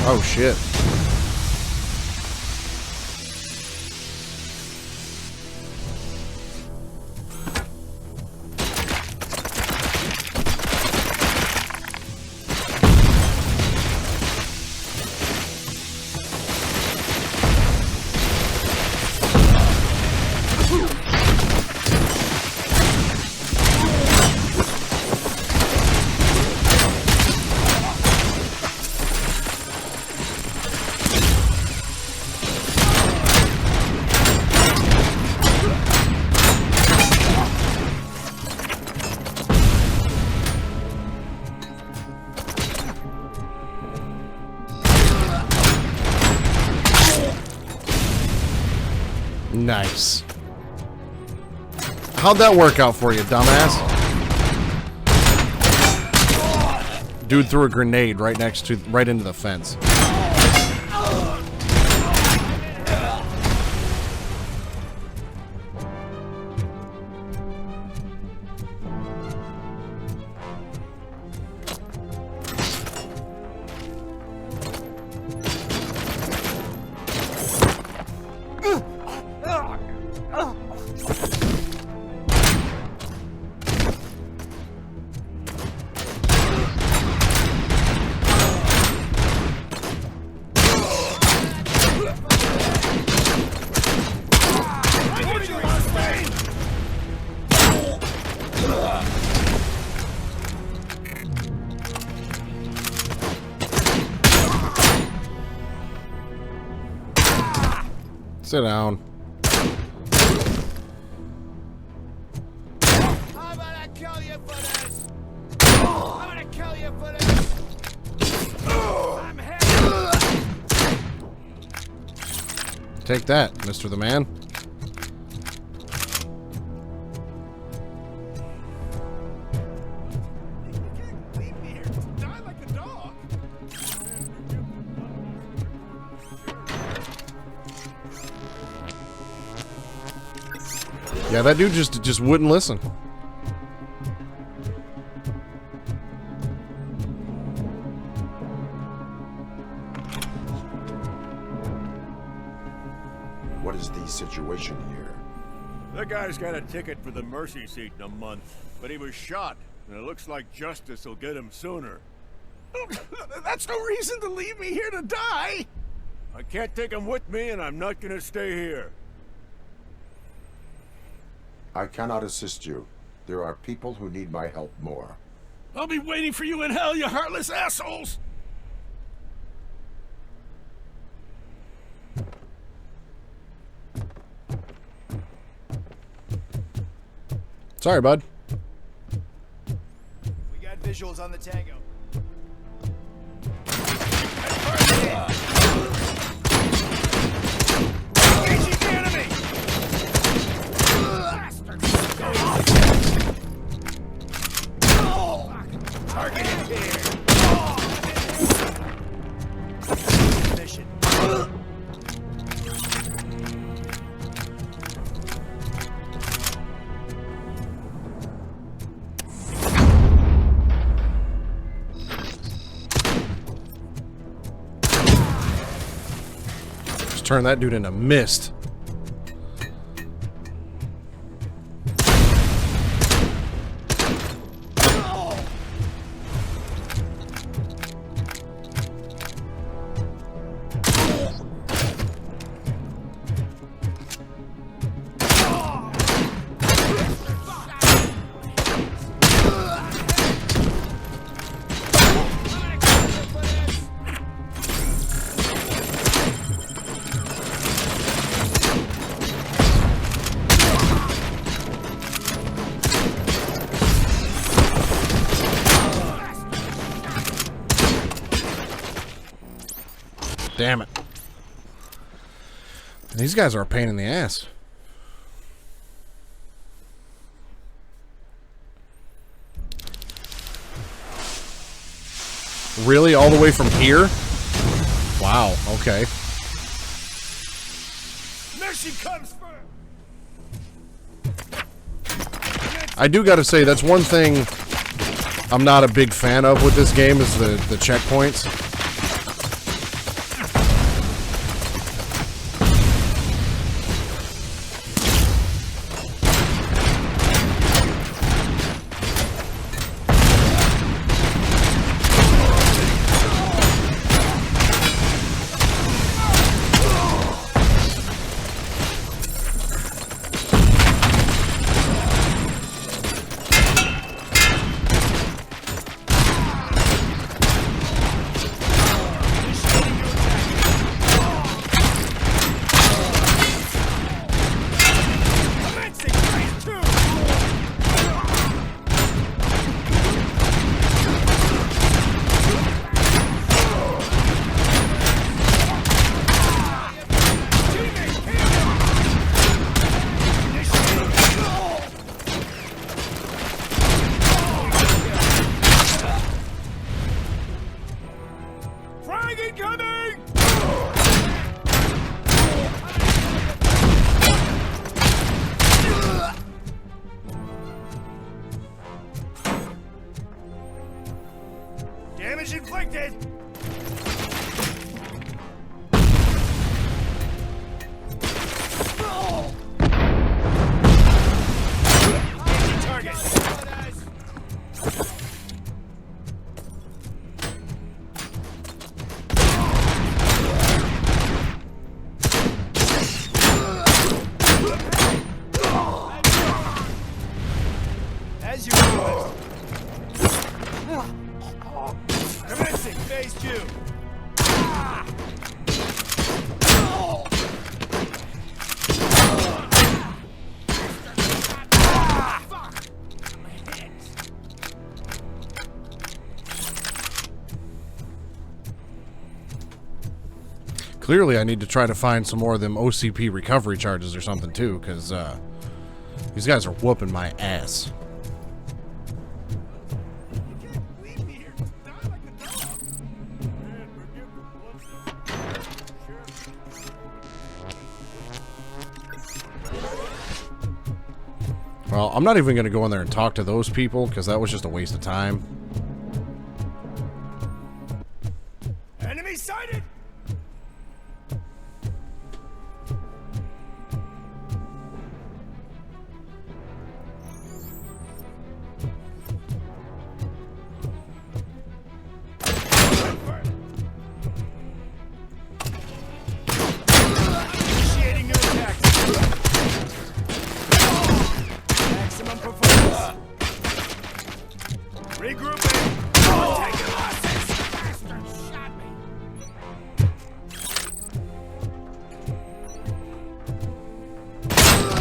Oh shit. Nice. How'd that work out for you, dumbass? Dude threw a grenade right into the fence. Sit down. I'm gonna kill you for this! I'm gonna kill you for this! I'm Take that, Mr. the Man. Yeah, that dude just wouldn't listen. What is the situation here? That guy's got a ticket for the mercy seat in a month, but he was shot, and it looks like justice will get him sooner. That's no reason to leave me here to die! I can't take him with me, and I'm not gonna stay here. I cannot assist you. There are people who need my help more. I'll be waiting for you in hell, you heartless assholes! Sorry, bud. We got visuals on the Tango. Engaging the enemy! Target in here! Mission. Just turn that dude into mist. Damn it. These guys are a pain in the ass. Really? All the way from here? Wow, okay. Mercy comes first. I do gotta say, that's one thing I'm not a big fan of with this game is the checkpoints. Damage inflicted! As you request. Commencing phase 2. Clearly, I need to try to find some more of them OCP recovery charges or something, too, because these guys are whooping my ass. Well, I'm not even going to go in there and talk to those people, because that was just a waste of time. Enemy sighted! Initiating new attack. Maximum performance. Regrouping. Taking losses. Bastard shot me.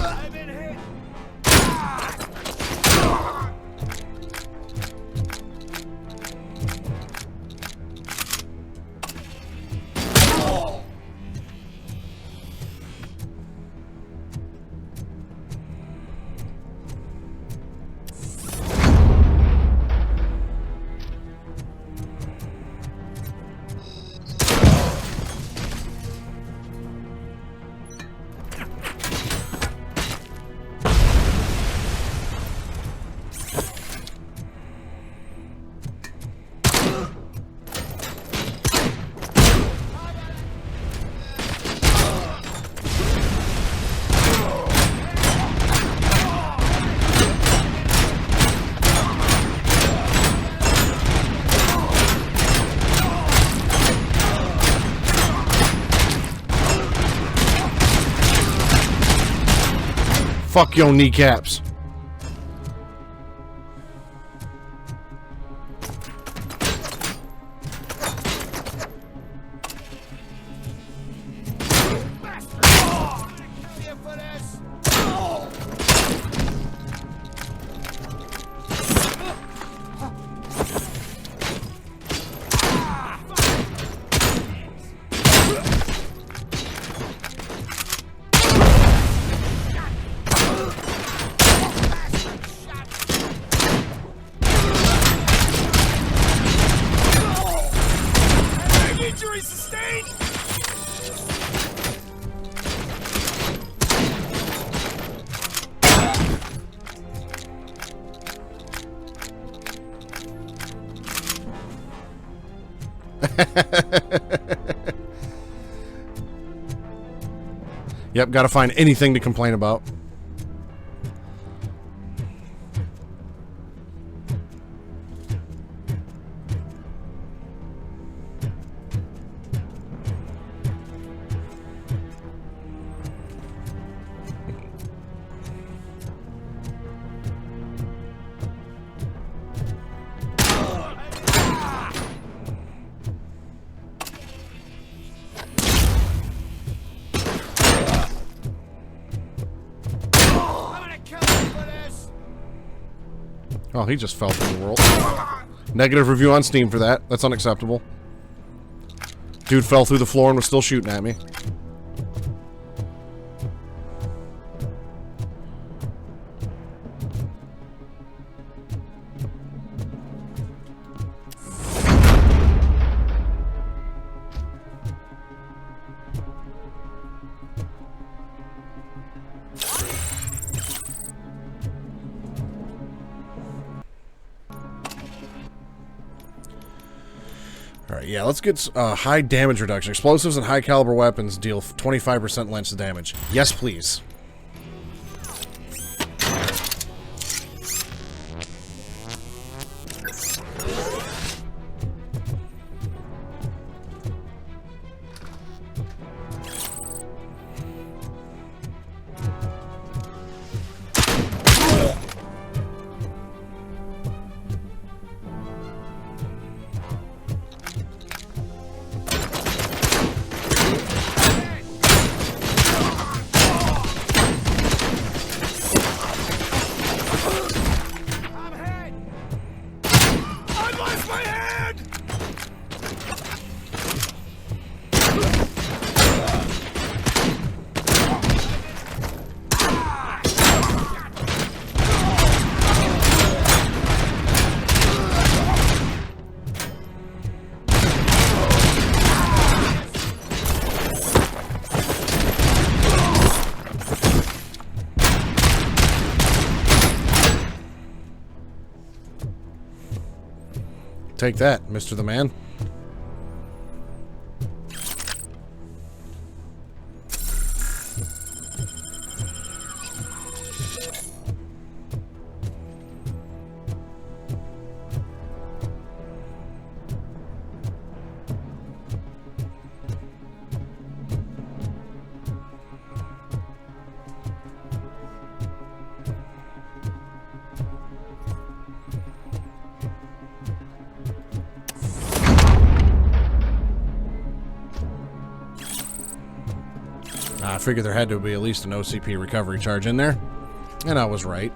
I've been hit. Fuck your kneecaps. Yep, gotta find anything to complain about. Oh, he just fell through the world. Negative review on Steam for that. That's unacceptable. Dude fell through the floor and was still shooting at me. Alright, yeah, let's get high damage reduction. Explosives and high caliber weapons deal 25% less damage. Yes, please. Take that, Mr. the Man. I figured there had to be at least an OCP recovery charge in there, and I was right.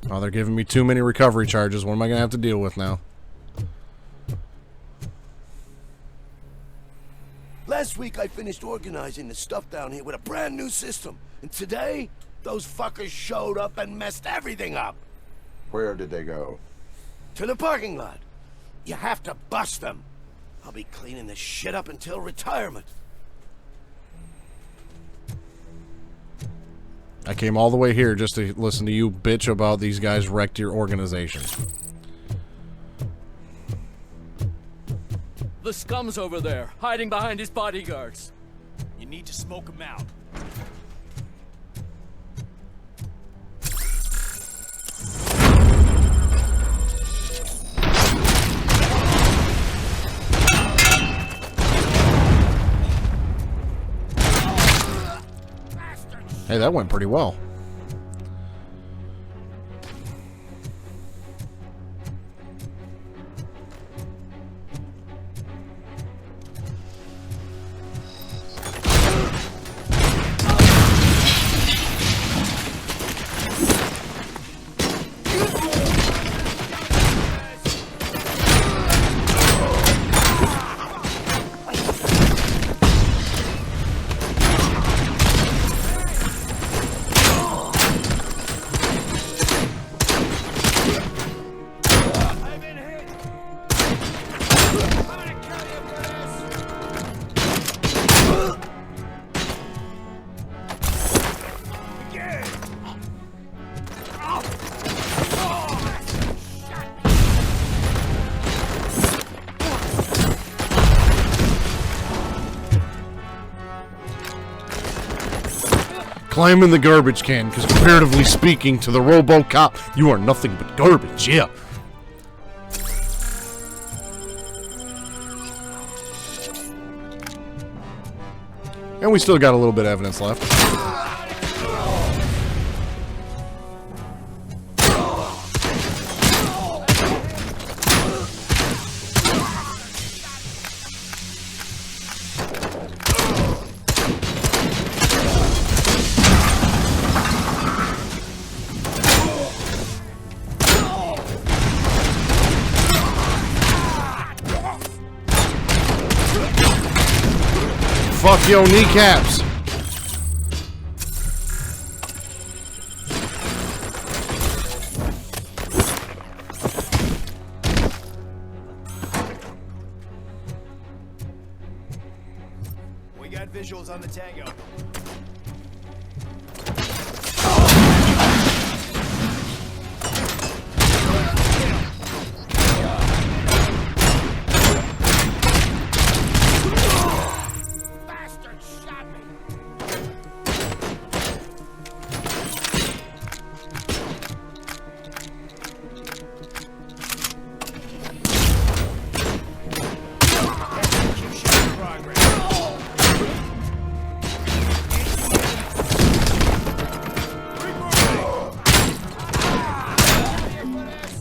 Oh, they're giving me too many recovery charges. What am I going to have to deal with now? Last week I finished organizing the stuff down here with a brand new system. And today, those fuckers showed up and messed everything up. Where did they go? To the parking lot. You have to bust them. I'll be cleaning this shit up until retirement. I came all the way here just to listen to you bitch about these guys wrecked your organization. The scum's over there, hiding behind his bodyguards. You need to smoke him out. Hey, that went pretty well. Climb in the garbage can, because comparatively speaking to the Robocop, you are nothing but garbage, yeah. And we still got a little bit of evidence left. Fuck your kneecaps. We got visuals on the Tango.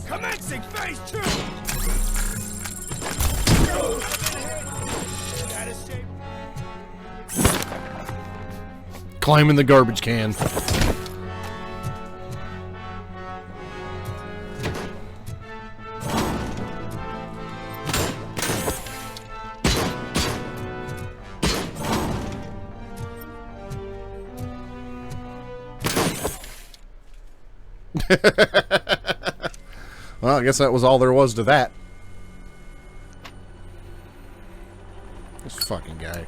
Commencing phase 2! Climb in the garbage can. Well, I guess that was all there was to that. This fucking guy.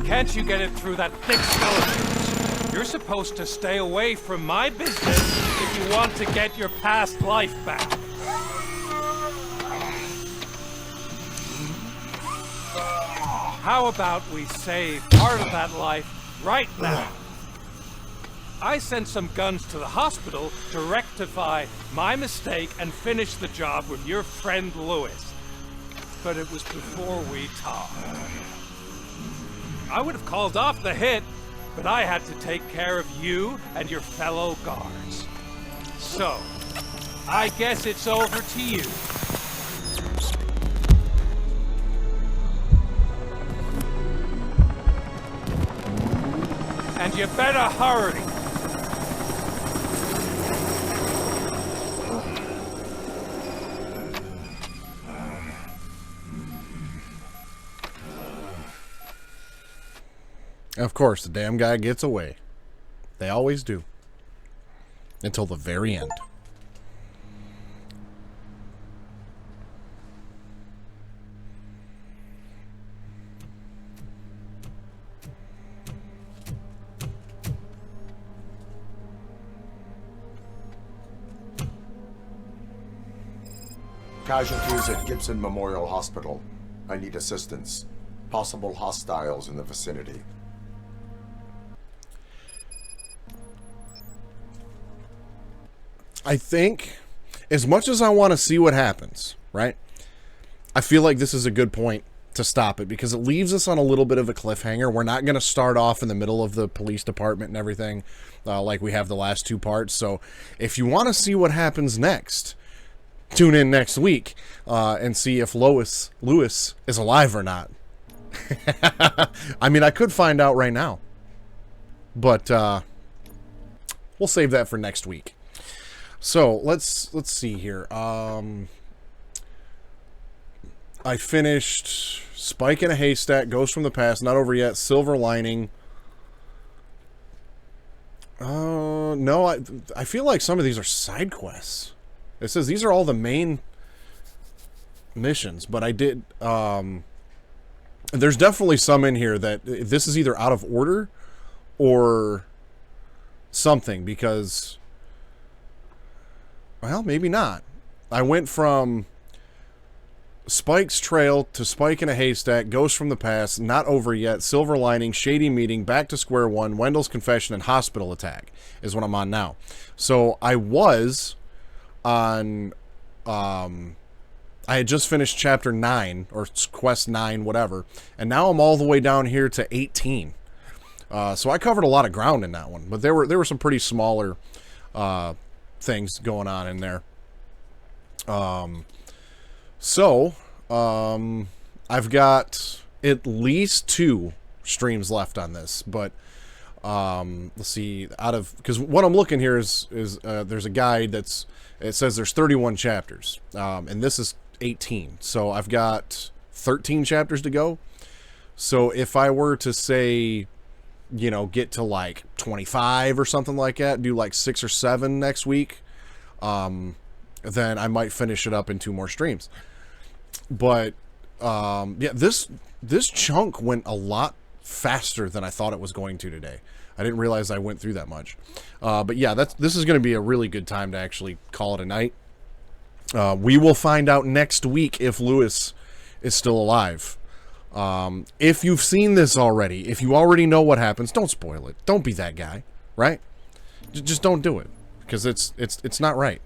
Can't you get it through that thick skeleton? You're supposed to stay away from my business if you want to get your past life back. How about we save part of that life right now? I sent some guns to the hospital to rectify my mistake and finish the job with your friend Lewis. But it was before we talked. I would have called off the hit, but I had to take care of you and your fellow guards. So, I guess it's over to you. And you better hurry. Of course, the damn guy gets away. They always do. Until the very end. Casualties at Gibson Memorial Hospital. I need assistance. Possible hostiles in the vicinity. I think, as much as I want to see what happens, right? I feel like this is a good point to stop it because it leaves us on a little bit of a cliffhanger. We're not going to start off in the middle of the police department and everything like we have the last two parts. So if you want to see what happens next, tune in next week and see if Lewis is alive or not. I mean, I could find out right now, but we'll save that for next week. So let's see here. I finished Spike in a Haystack, Ghost from the Past, not over yet. Silver Lining. No, I feel like some of these are side quests. It says these are all the main missions, but I did. There's definitely some in here that this is either out of order or something because well, maybe not. I went from Spike's Trail to Spike in a Haystack, Ghost from the Past, Not Over Yet, Silver Lining, Shady Meeting, Back to Square One, Wendell's Confession, and Hospital Attack is what I'm on now. So I was on, I had just finished Chapter 9, or Quest 9, whatever, and now I'm all the way down here to 18. So I covered a lot of ground in that one, but there were some pretty smaller things going on in there. I've got at least 2 streams left on this, but let's see, because what I'm looking here is there's a guide it says there's 31 chapters, and this is 18, so I've got 13 chapters to go. So if I were to say, you know, get to like 25 or something like that, do like 6 or 7 next week, then I might finish it up in 2 more streams. But yeah, this chunk went a lot faster than I thought it was going to today. I didn't realize I went through that much. But yeah, this is going to be a really good time to actually call it a night. We will find out next week if Lewis is still alive. If you've seen this already, if you already know what happens, don't spoil it. Don't be that guy, right? Just don't do it, because it's not right.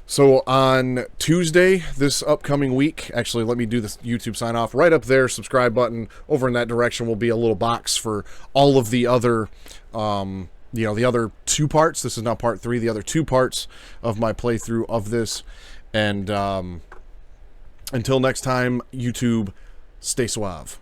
So on Tuesday, this upcoming week, actually, let me do this YouTube sign off. Right up there, subscribe button. Over in that direction will be a little box for all of the other, you know, the other 2 parts. This is now part 3, the other 2 parts of my playthrough of this. And until next time, YouTube, stay suave.